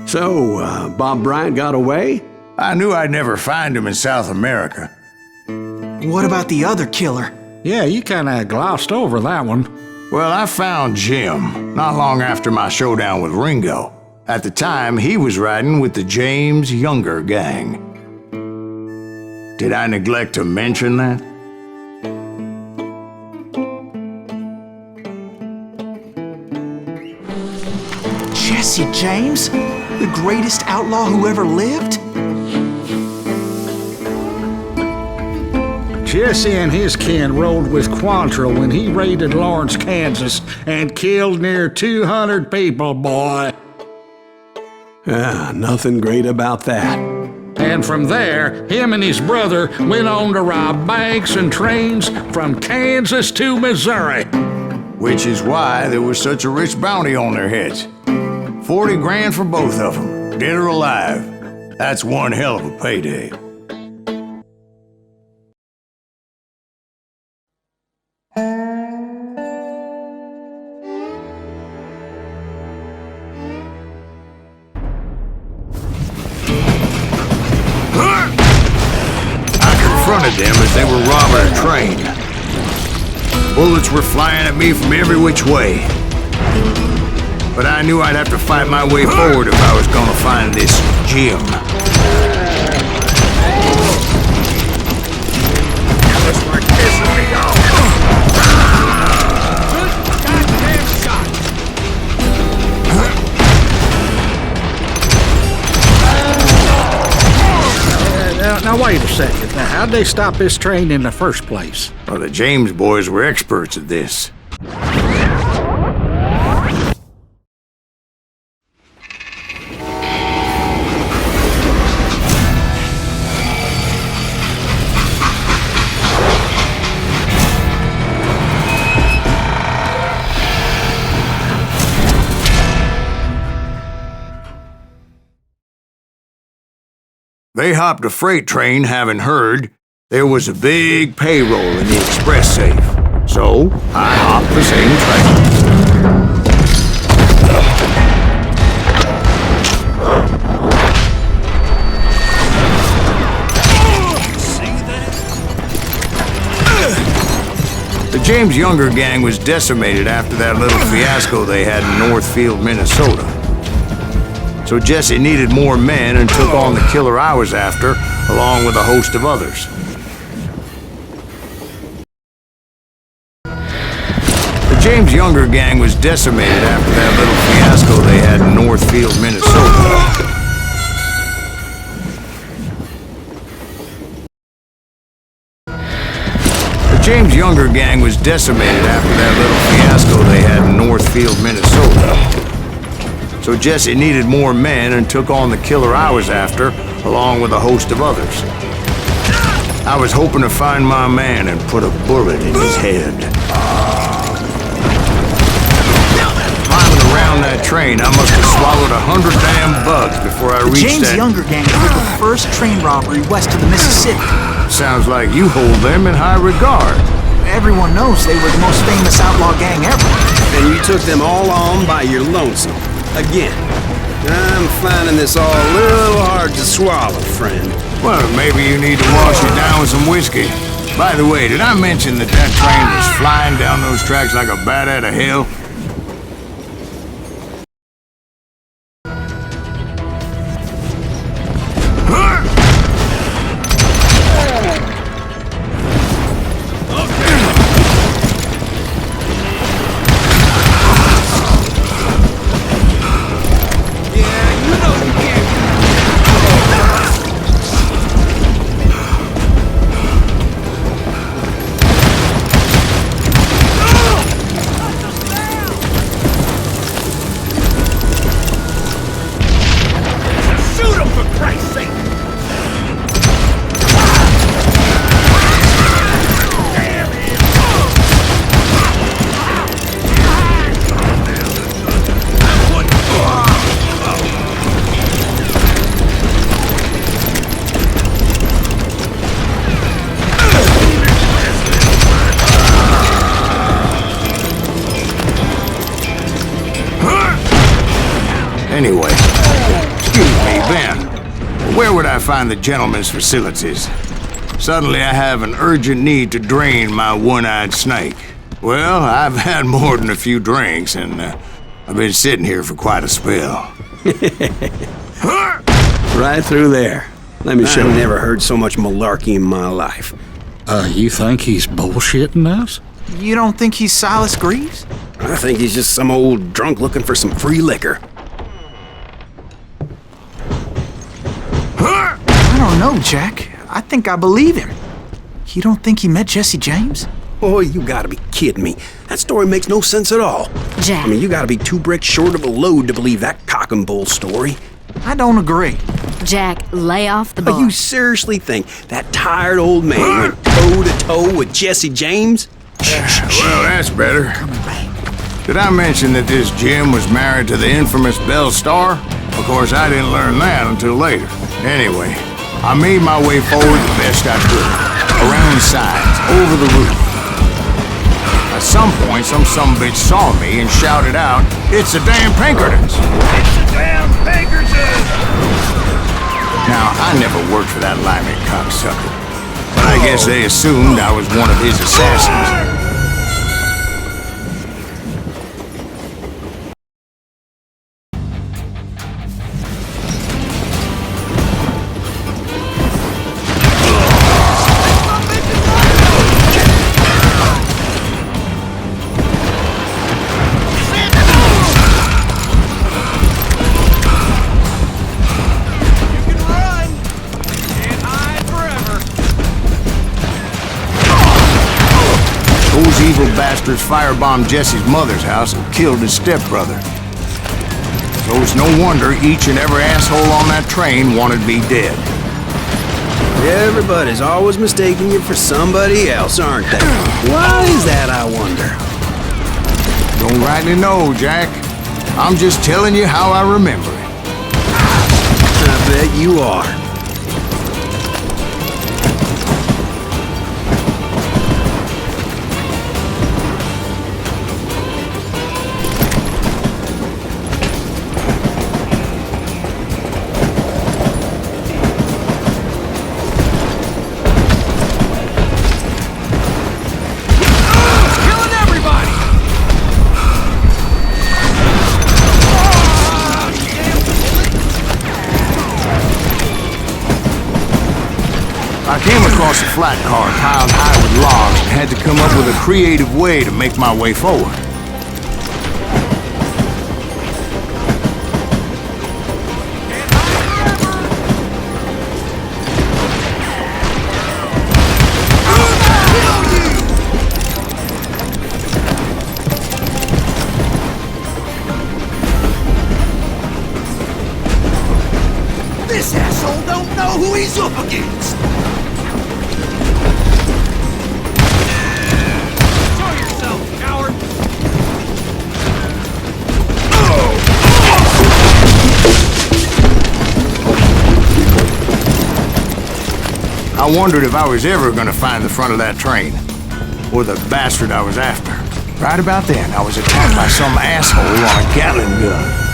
So, Bob Bryant got away? I knew I'd never find him in South America. What about the other killer? Yeah, you kinda glossed over that one. Well, I found Jim not long after my showdown with Ringo. At the time, he was riding with the James Younger gang. Did I neglect to mention that? Jesse James? The greatest outlaw who ever lived? Jesse and his kin rode with Quantrill when he raided Lawrence, Kansas, and killed near 200 people, boy. Nothing great about that. And from there, him and his brother went on to rob banks and trains from Kansas to Missouri. Which is why there was such a rich bounty on their heads. 40 grand for both of them, dead or alive. That's one hell of a payday. I confronted them as they were robbing a train. Bullets were flying at me from every which way. But I knew I'd have to fight my way forward if I was gonna find this Jim. This like pissing me off. Good goddamn shot. Now wait a second. Now, how'd they stop this train in the first place? Well, the James boys were experts at this. They hopped a freight train having heard there was a big payroll in the express safe. So, I hopped the same train. The James Younger gang was decimated after that little fiasco they had in Northfield, Minnesota. So Jesse needed more men and took on the killer I was after, along with a host of others. The James Younger gang was decimated after that little fiasco they had in Northfield, Minnesota. The James Younger gang was decimated after that little fiasco they had in Northfield, Minnesota. So Jesse needed more men and took on the killer I was after, along with a host of others. I was hoping to find my man and put a bullet in his head. Climbing around that train, I must have swallowed 100 damn bugs before I reached James Younger gang did the first train robbery west of the Mississippi. Sounds like you hold them in high regard. Everyone knows they were the most famous outlaw gang ever. And you took them all on by your lonesome. Again. I'm finding this all a little hard to swallow, friend. Well, maybe you need to wash it down with some whiskey. By the way, did I mention that that train was flying down those tracks like a bat out of hell? Anyway, excuse me, Ben. Where would I find the gentleman's facilities? Suddenly I have an urgent need to drain my one-eyed snake. Well, I've had more than a few drinks, and I've been sitting here for quite a spell. Right through there. Let me show you. I've never heard so much malarkey in my life. You think he's bullshitting us? You don't think he's Silas Greaves? I think he's just some old drunk looking for some free liquor. I don't know, Jack. I think I believe him. You don't think he met Jesse James? Oh, you gotta be kidding me. That story makes no sense at all. Jack. I mean, you gotta be 2 bricks short of a load to believe that cock and bull story. I don't agree. Jack, lay off the bar. But you seriously think that tired old man went toe-to-toe with Jesse James? Well, that's better. Did I mention that this Jim was married to the infamous Belle Starr? Of course, I didn't learn that until later. Anyway, I made my way forward the best I could. Around the sides, over the roof. At some point, some sumbitch saw me and shouted out, "It's the damn Pinkertons!" It's the damn Pinkertons! Now, I never worked for that limey cocksucker, but I guess they assumed I was one of his assassins. Those evil bastards firebombed Jesse's mother's house and killed his stepbrother. So it's no wonder each and every asshole on that train wanted me dead. Everybody's always mistaking you for somebody else, aren't they? Why is that, I wonder? Don't rightly know, Jack. I'm just telling you how I remember it. I bet you are. flat car piled high with logs and had to come up with a creative way to make my way forward. This asshole don't know who he's up against! Show yourself, coward! I wondered if I was ever gonna find the front of that train, or the bastard I was after. Right about then, I was attacked by some asshole on a Gatling gun.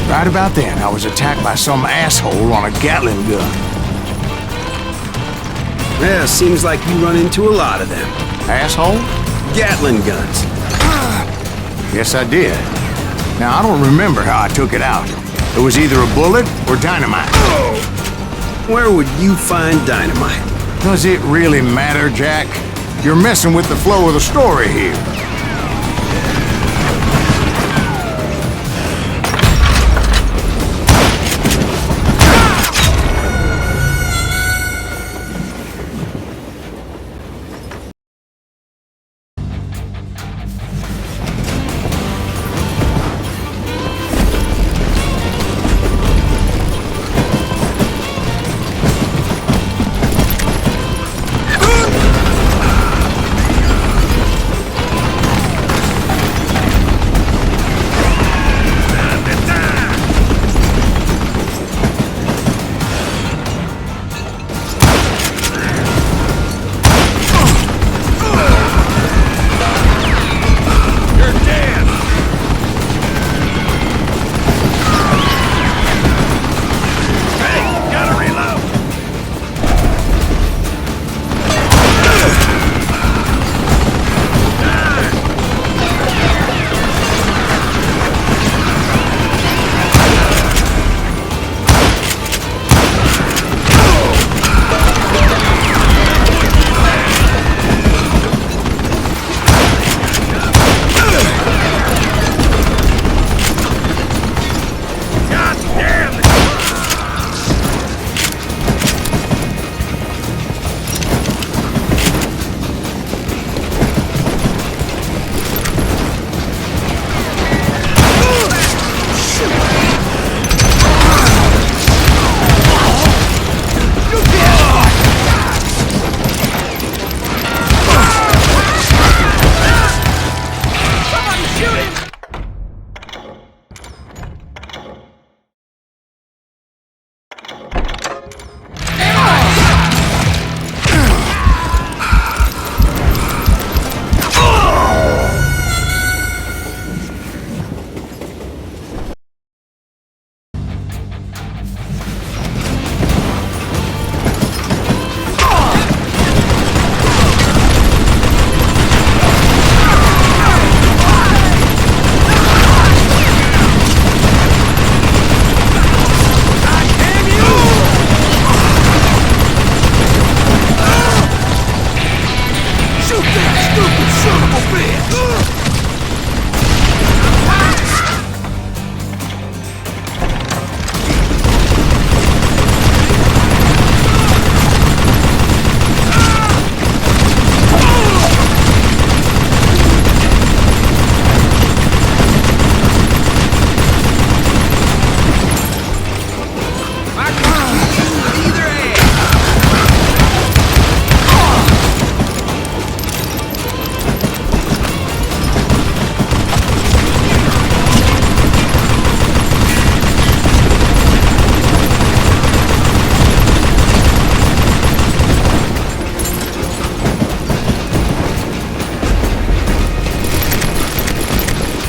Right about then, I was attacked by some asshole on a Gatling gun. Yeah, seems like you run into a lot of them. Asshole? Gatling guns. Yes, I did. Now, I don't remember how I took it out. It was either a bullet or dynamite. Where would you find dynamite? Does it really matter, Jack? You're messing with the flow of the story here.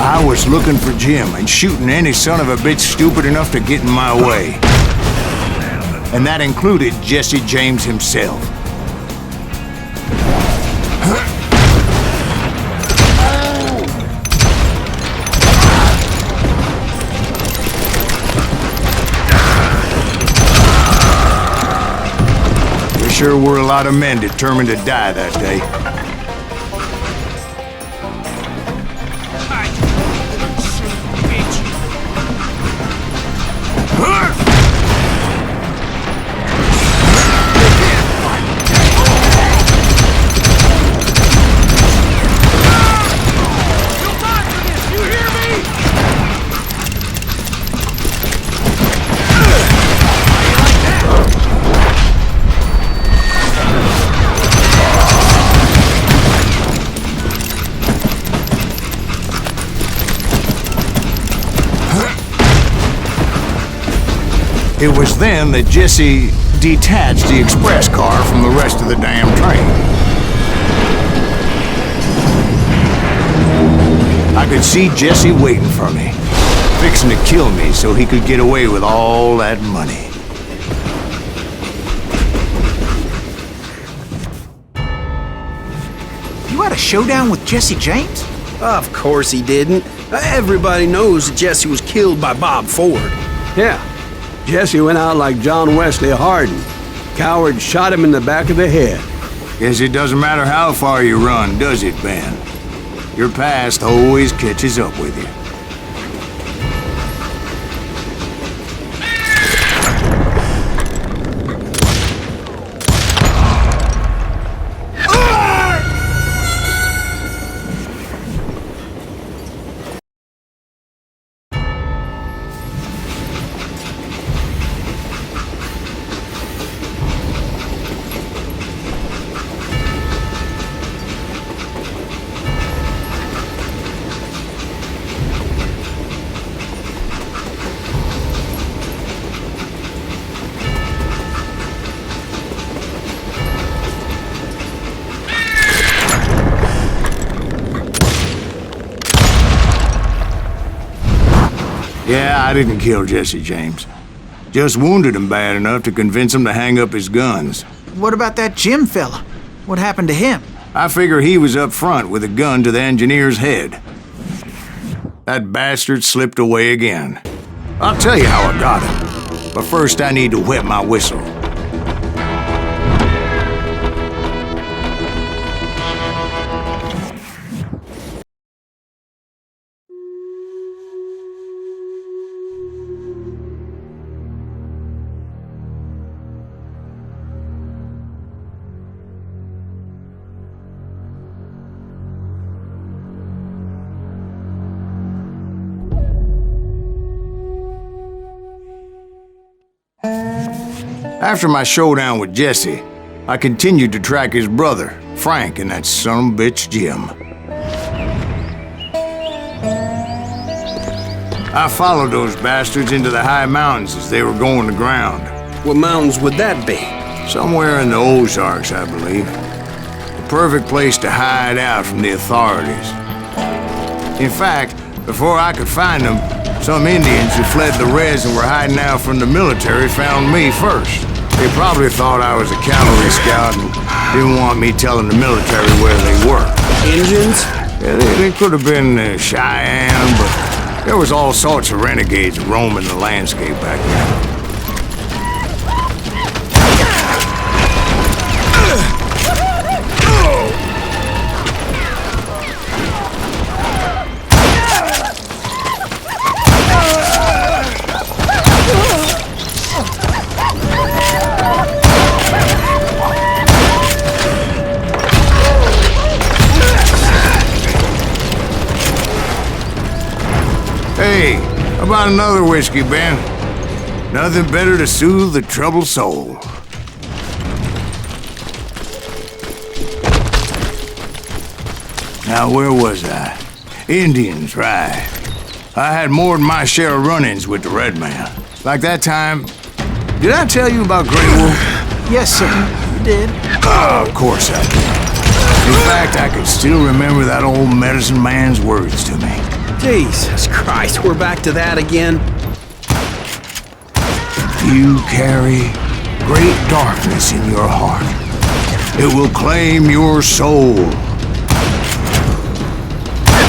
I was looking for Jim and shooting any son of a bitch stupid enough to get in my way. And that included Jesse James himself. sure were a lot of men determined to die that day. It was then that Jesse detached the express car from the rest of the damn train. I could see Jesse waiting for me, fixing to kill me so he could get away with all that money. You had a showdown with Jesse James? Of course he didn't. Everybody knows that Jesse was killed by Bob Ford. Yeah, Jesse went out like John Wesley Hardin. Coward shot him in the back of the head. Guess it doesn't matter how far you run, does it, Ben? Your past always catches up with you. Yeah, I didn't kill Jesse James. Just wounded him bad enough to convince him to hang up his guns. What about that Jim fella? What happened to him? I figure he was up front with a gun to the engineer's head. That bastard slipped away again. I'll tell you how I got him. But first I need to wet my whistle. After my showdown with Jesse, I continued to track his brother, Frank, and that sumbitch Jim. I followed those bastards into the high mountains as they were going to ground. What mountains would that be? Somewhere in the Ozarks, I believe. The perfect place to hide out from the authorities. In fact, before I could find them, some Indians who fled the Reds and were hiding out from the military found me first. They probably thought I was a cavalry scout and didn't want me telling the military where they were. Indians? Yeah, they could have been Cheyenne, but there was all sorts of renegades roaming the landscape back then. Hey, how about another whiskey, Ben? Nothing better to soothe the troubled soul. Now, where was I? Indians, right. I had more than my share of run-ins with the Red Man. Like that time... Did I tell you about Grey Wolf? Yes, sir. You did. Oh, of course I did. In fact, I could still remember that old medicine man's words to me. Jesus Christ, we're back to that again? You carry great darkness in your heart. It will claim your soul.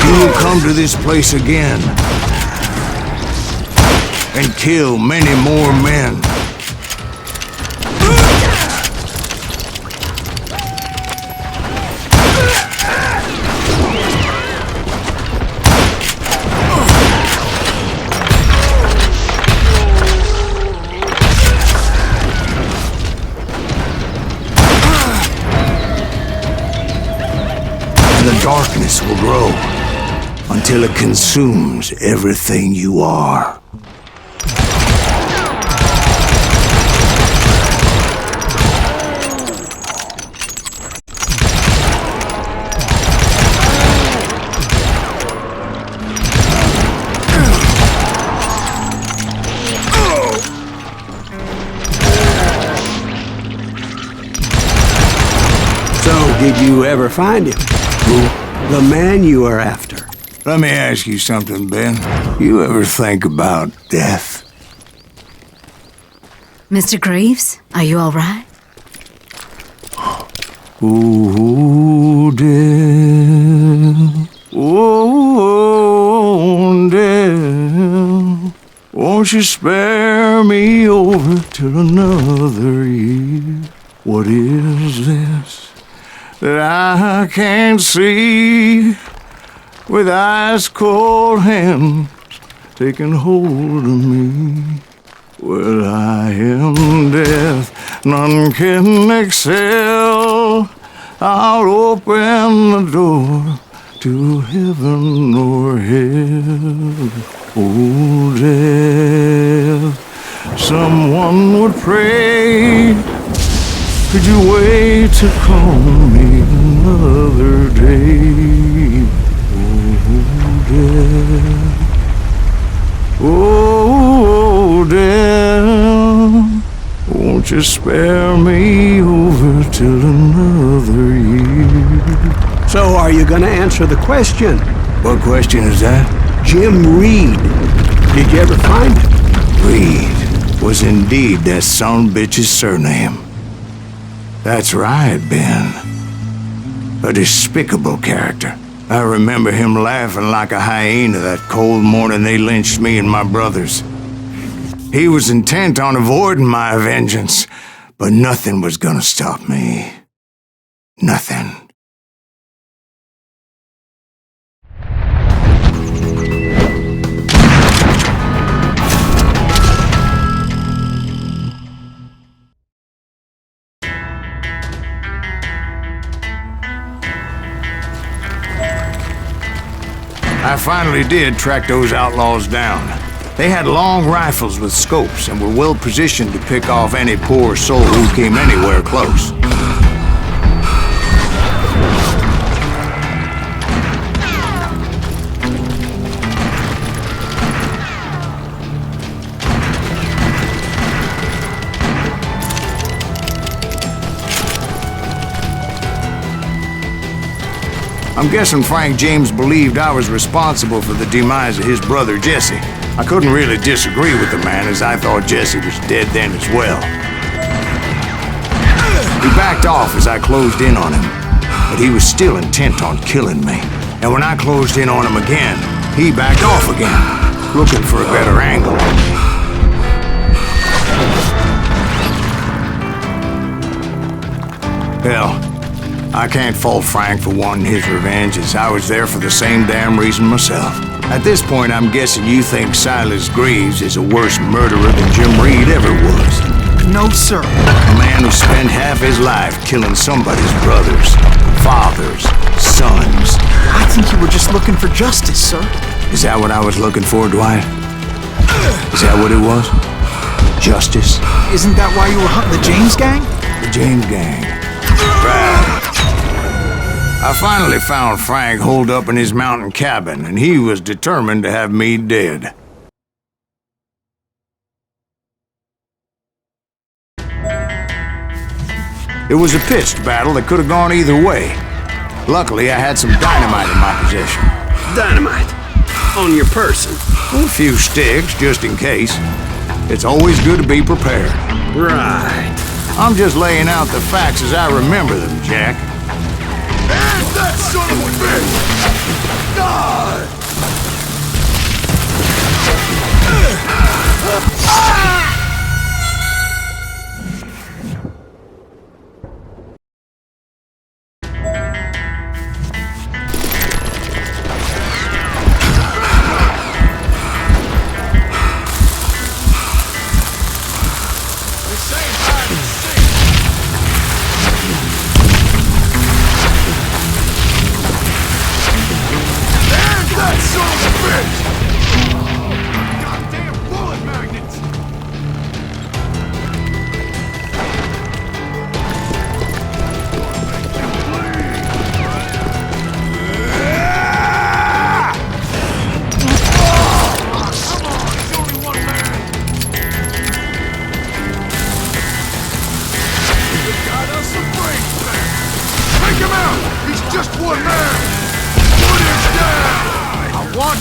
You will come to this place again and kill many more men. will grow until it consumes everything you are. Did you ever find him? Who? The man you are after. Let me ask you something, Ben. You ever think about death? Mr. Greaves, are you all right? Ooh, death. Oh, death. Won't you spare me over till another year? What is this that I can't see, with ice cold hands taking hold of me? Well, I am death, none can excel. I'll open the door to heaven or hell. Oh, death, someone would pray. Could you wait to call me another day? Oh, death, won't you spare me over till another year? So are you gonna answer the question? What question is that? Jim Reed. Did you ever find him? Reed was indeed that son-bitch's surname. That's right, Ben. A despicable character. I remember him laughing like a hyena that cold morning they lynched me and my brothers. He was intent on avoiding my vengeance, but nothing was gonna stop me. Nothing. I finally did track those outlaws down. They had long rifles with scopes and were well positioned to pick off any poor soul who came anywhere close. I'm guessing Frank James believed I was responsible for the demise of his brother Jesse. I couldn't really disagree with the man, as I thought Jesse was dead then as well. He backed off as I closed in on him, but he was still intent on killing me. And when I closed in on him again, he backed off again, looking for a better angle. Hell, I can't fault Frank for wanting his revenge, as I was there for the same damn reason myself. At this point, I'm guessing you think Silas Greaves is a worse murderer than Jim Reed ever was. No, sir. A man who spent half his life killing somebody's brothers, fathers, sons. I think you were just looking for justice, sir. Is that what I was looking for, Dwight? Is that what it was? Justice? Isn't that why you were hunting the James gang? The James gang. Right. I finally found Frank holed up in his mountain cabin, and he was determined to have me dead. It was a pitched battle that could have gone either way. Luckily, I had some dynamite in my possession. Dynamite? On your person? A few sticks, just in case. It's always good to be prepared. Right. I'm just laying out the facts as I remember them, Jack. And that son of a bitch! Die!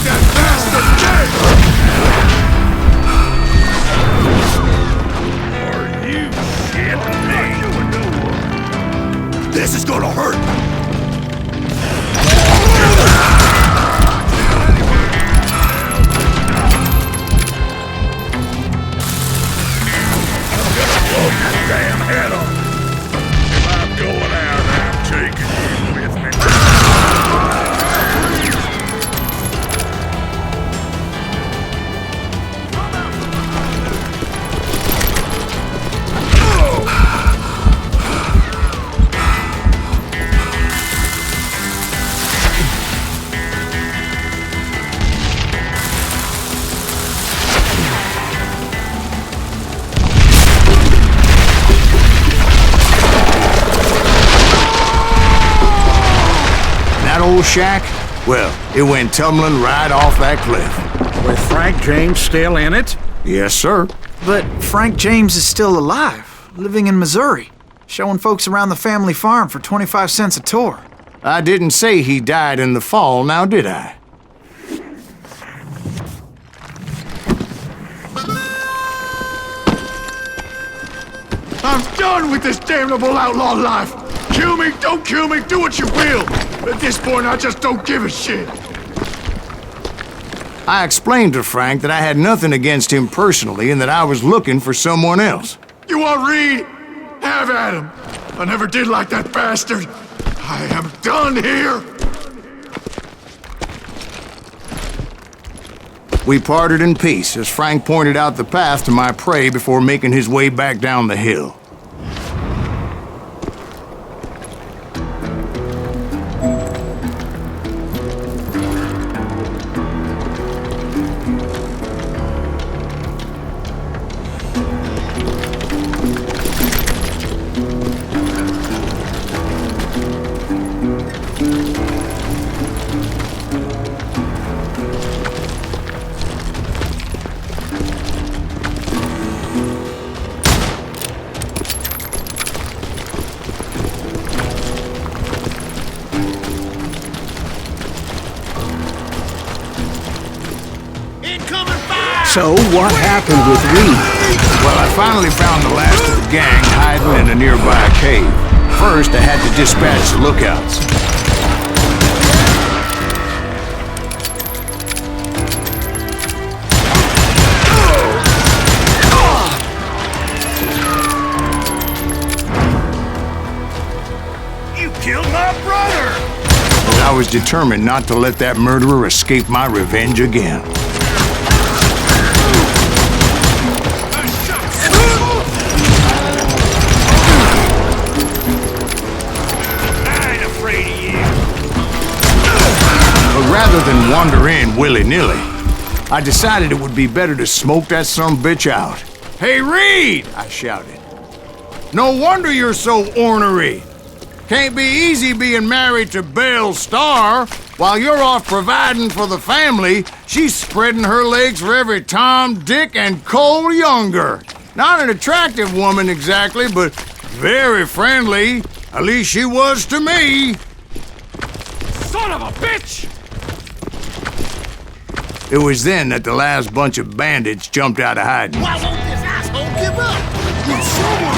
that bastard dead! Are you shitting me? This is gonna hurt! Damn head on. If I'm going out, I'm taking you with me. Old shack? Well, it went tumbling right off that cliff. With Frank James still in it? Yes, sir. But Frank James is still alive, living in Missouri, showing folks around the family farm for 25 cents a tour. I didn't say he died in the fall, now did I? I'm done with this damnable outlaw life! Kill me, don't kill me, do what you will! At this point, I just don't give a shit. I explained to Frank that I had nothing against him personally and that I was looking for someone else. You want Reed? Have at him. I never did like that bastard. I am done here. We parted in peace as Frank pointed out the path to my prey before making his way back down the hill. So, what happened with Reed? Well, I finally found the last of the gang hiding in a nearby cave. First, I had to dispatch the lookouts. You killed my brother! But I was determined not to let that murderer escape my revenge again. Rather than wander in willy-nilly, I decided it would be better to smoke that sumbitch out. "Hey, Reed!" I shouted. "No wonder you're so ornery. Can't be easy being married to Belle Starr. While you're off providing for the family, she's spreading her legs for every Tom, Dick, and Cole Younger. Not an attractive woman exactly, but very friendly. At least she was to me." Son of a bitch! It was then that the last bunch of bandits jumped out of hiding. Why won't this asshole give up? Will someone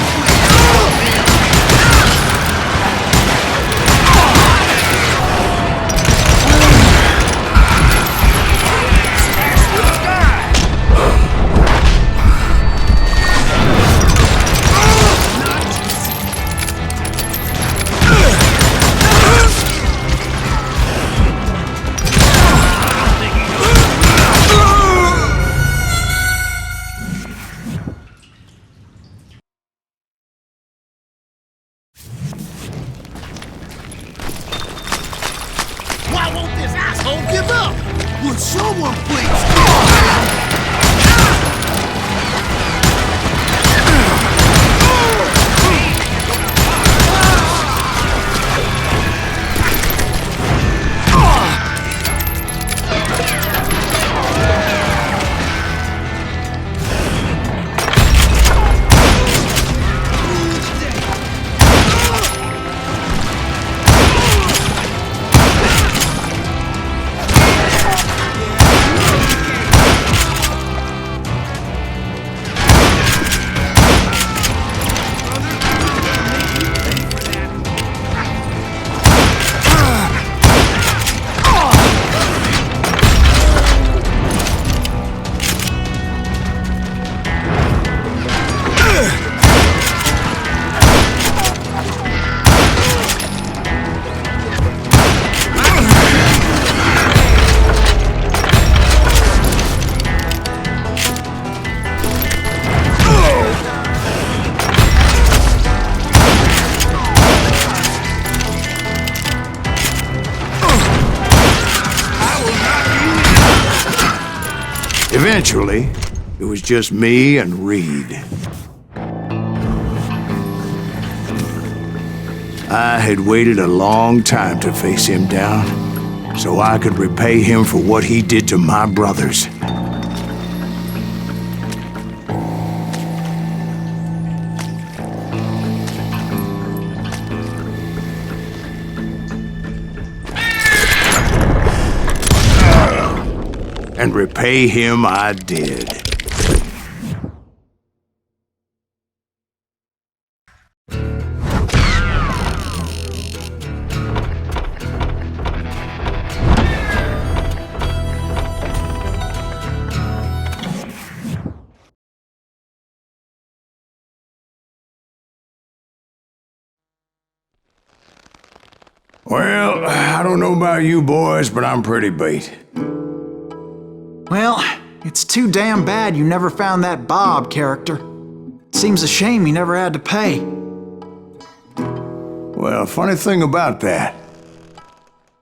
give up? Would someone please Eventually, it was just me and Reed. I had waited a long time to face him down, so I could repay him for what he did to my brothers. And repay him I did. Well, I don't know about you boys, but I'm pretty beat. Well, it's too damn bad you never found that Bob character. Seems a shame he never had to pay. Well, funny thing about that,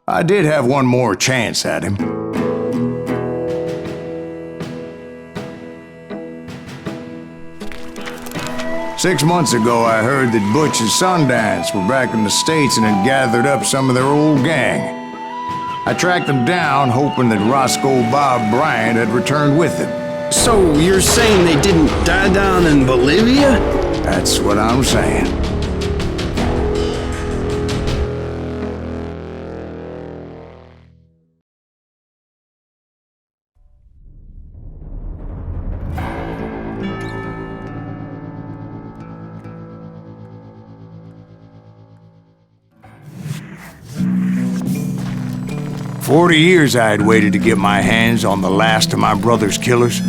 I did have one more chance at him. Six months ago, I heard that Butch and Sundance were back in the States and had gathered up some of their old gang. I tracked them down, hoping that Roscoe Bob Bryant had returned with them. So you're saying they didn't die down in Bolivia? That's what I'm saying. "40 years I had waited to get my hands on the last of my brother's killers.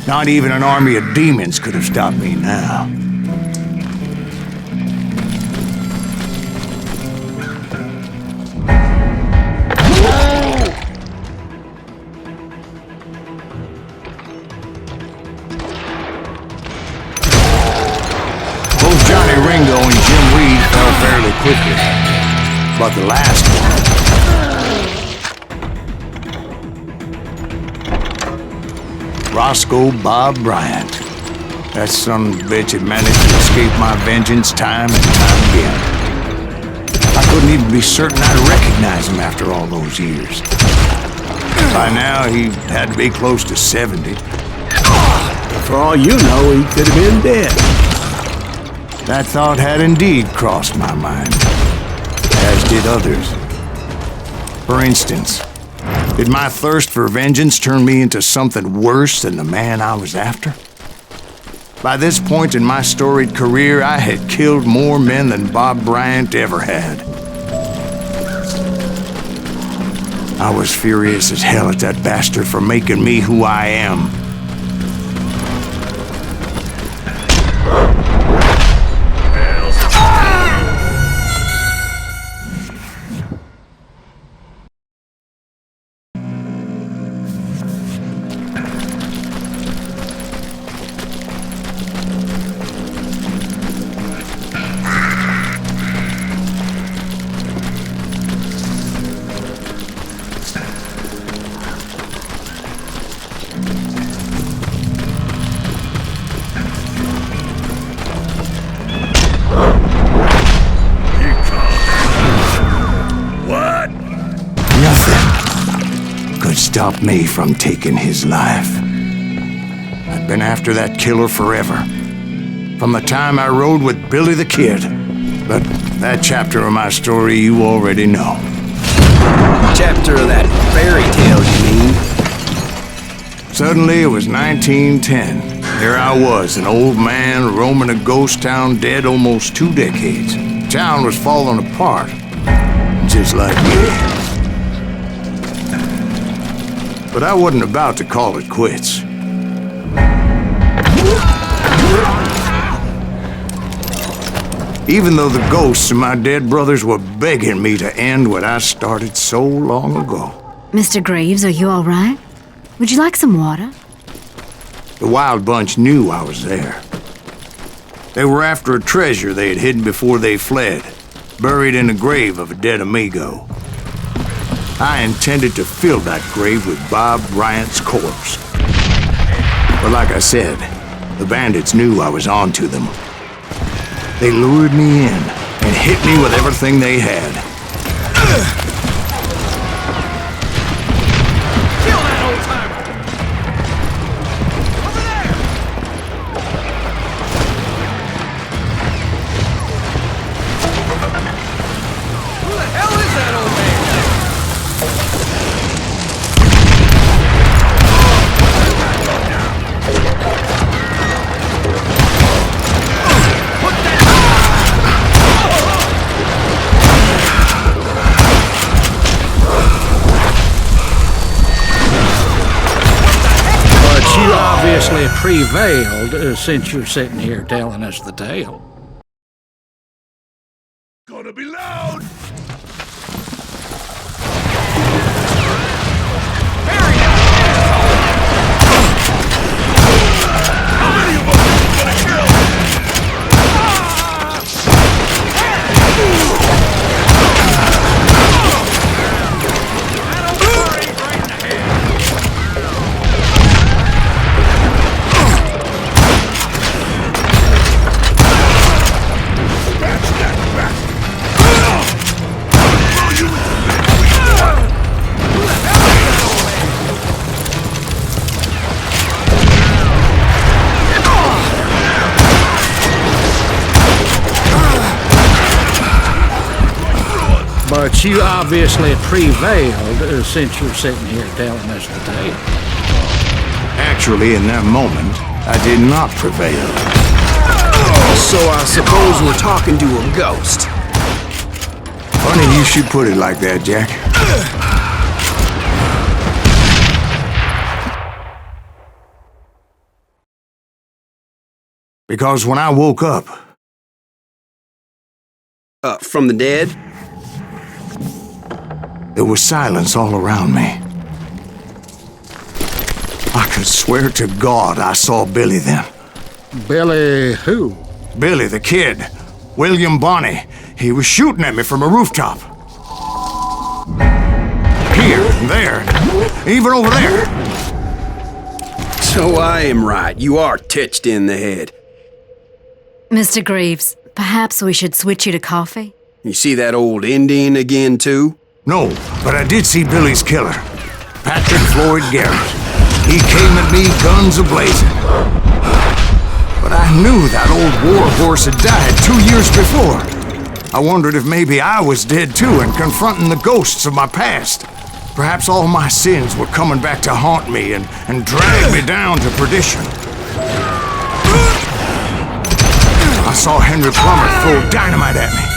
Not even an army of demons could have stopped me now. Both Johnny Ringo and Jim Reed fell fairly quickly, but the last one, Roscoe Bob Bryant. That son of a bitch had managed to escape my vengeance time and time again. I couldn't even be certain I'd recognize him after all those years. By now, he had to be close to 70. For all you know, he could have been dead. That thought had indeed crossed my mind, as did others. For instance, did my thirst for vengeance turn me into something worse than the man I was after? By this point in my storied career, I had killed more men than Bob Bryant ever had. I was furious as hell at that bastard for making me who I am. Stop me from taking his life. I'd been after that killer forever, from the time I rode with Billy the Kid. But that chapter of my story you already know. Chapter of that fairy tale, you mean? Suddenly it was 1910. There I was, an old man roaming a ghost town dead almost 2 decades. Town was falling apart, just like me. But I wasn't about to call it quits. Even though the ghosts of my dead brothers were begging me to end what I started so long ago. Mr. Graves, are you all right? Would you like some water? The Wild Bunch knew I was there. They were after a treasure they had hidden before they fled, buried in the grave of a dead amigo. I intended to fill that grave with Bob Bryant's corpse. But like I said, the bandits knew I was on to them. They lured me in and hit me with everything they had. Kill that old-timer! Over there! Who the hell is that old man? You obviously prevailed since you're sitting here telling us the tale. Gonna be loud! How many of us are you gonna kill? But you obviously prevailed since you're sitting here telling us the tale. Actually, in that moment, I did not prevail. So I suppose we're talking to a ghost. Funny you should put it like that, Jack. Because when I woke up... From the dead? There was silence all around me. I could swear to God I saw Billy then. Billy who? Billy, the kid. William Bonney. He was shooting at me from a rooftop. Here, there, even over there. So I am right. You are titched in the head. Mr. Greaves, perhaps we should switch you to coffee? You see that old Indian again, too? No, but I did see Billy's killer, Patrick Floyd Garrett. He came at me guns a-blazing. But I knew that old war horse had died 2 years before. I wondered if maybe I was dead too and confronting the ghosts of my past. Perhaps all my sins were coming back to haunt me and drag me down to perdition. I saw Henry Plummer throw dynamite at me.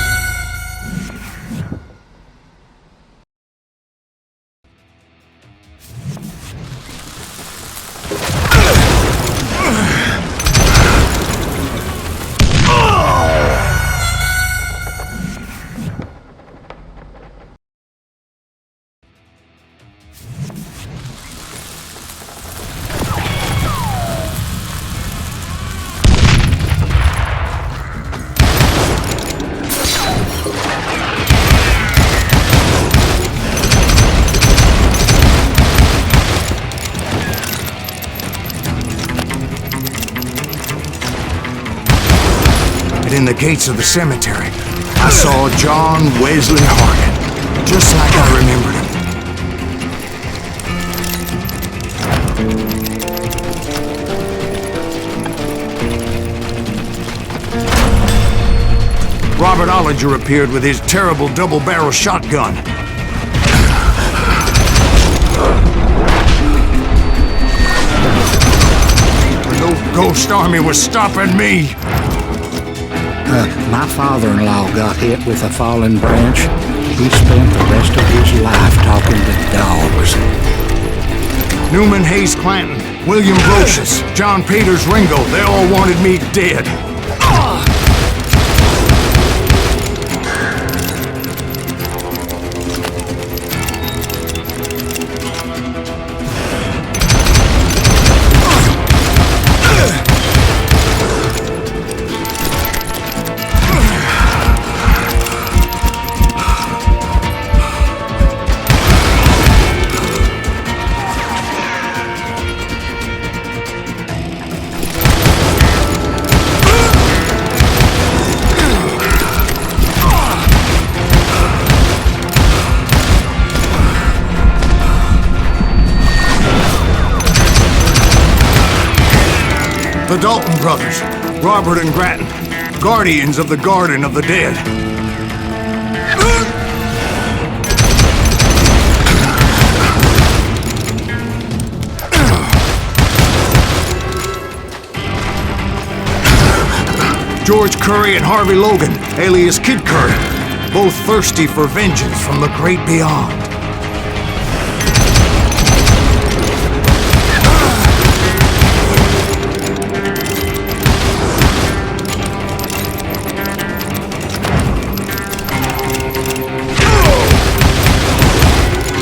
In the gates of the cemetery, I saw John Wesley Hargan, just like I remembered him. Robert Ollinger appeared with his terrible double-barrel shotgun. But no ghost army was stopping me. My father-in-law got hit with a fallen branch. He spent the rest of his life talking to dogs. Newman Hayes Clanton, William Brocious, John Peters Ringo, they all wanted me dead. The Dalton brothers, Robert and Grattan, guardians of the Garden of the Dead. George Curry and Harvey Logan, alias Kid Curry, both thirsty for vengeance from the great beyond.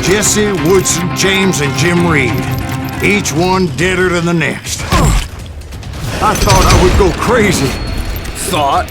Jesse, Woodson, James, and Jim Reed, each one deader than the next. I thought I would go crazy. Thought?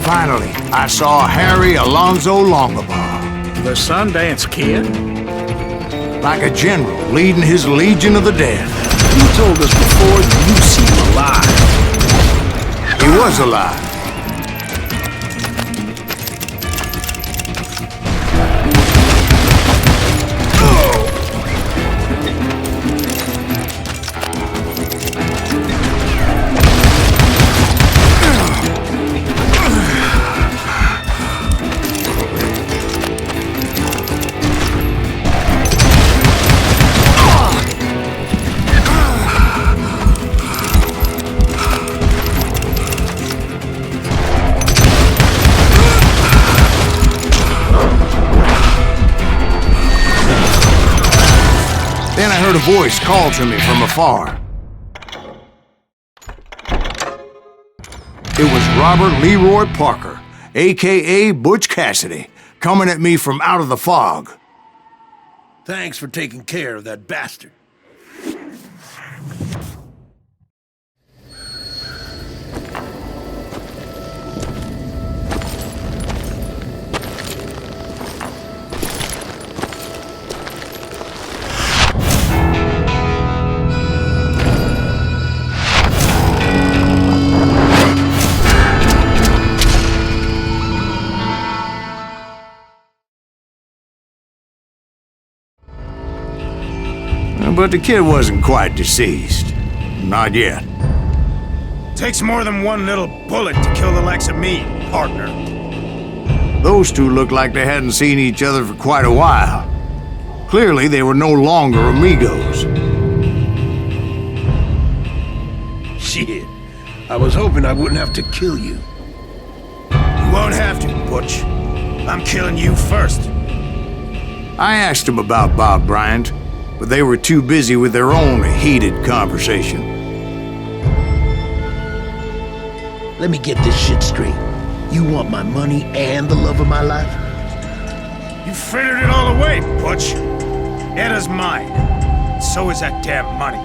Finally, I saw Harry Alonzo Longabaugh. The Sundance Kid? Like a general leading his legion of the dead. You told us before you see him alive. He was alive. Then I heard a voice call to me from afar. It was Robert Leroy Parker, a.k.a. Butch Cassidy, coming at me from out of the fog. Thanks for taking care of that bastard. But the kid wasn't quite deceased. Not yet. Takes more than one little bullet to kill the likes of me, partner. Those two looked like they hadn't seen each other for quite a while. Clearly, they were no longer amigos. Shit. I was hoping I wouldn't have to kill you. You won't have to, Butch. I'm killing you first. I asked them about Bob Bryant, but they were too busy with their own heated conversation. Let me get this shit straight. You want my money and the love of my life? You frittered it all away, Butch. Edda's mine. So is that damn money.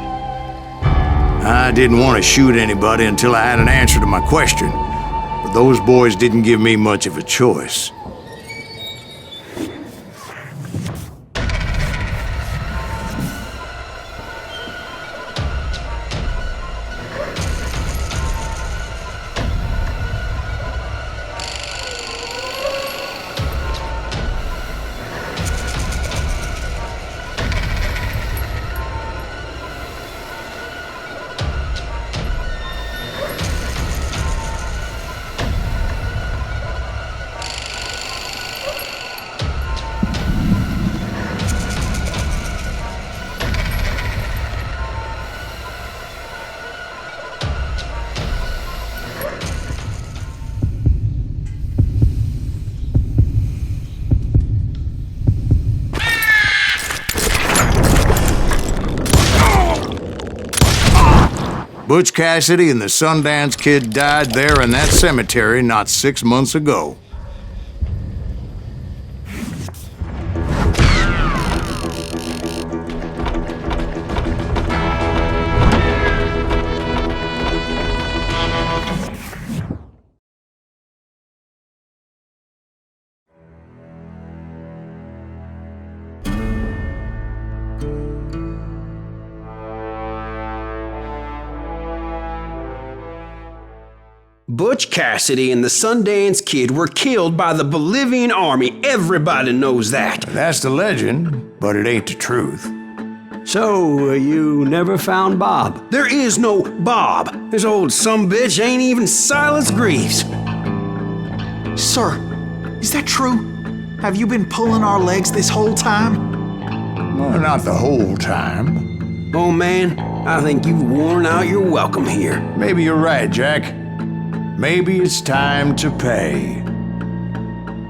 I didn't want to shoot anybody until I had an answer to my question, but those boys didn't give me much of a choice. Butch Cassidy and the Sundance Kid died there in that cemetery not 6 months ago. Butch Cassidy and the Sundance Kid were killed by the Bolivian army. Everybody knows that. That's the legend, but it ain't the truth. So, you never found Bob? There is no Bob. This old sumbitch ain't even Silas Greaves. Sir, is that true? Have you been pulling our legs this whole time? Well, not the whole time. Oh man, I think you've worn out your welcome here. Maybe you're right, Jack. Maybe it's time to pay.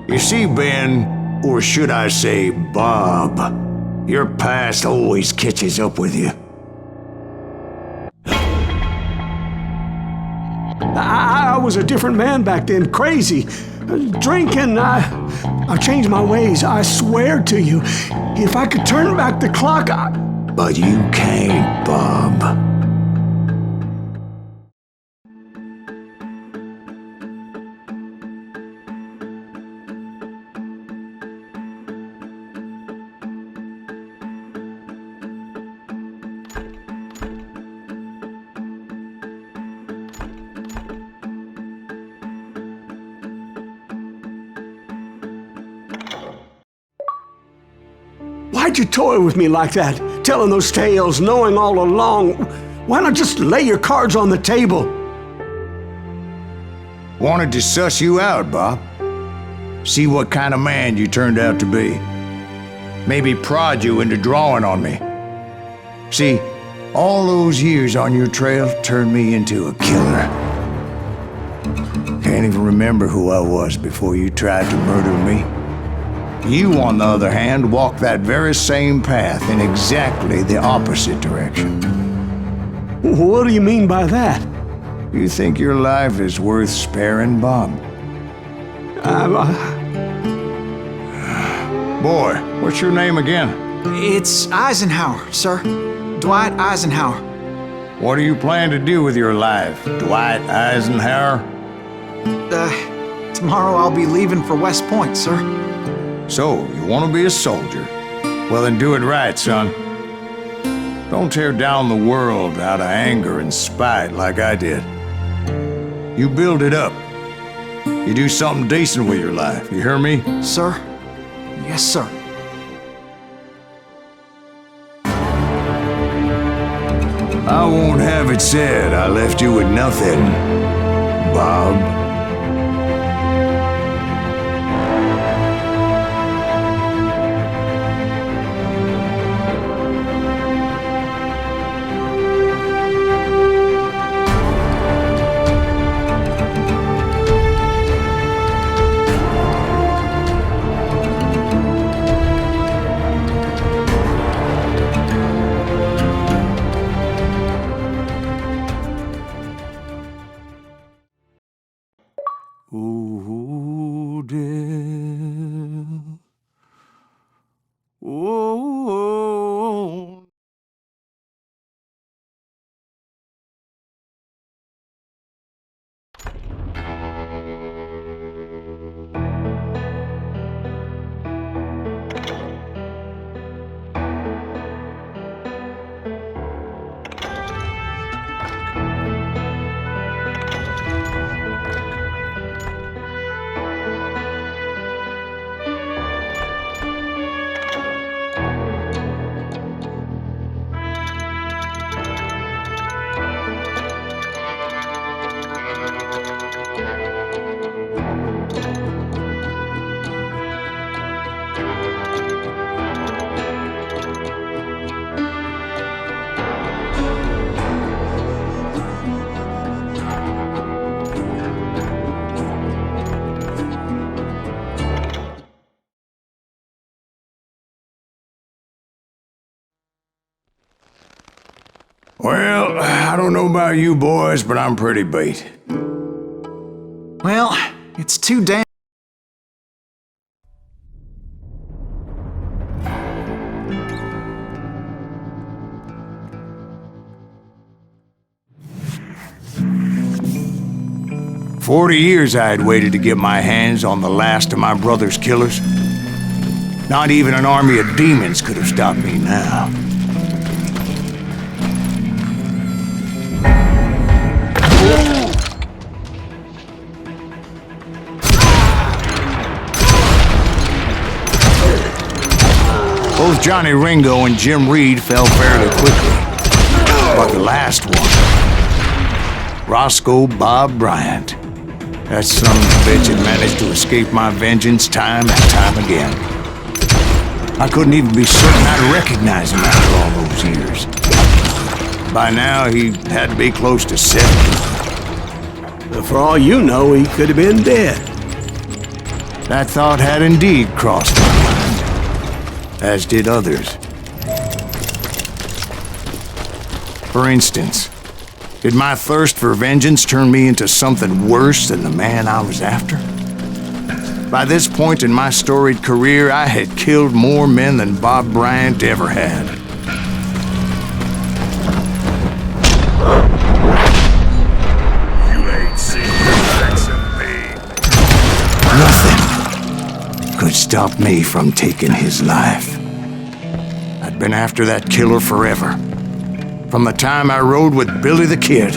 You see, Ben, or should I say Bob, your past always catches up with you. I was a different man back then, crazy. Drinking, I've changed my ways, I swear to you. If I could turn back the clock, But you can't, Bob. Why'd you toy with me like that? Telling those tales, knowing all along. Why not just lay your cards on the table? Wanted to suss you out, Bob. See what kind of man you turned out to be. Maybe prod you into drawing on me. See, all those years on your trail turned me into a killer. Can't even remember who I was before you tried to murder me. You, on the other hand, walked that very same path in exactly the opposite direction. What do you mean by that? You think your life is worth sparing, Bob? Boy, what's your name again? It's Eisenhower, sir. Dwight Eisenhower. What do you plan to do with your life, Dwight Eisenhower? Tomorrow I'll be leaving for West Point, sir. So, you want to be a soldier? Well, then do it right, son. Don't tear down the world out of anger and spite like I did. You build it up. You do something decent with your life, you hear me? Sir? Yes, sir. I won't have it said I left you with nothing, Bob. Ooh, dear. Ooh. Well, I don't know about you boys, but I'm pretty beat. Well, it's too damn... "40 years I had waited to get my hands on the last of my brother's killers. Not even an army of demons could have stopped me now. Both Johnny Ringo and Jim Reed fell fairly quickly. But the last one, Roscoe Bob Bryant, that son of a bitch had managed to escape my vengeance time and time again. I couldn't even be certain I'd recognize him after all those years. By now, he had to be close to 70. But for all you know, he could have been dead. That thought had indeed crossed my mind, as did others. For instance, did my thirst for vengeance turn me into something worse than the man I was after? By this point in my storied career, I had killed more men than Bob Bryant ever had. You ain't seen the likes of me. Nothing could stop me from taking his life. I'd been after that killer forever. From the time I rode with Billy the Kid.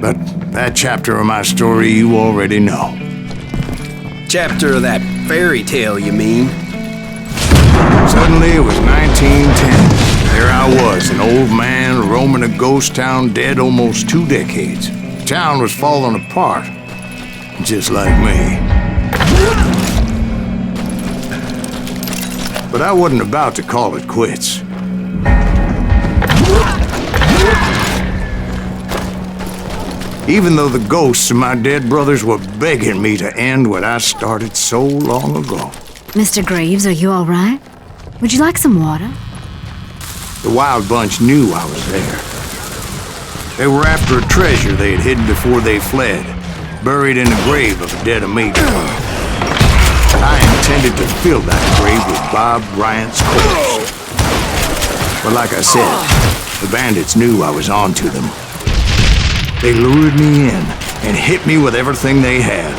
But that chapter of my story you already know. Chapter of that fairy tale, you mean? Suddenly it was 1910. There I was, an old man roaming a ghost town dead almost 2 decades. The town was falling apart, just like me. But I wasn't about to call it quits. Even though the ghosts of my dead brothers were begging me to end what I started so long ago. Mr. Greaves, are you all right? Would you like some water? The Wild Bunch knew I was there. They were after a treasure they had hidden before they fled, buried in the grave of a dead amigo. I intended to fill that grave with Bob Bryant's corpse. But like I said, the bandits knew I was on to them. They lured me in and hit me with everything they had.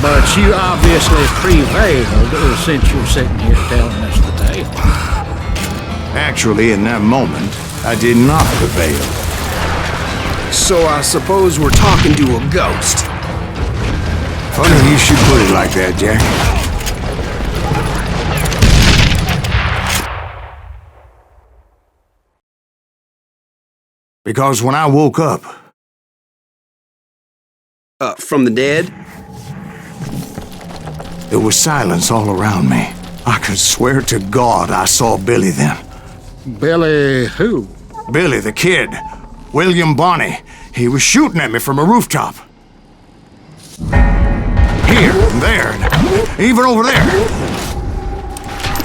But you obviously prevailed since you're sitting here telling us the tale. Actually, in that moment, I did not prevail. So I suppose we're talking to a ghost. Funny you should put it like that, Jack. Because when I woke up... From the dead? There was silence all around me. I could swear to God I saw Billy then. Billy who? Billy the Kid. William Bonney. He was shooting at me from a rooftop. Here, and there, and even over there.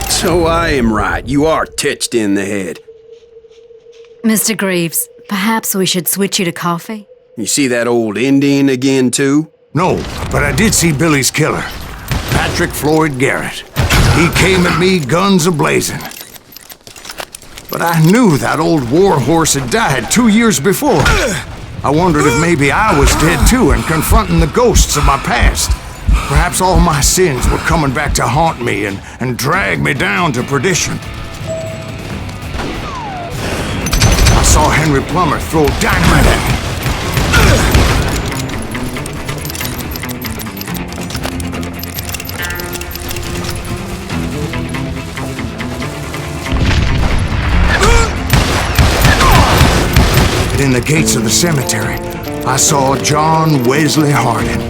So I am right. You are touched in the head. Mr. Greaves, perhaps we should switch you to coffee? You see that old Indian again, too? No, but I did see Billy's killer. Patrick Floyd Garrett. He came at me guns a-blazing. But I knew that old war horse had died 2 years before. I wondered if maybe I was dead too and confronting the ghosts of my past. Perhaps all my sins were coming back to haunt me and drag me down to perdition. I saw Henry Plummer throw dynamite at me. In the gates of the cemetery, I saw John Wesley Hardin,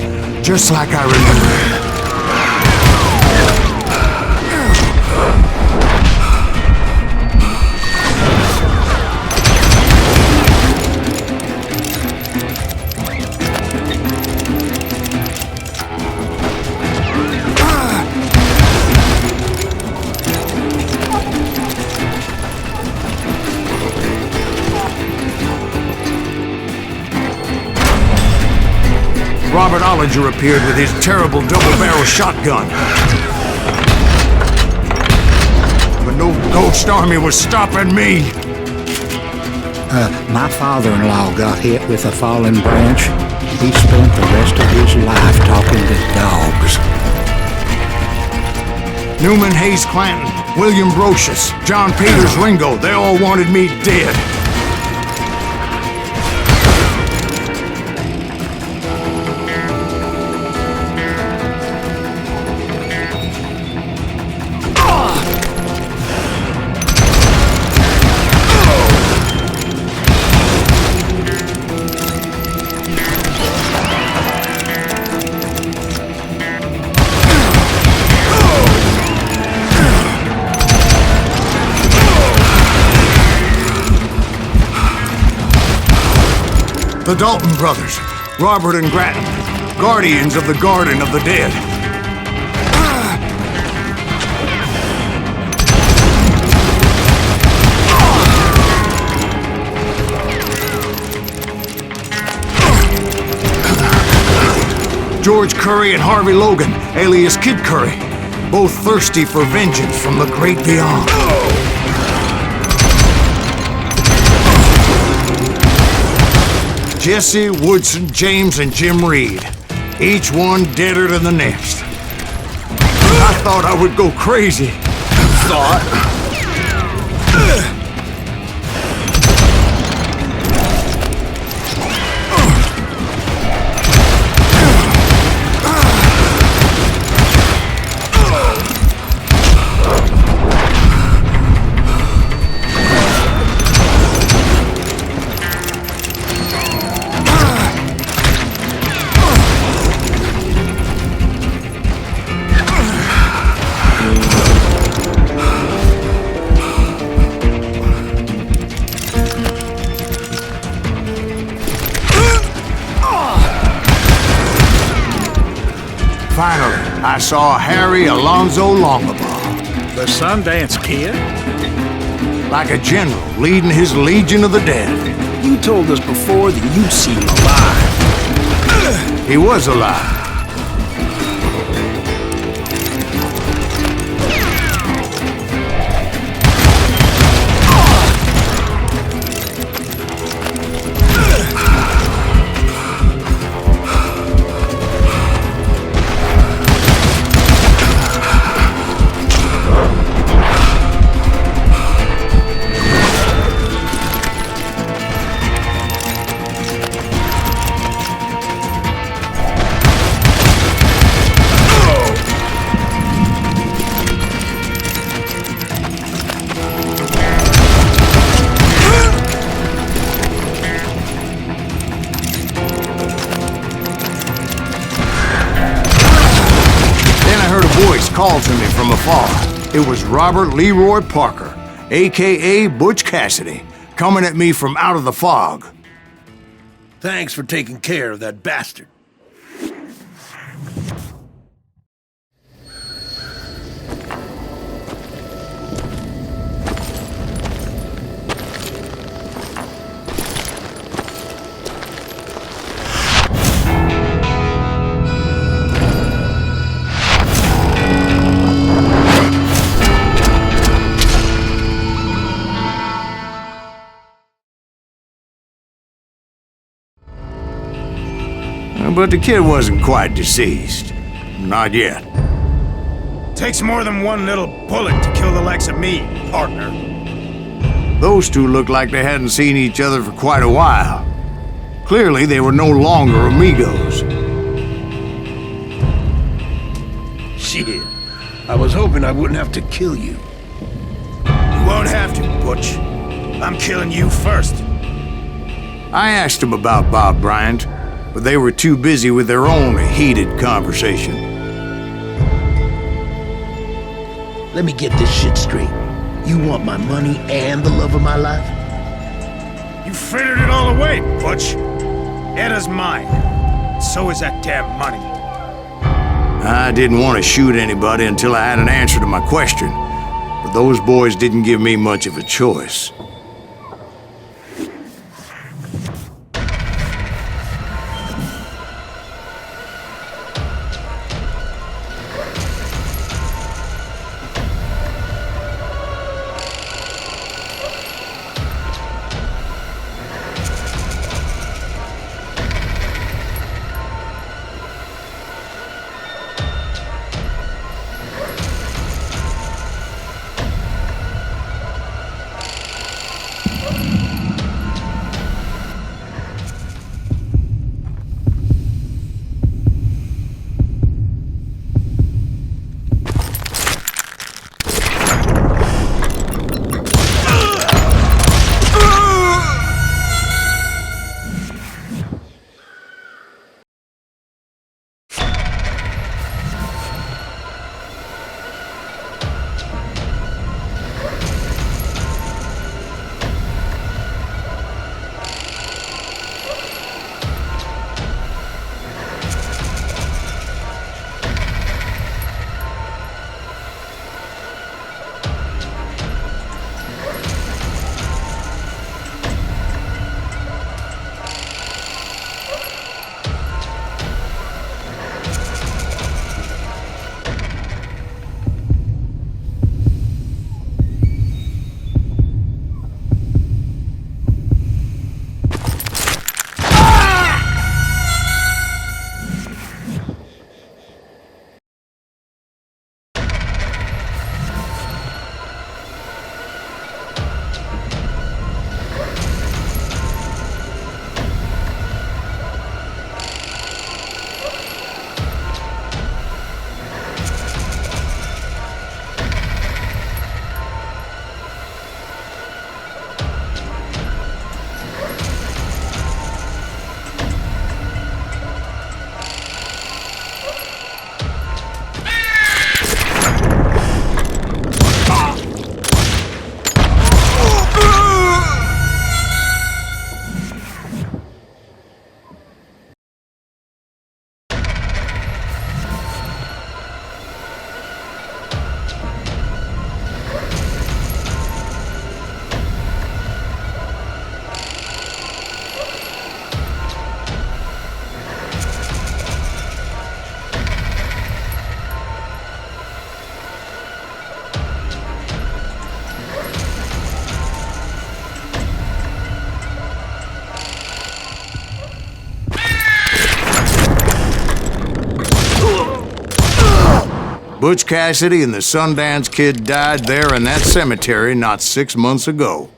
just like I remember. Robert Ollinger appeared with his terrible double-barrel shotgun. But no ghost army was stopping me. My father-in-law got hit with a fallen branch. He spent the rest of his life talking to dogs. Newman Hayes Clanton, William Brocious, John Peters Ringo, they all wanted me dead. The Dalton brothers, Robert and Grattan, guardians of the Garden of the Dead. George Curry and Harvey Logan, alias Kid Curry, both thirsty for vengeance from the great beyond. Jesse, Woodson, James, and Jim Reed. Each one deader than the next. I thought I would go crazy. Finally, I saw Harry Alonzo Longabaugh. The Sundance Kid? Like a general leading his legion of the dead. You told us before that you'd see him alive. He was alive. Called to me from afar. It was Robert Leroy Parker, a.k.a. Butch Cassidy, coming at me from out of the fog. Thanks for taking care of that bastard. But the kid wasn't quite deceased. Not yet. Takes more than one little bullet to kill the likes of me, partner. Those two looked like they hadn't seen each other for quite a while. Clearly, they were no longer amigos. Shit. I was hoping I wouldn't have to kill you. You won't have to, Butch. I'm killing you first. I asked him about Bob Bryant, but they were too busy with their own heated conversation. Let me get this shit straight. You want my money and the love of my life? You frittered it all away, Butch. Edda's mine. So is that damn money. I didn't want to shoot anybody until I had an answer to my question, but those boys didn't give me much of a choice. Butch Cassidy and the Sundance Kid died there in that cemetery not 6 months ago.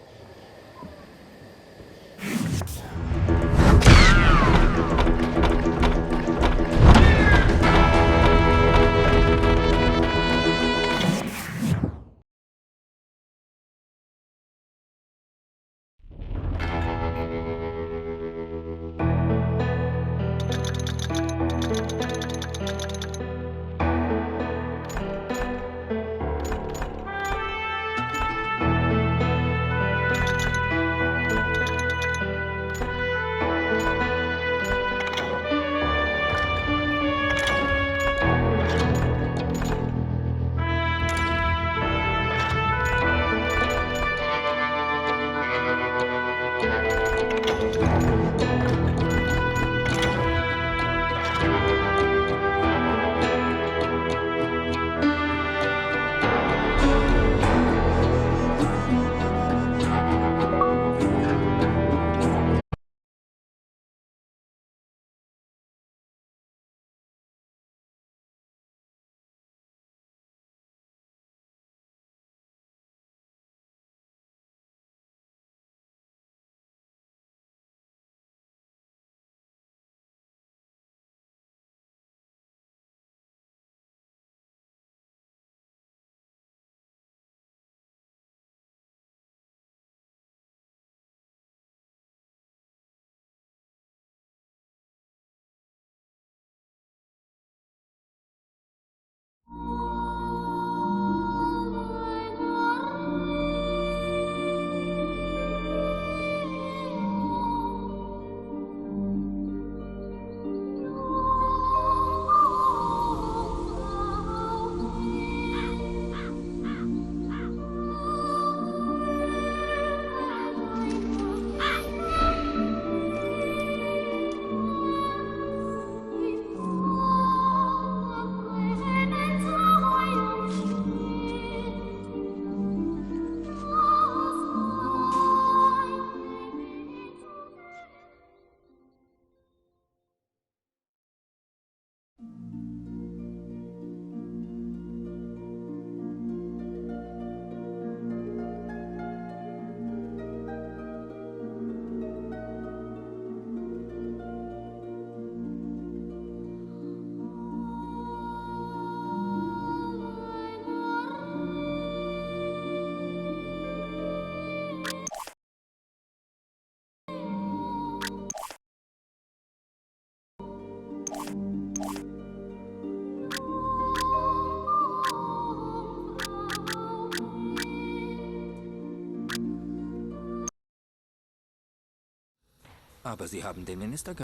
Aber Sie haben den Minister...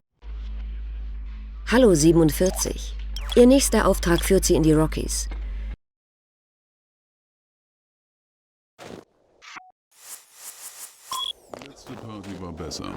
Hallo 47. Ihr nächster Auftrag führt Sie in die Rockies. Die letzte Party war besser.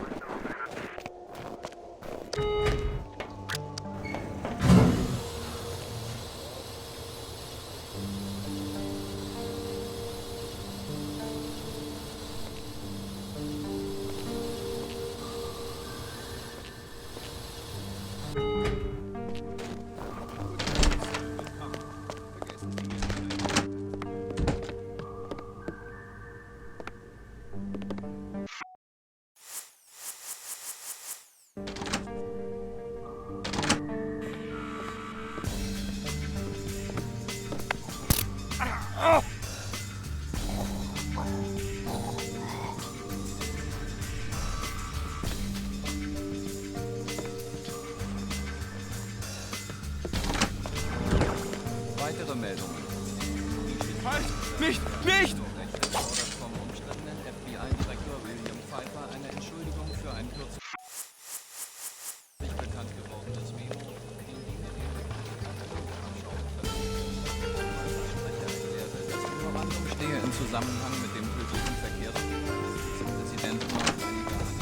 Weitere Meldungen. Halt! Nicht! Nicht! Vom umstrittenen FBI-Direktor William Pfeiffer eine Entschuldigung für ein kürzlich bekannt gewordenes Memo, in dem die Memorandum stehe im Zusammenhang mit dem tödlichen Verkehrsfehler des Vizepräsidenten auf einiger Hand.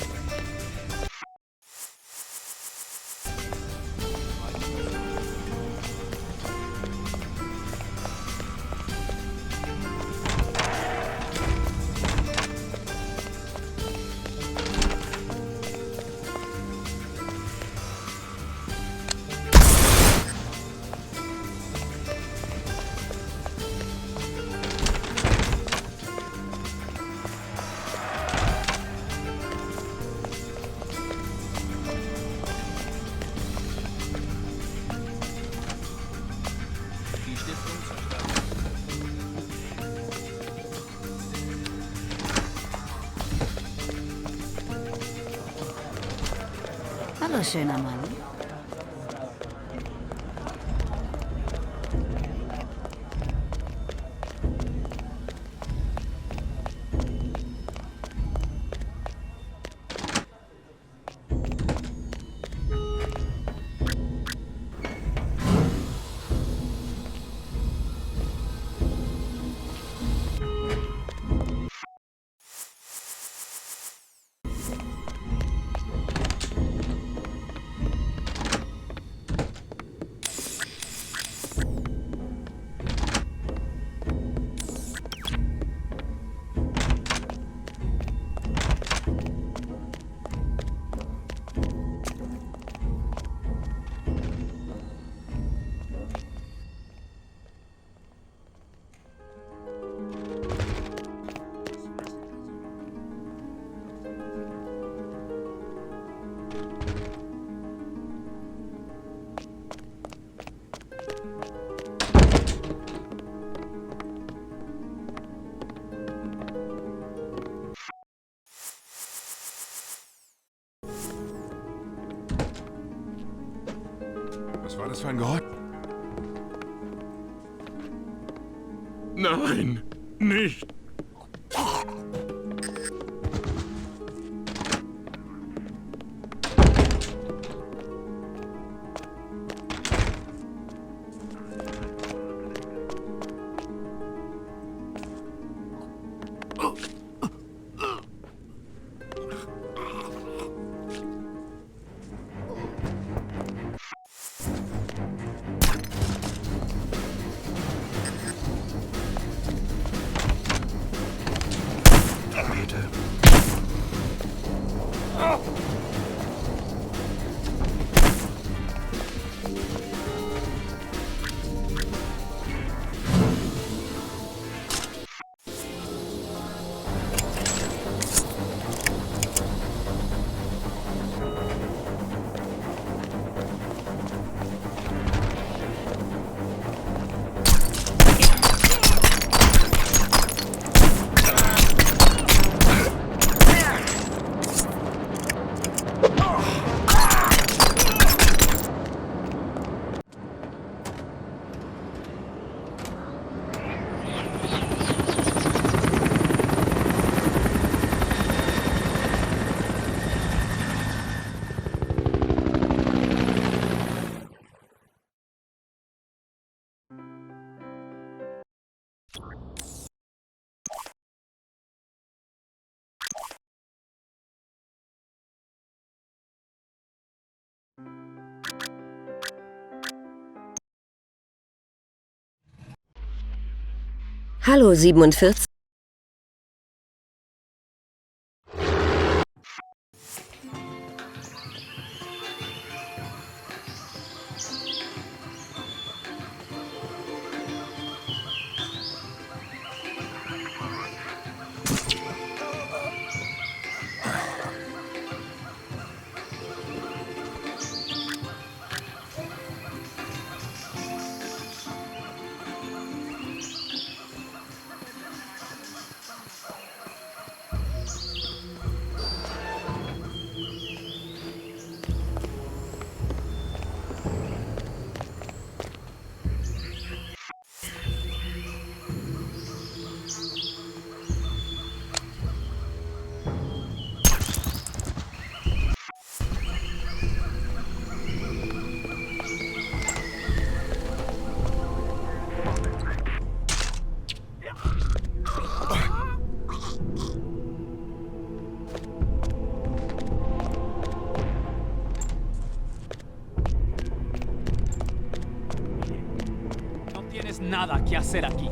Hallo, schöner Mann. Was war das für ein Geräusch? Nein, nicht! Hallo, 47. Nada que hacer aquí.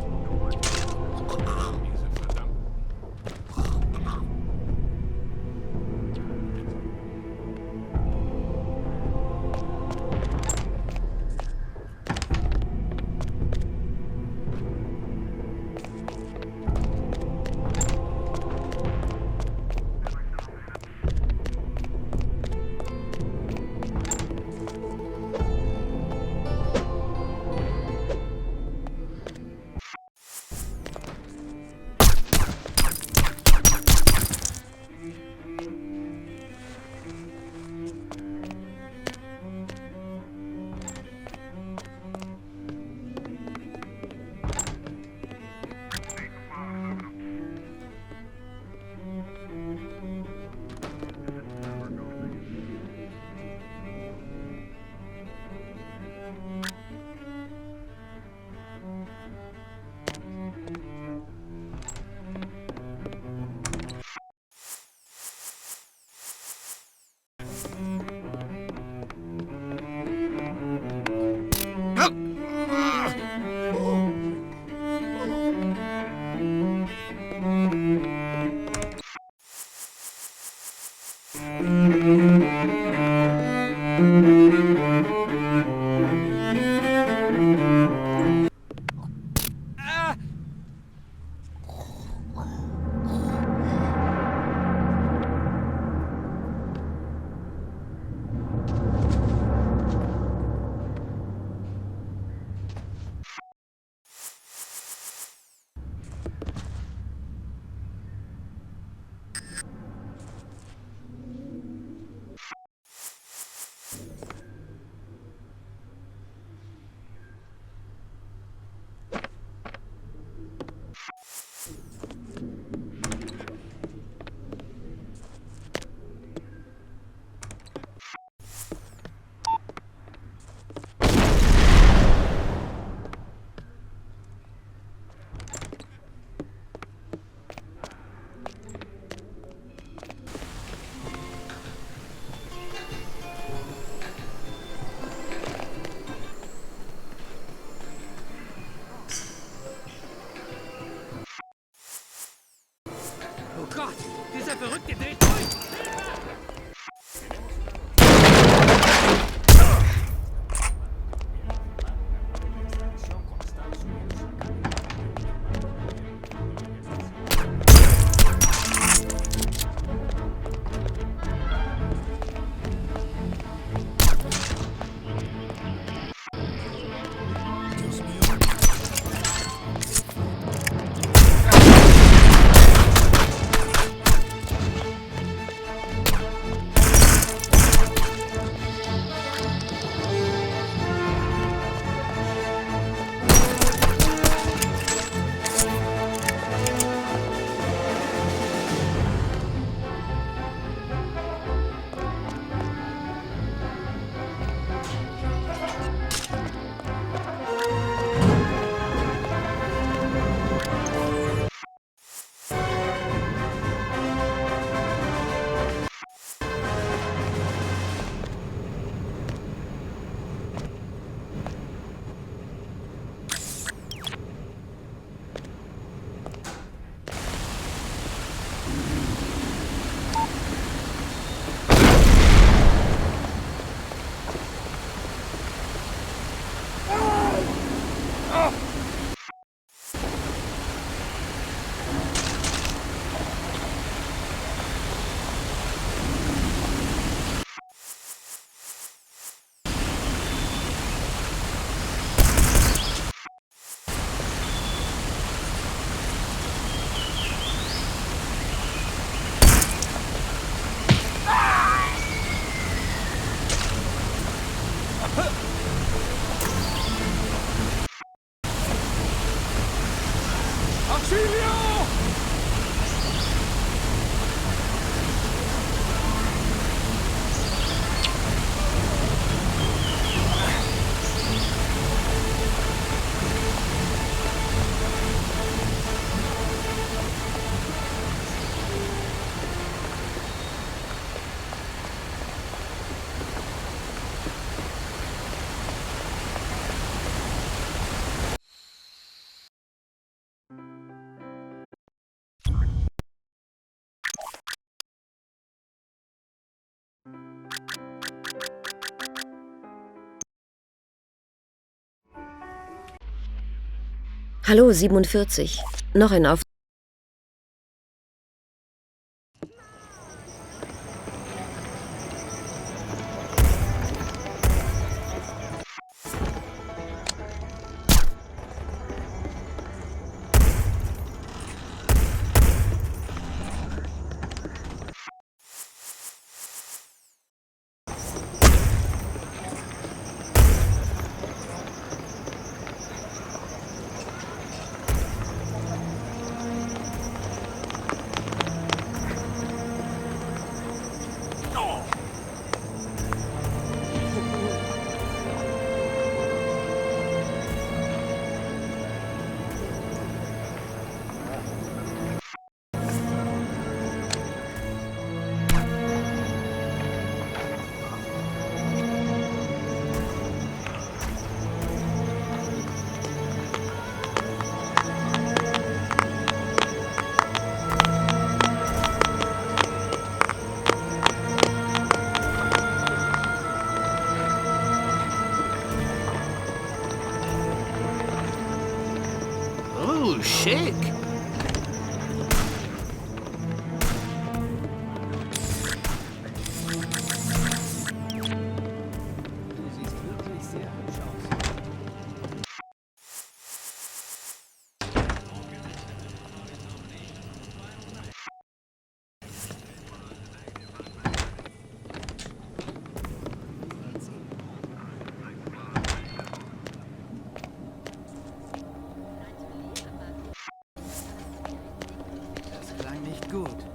Oh Gott, dieser Verrückte dreht durch! Hallo, 47. Noch ein Auftrag. Schick. Das klang nicht gut.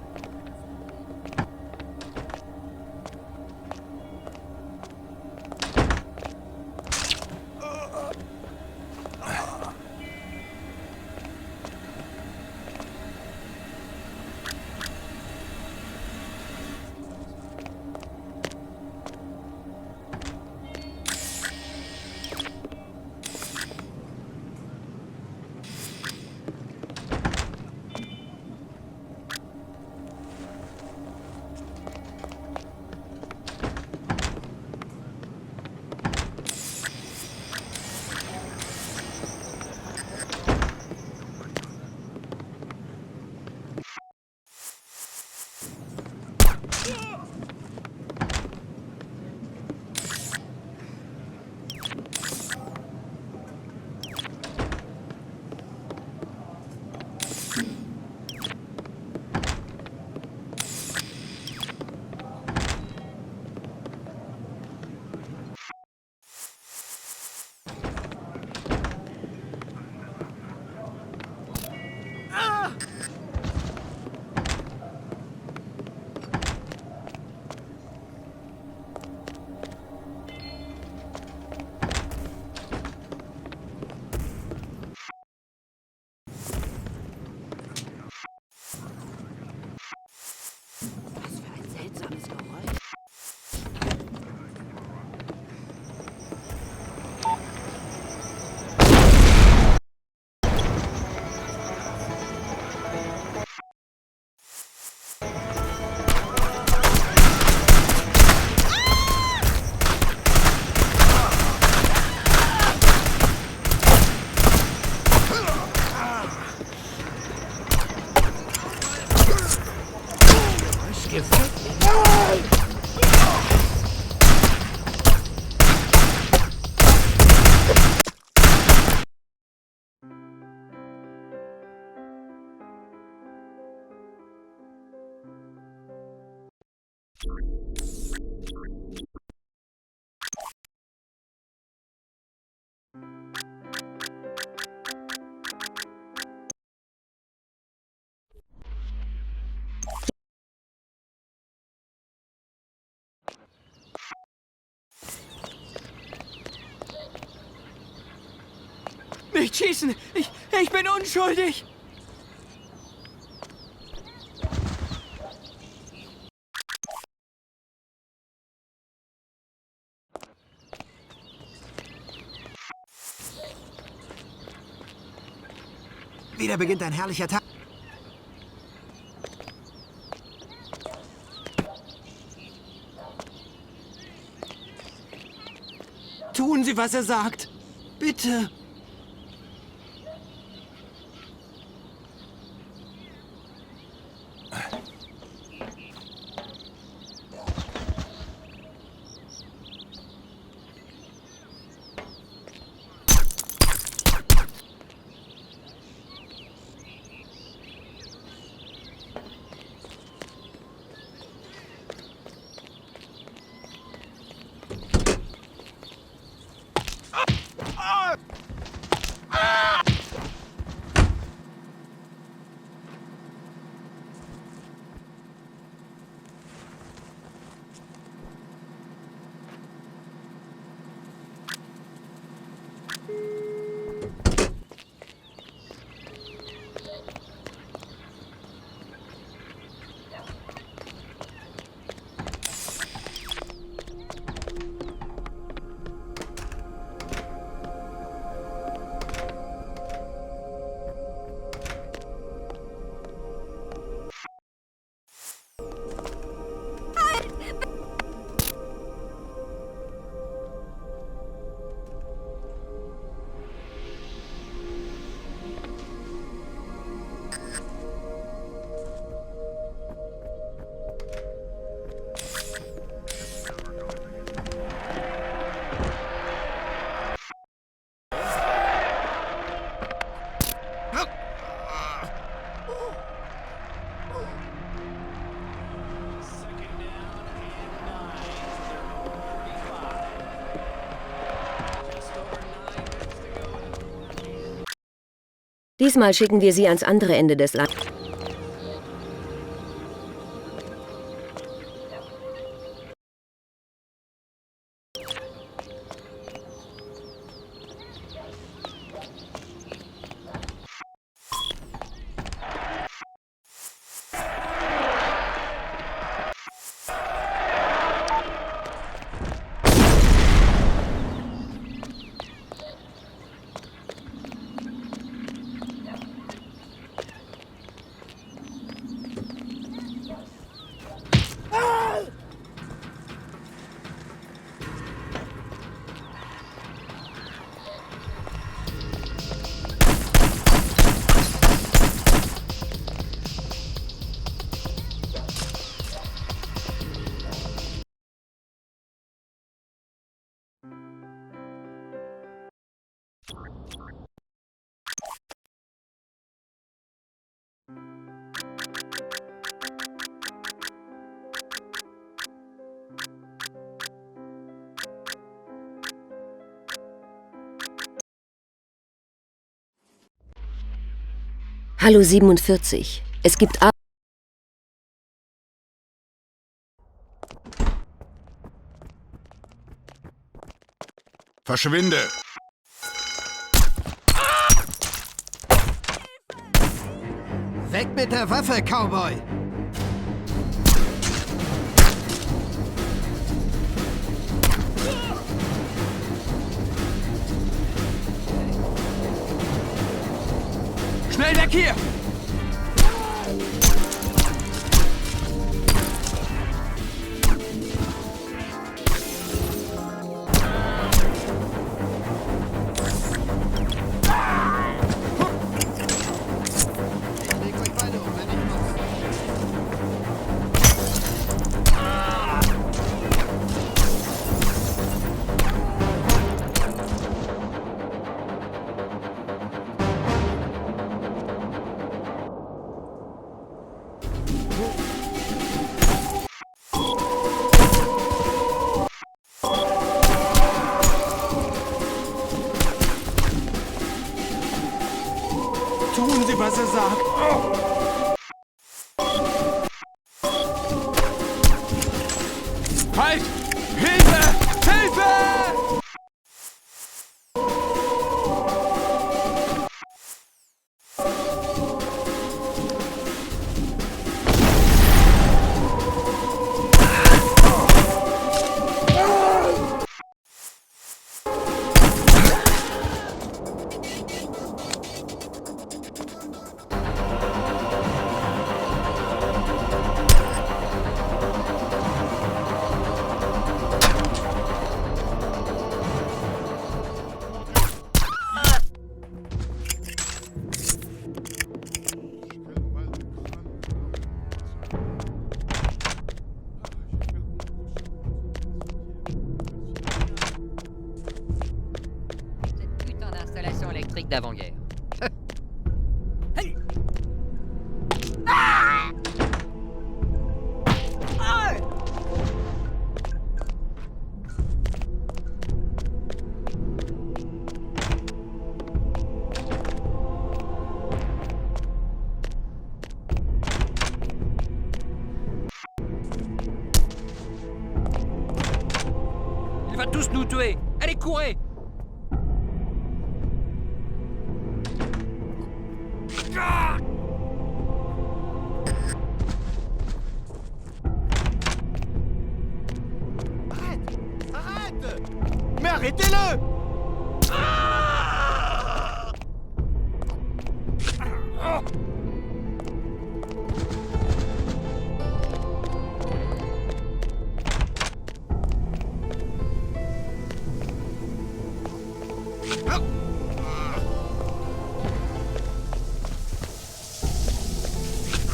Nicht schießen! Ich bin unschuldig! Wieder beginnt ein herrlicher Tag. Tun Sie, was er sagt! Bitte! Diesmal schicken wir sie ans andere Ende des Landes. Hallo 47. Es gibt Verschwinde! Weg mit der Waffe, Cowboy! Schnell weg hier! Tun Sie, was er sagt. Halt! Hilfe! Hilfe! électrique d'avant-guerre. Il va tous nous tuer. Allez, courez! Arrête! Mais arrêtez-le!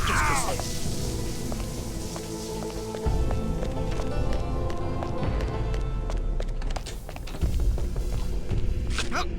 Qu'est-ce que c'est?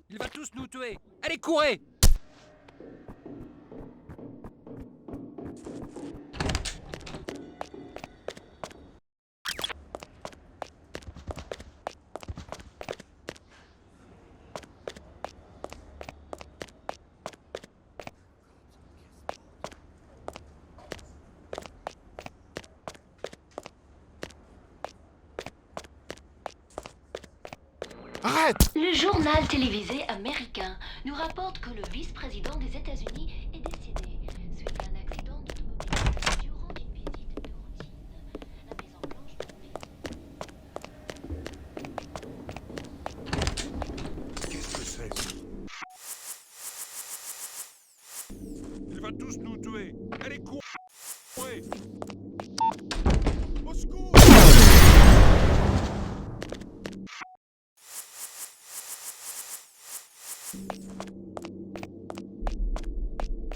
Il va tous nous tuer. Allez, courez! Arrête! Le journal télévisé américain nous rapporte que le vice-président des États-Unis est décédé suite à un accident d'automobile durant une visite de routine. La Maison Blanche Qu'est-ce que c'est? Il va tous nous tuer. Allez, courez. Au secours!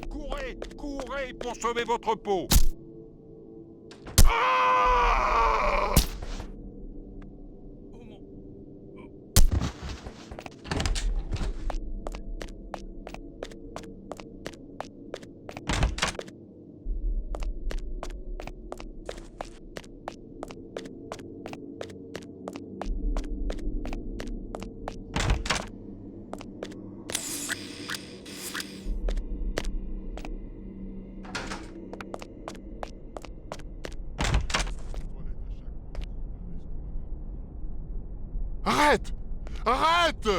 Courez, courez pour sauver votre peau. Ah! Arrête! Arrête!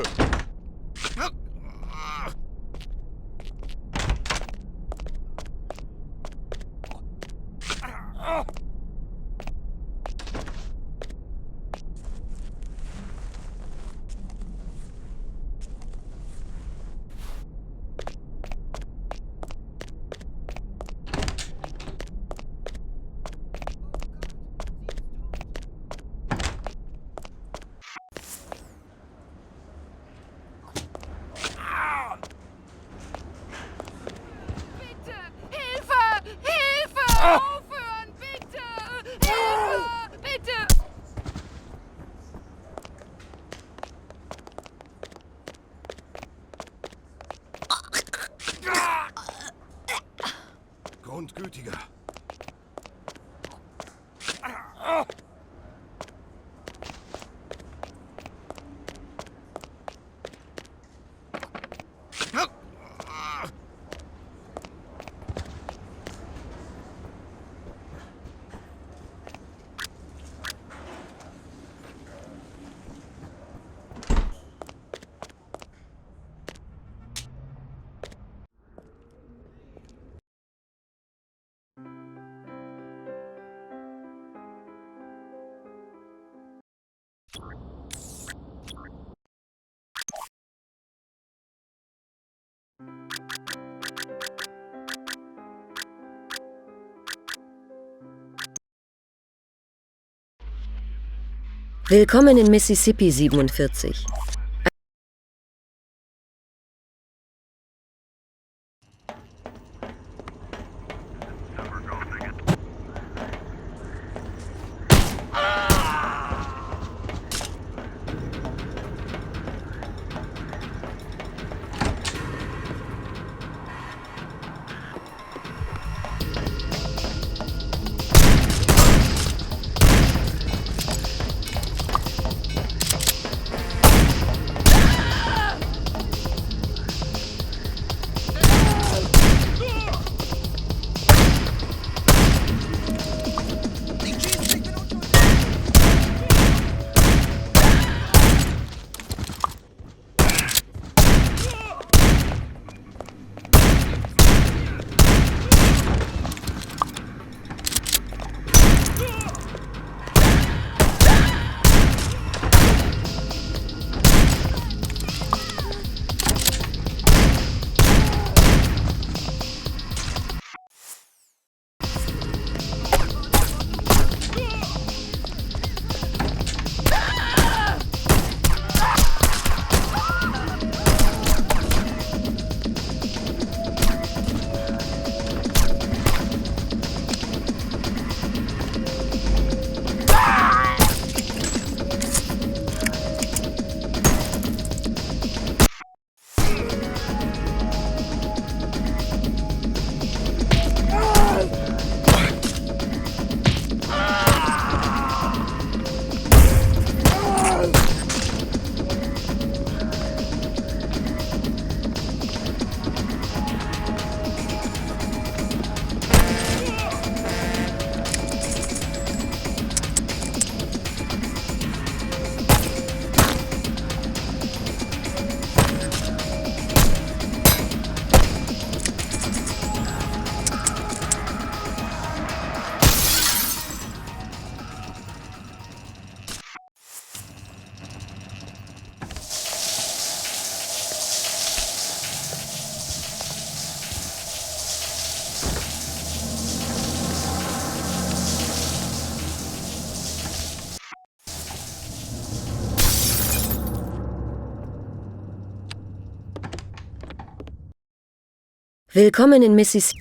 Aufhören, bitte! Hilfe! Bitte! Grundgütiger. Willkommen in Mississippi 47. Willkommen in Mississippi.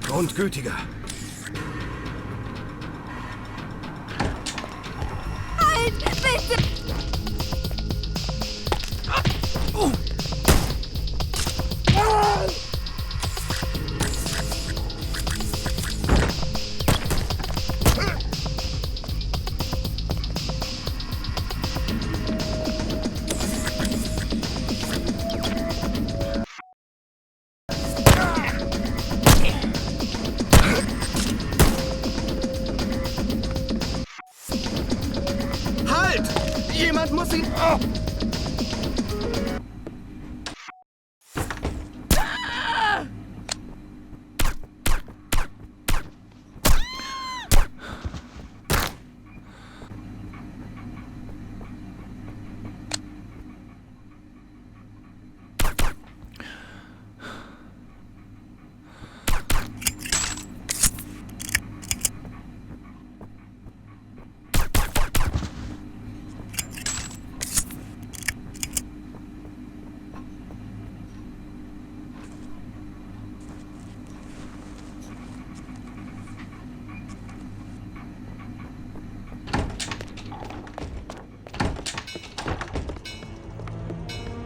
Grundgütiger. Halt, bitte! Halt! Jemand muss ihn...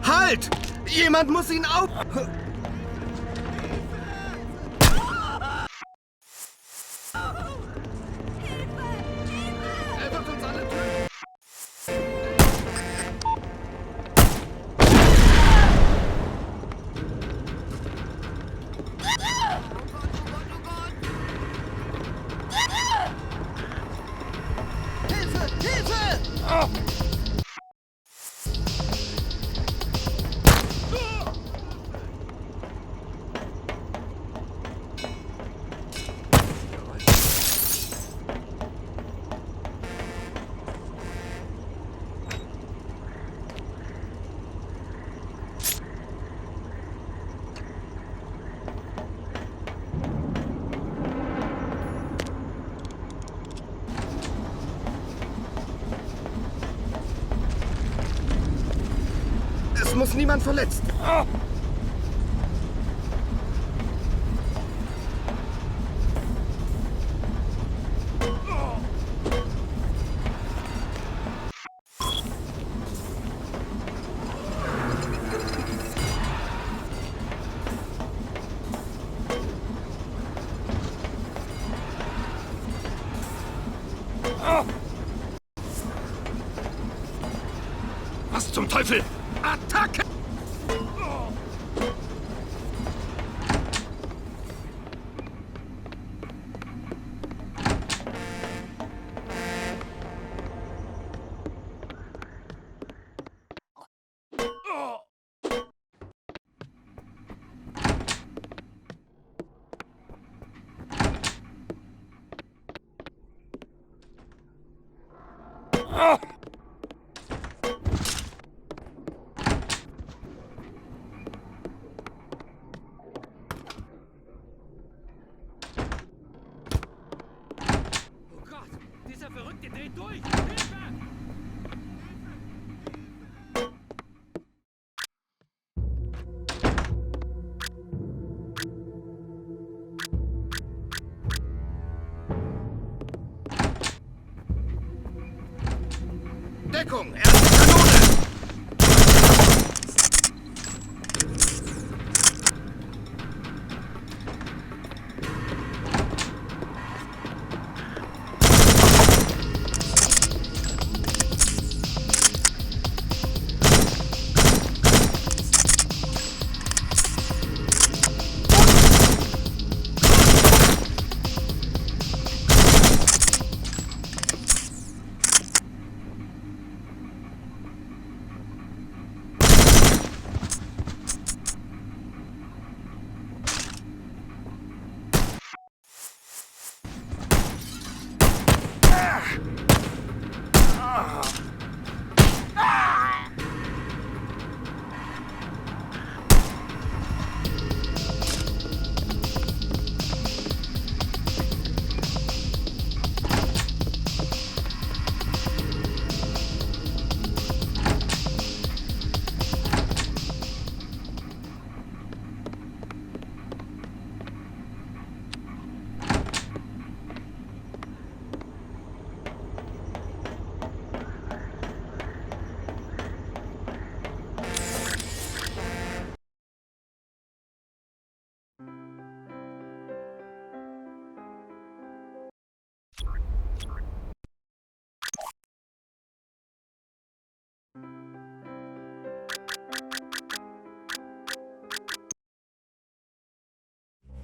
Halt! Jemand muss ihn auf... Er wird uns alle töten. Hilfe! Hilfe! Es muss niemand verletzt. Was zum Teufel? Attacke!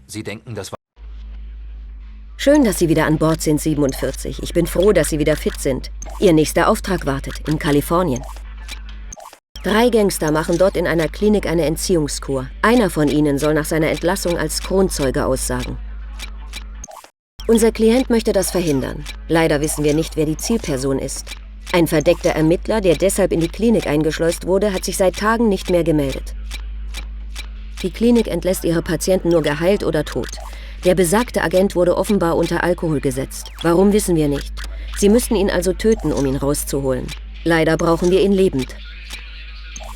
Sie denken, das war... Schön, dass Sie wieder an Bord sind, 47. Ich bin froh, dass Sie wieder fit sind. Ihr nächster Auftrag wartet, in Kalifornien. 3 Gangster machen dort in einer Klinik eine Entziehungskur. Einer von ihnen soll nach seiner Entlassung als Kronzeuge aussagen. Unser Klient möchte das verhindern. Leider wissen wir nicht, wer die Zielperson ist. Ein verdeckter Ermittler, der deshalb in die Klinik eingeschleust wurde, hat sich seit Tagen nicht mehr gemeldet. Die Klinik entlässt ihre Patienten nur geheilt oder tot. Der besagte Agent wurde offenbar unter Alkohol gesetzt. Warum, wissen wir nicht. Sie müssten ihn also töten, um ihn rauszuholen. Leider brauchen wir ihn lebend.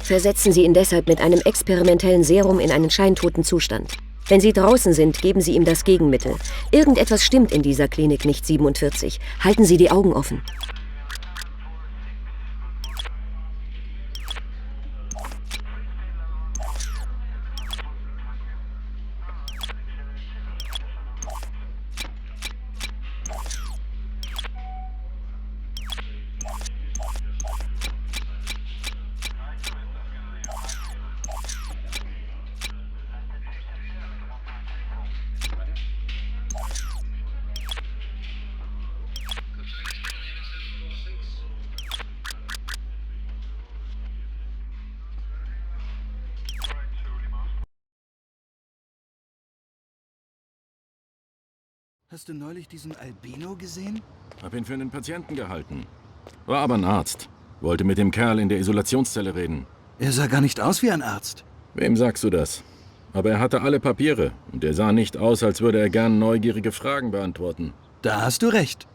Versetzen Sie ihn deshalb mit einem experimentellen Serum in einen scheintoten Zustand. Wenn Sie draußen sind, geben Sie ihm das Gegenmittel. Irgendetwas stimmt in dieser Klinik nicht, 47. Halten Sie die Augen offen. Hast du neulich diesen Albino gesehen? Hab ihn für einen Patienten gehalten. War aber ein Arzt. Wollte mit dem Kerl in der Isolationszelle reden. Er sah gar nicht aus wie ein Arzt. Wem sagst du das? Aber er hatte alle Papiere und er sah nicht aus, als würde er gern neugierige Fragen beantworten. Da hast du recht.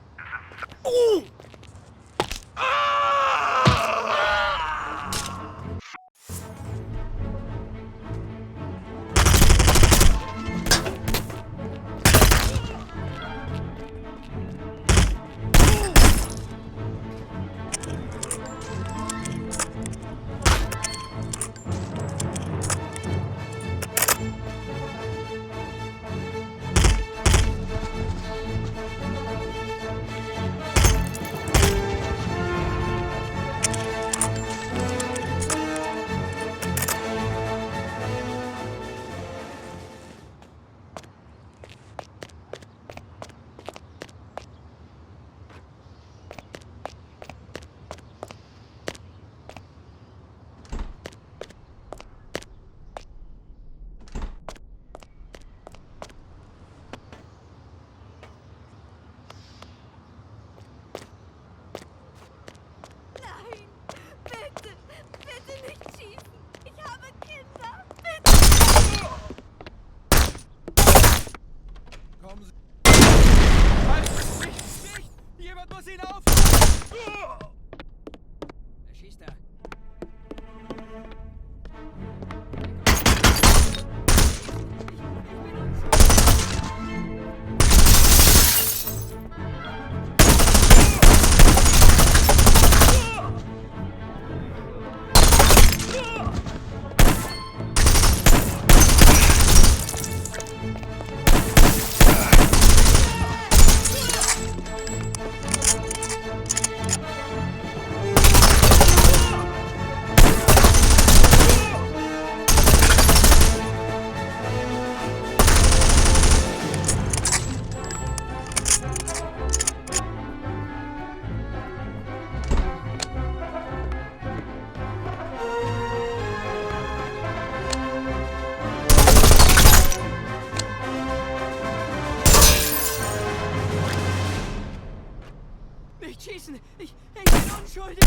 schießen! Ich bin unschuldig!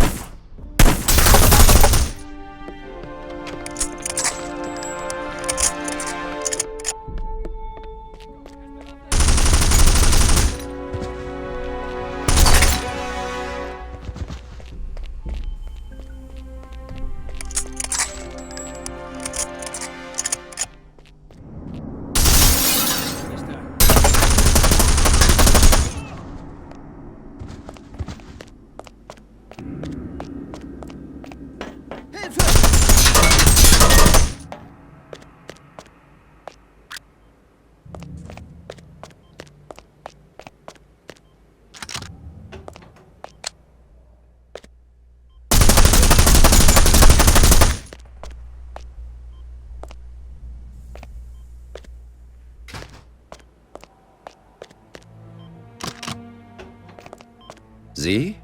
Sie?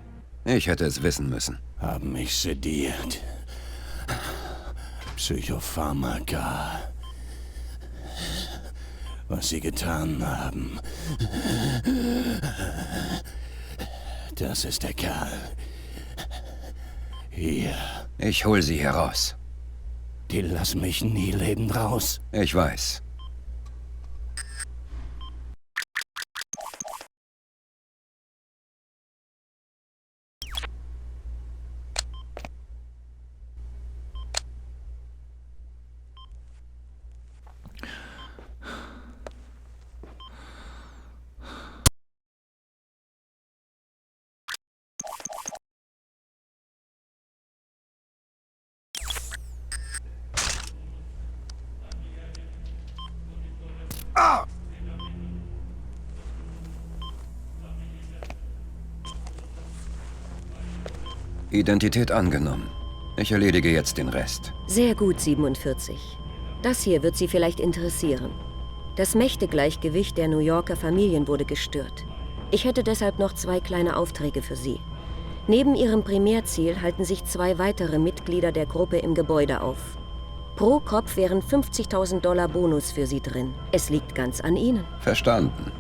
Ich hätte es wissen müssen. Haben mich sediert. Psychopharmaka. Was sie getan haben. Das ist der Kerl. Hier. Ich hol sie heraus. Die lassen mich nie lebend raus. Ich weiß. Identität angenommen. Ich erledige jetzt den Rest. Sehr gut, 47. Das hier wird Sie vielleicht interessieren. Das Mächtegleichgewicht der New Yorker Familien wurde gestört. Ich hätte deshalb noch 2 kleine Aufträge für Sie. Neben Ihrem Primärziel halten sich 2 weitere Mitglieder der Gruppe im Gebäude auf. Pro Kopf wären $50.000 Bonus für Sie drin. Es liegt ganz an Ihnen. Verstanden.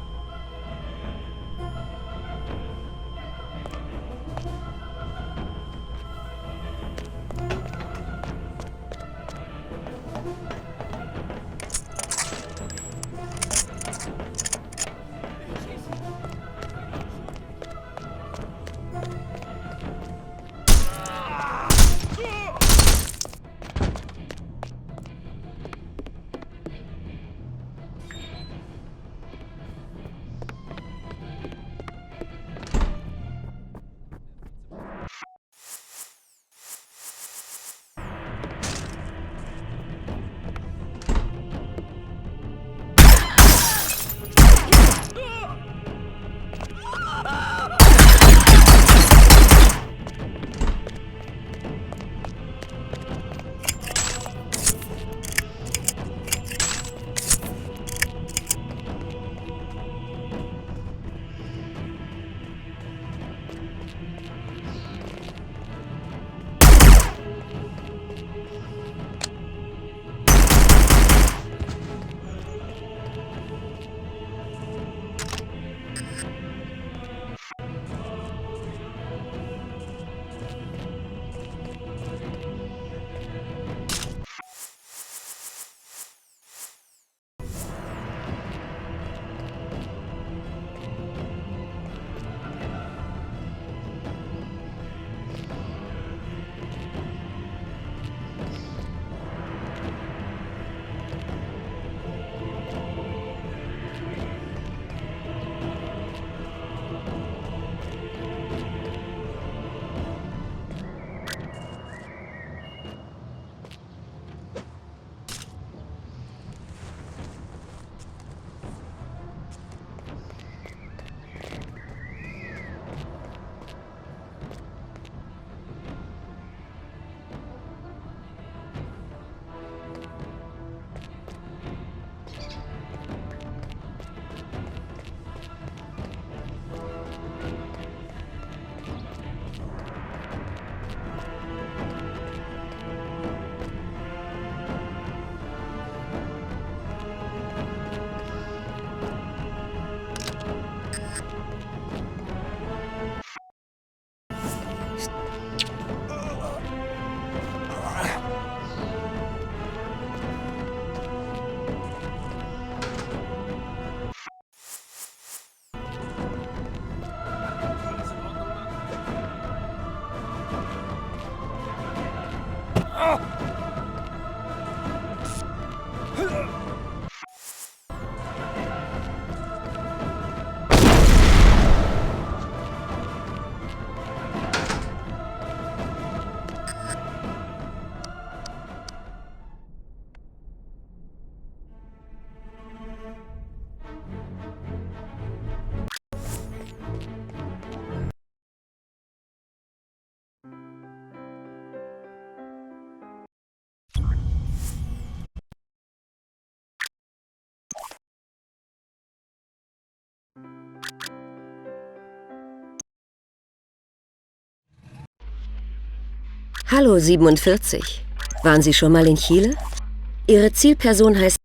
Hallo 47. Waren Sie schon mal in Chile? Ihre Zielperson heißt...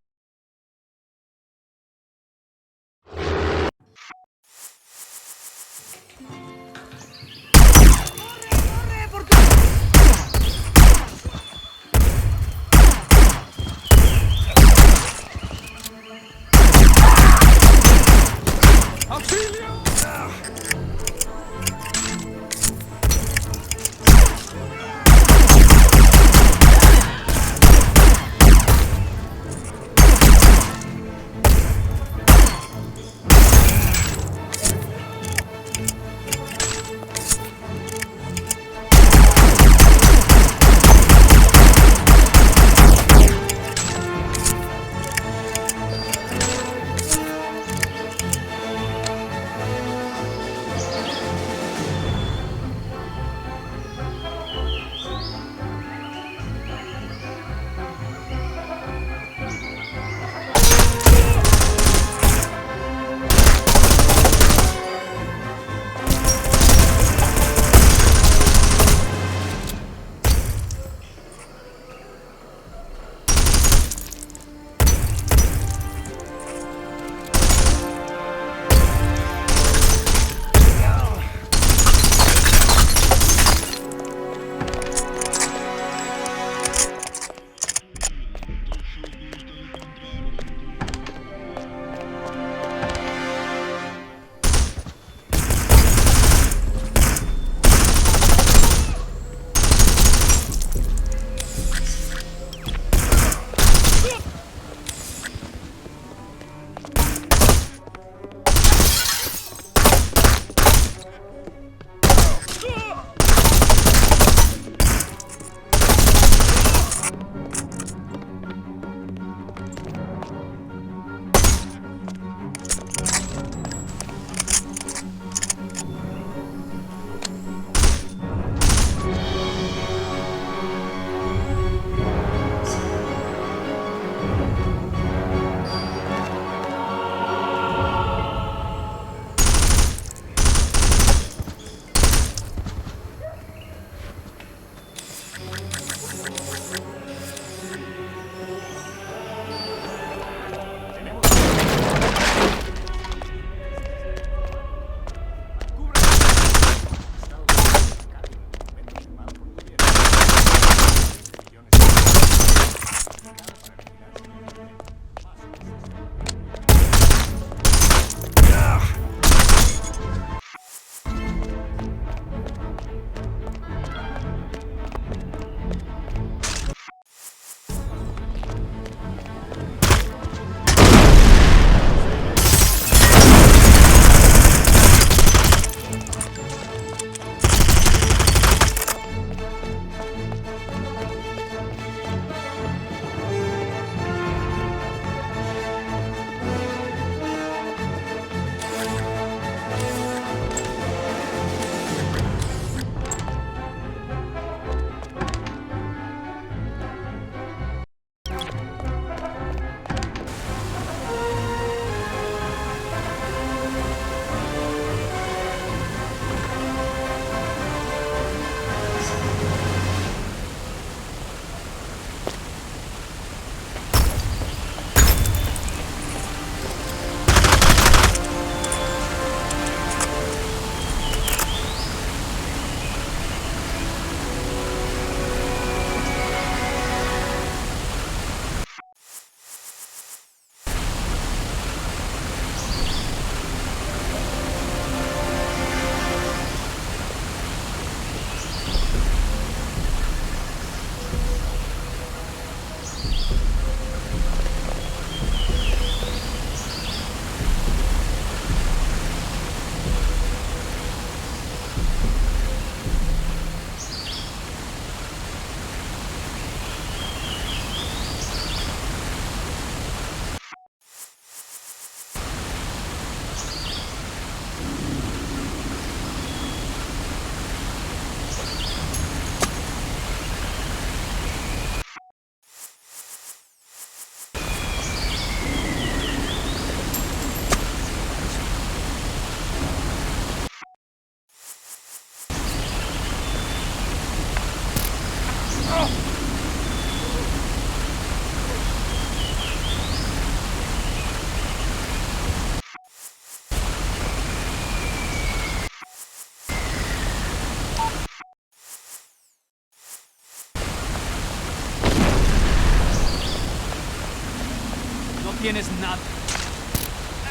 tienes nada.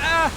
¡Ah!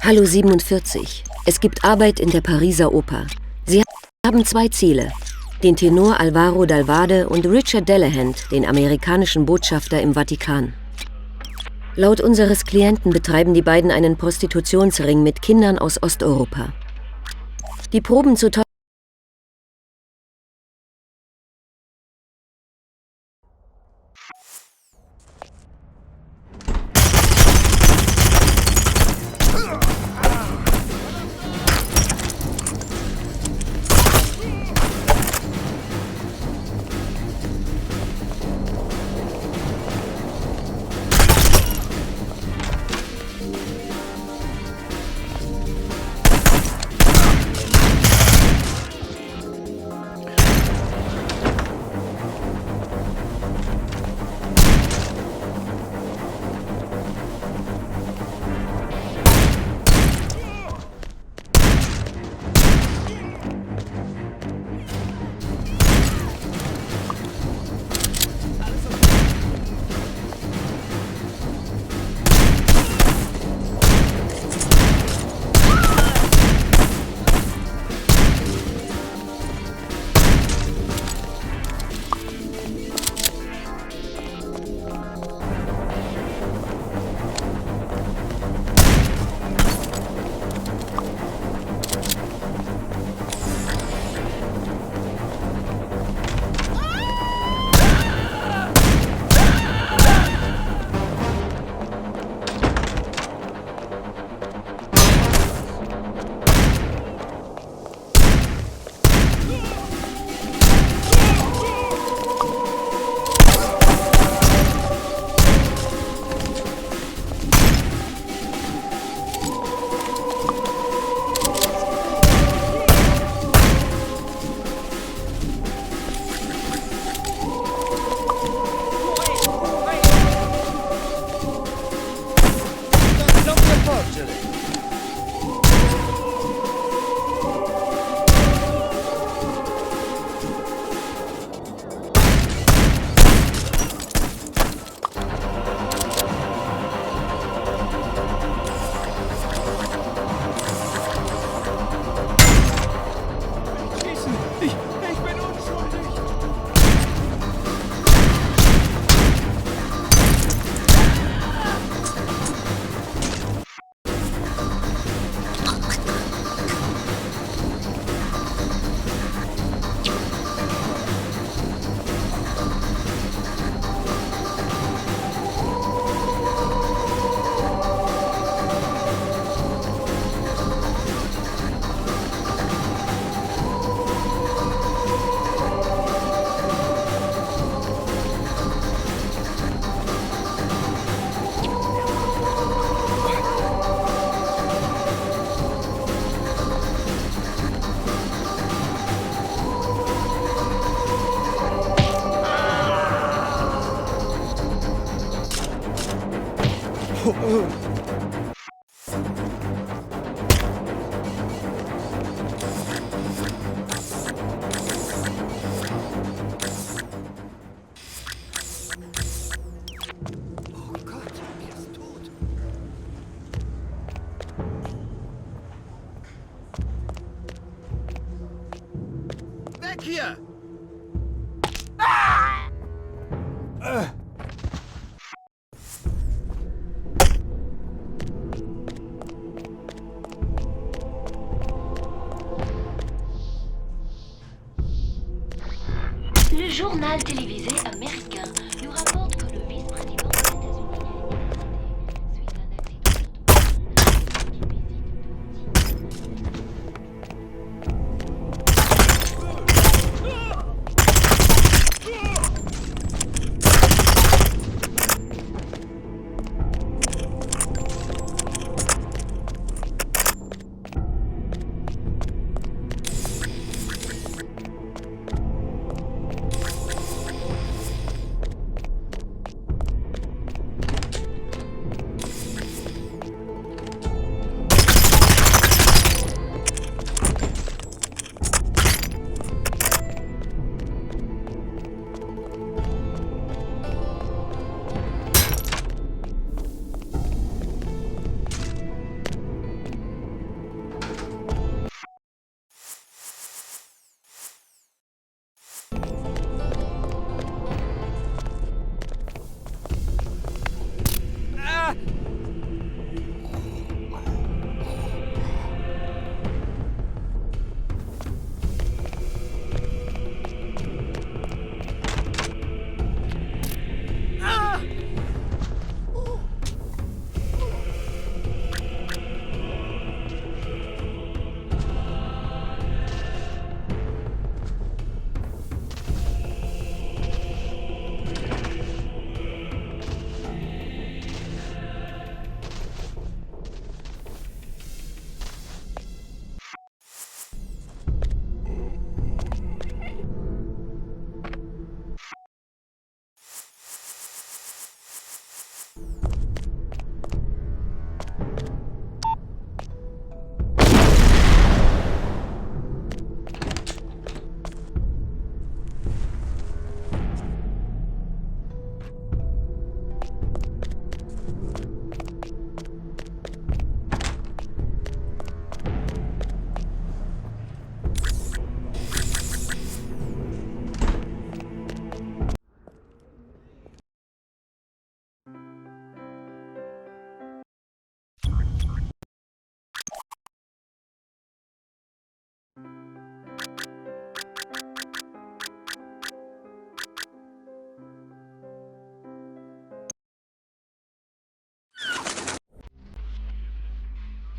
Hallo 47. Es gibt Arbeit in der Pariser Oper. Sie haben 2 Ziele. Den Tenor Alvaro Dalvade und Richard Delahunt, den amerikanischen Botschafter im Vatikan. Laut unseres Klienten betreiben die beiden einen Prostitutionsring mit Kindern aus Osteuropa. Die Proben zu hier! journal télévisé américain nous rapporte que le vice-président des États-Unis est décédé suite à un accident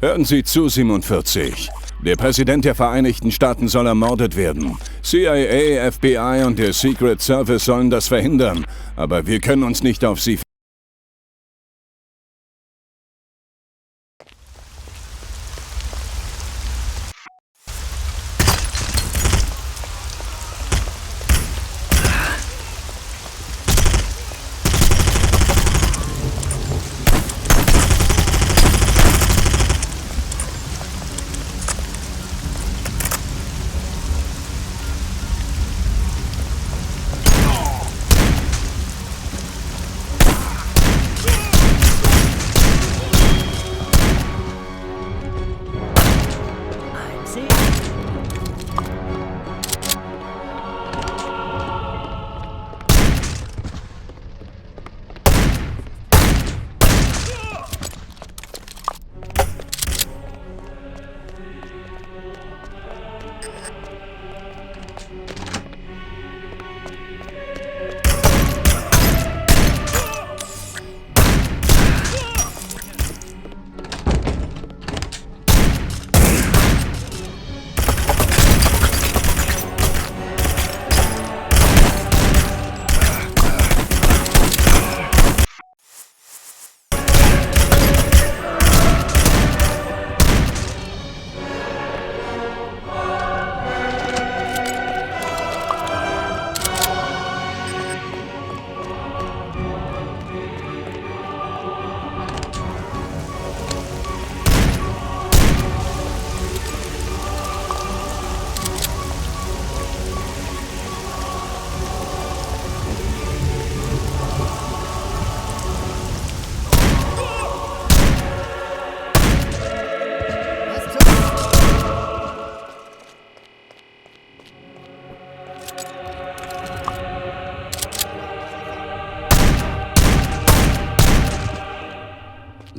Hören Sie zu, 47. Der Präsident der Vereinigten Staaten soll ermordet werden. CIA, FBI und der Secret Service sollen das verhindern. Aber wir können uns nicht auf sie...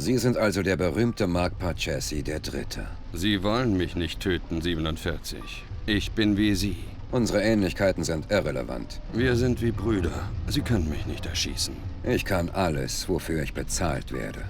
Sie sind also der berühmte Mark Parchesi, der Dritte. Sie wollen mich nicht töten, 47. Ich bin wie Sie. Unsere Ähnlichkeiten sind irrelevant. Wir sind wie Brüder. Sie können mich nicht erschießen. Ich kann alles, wofür ich bezahlt werde.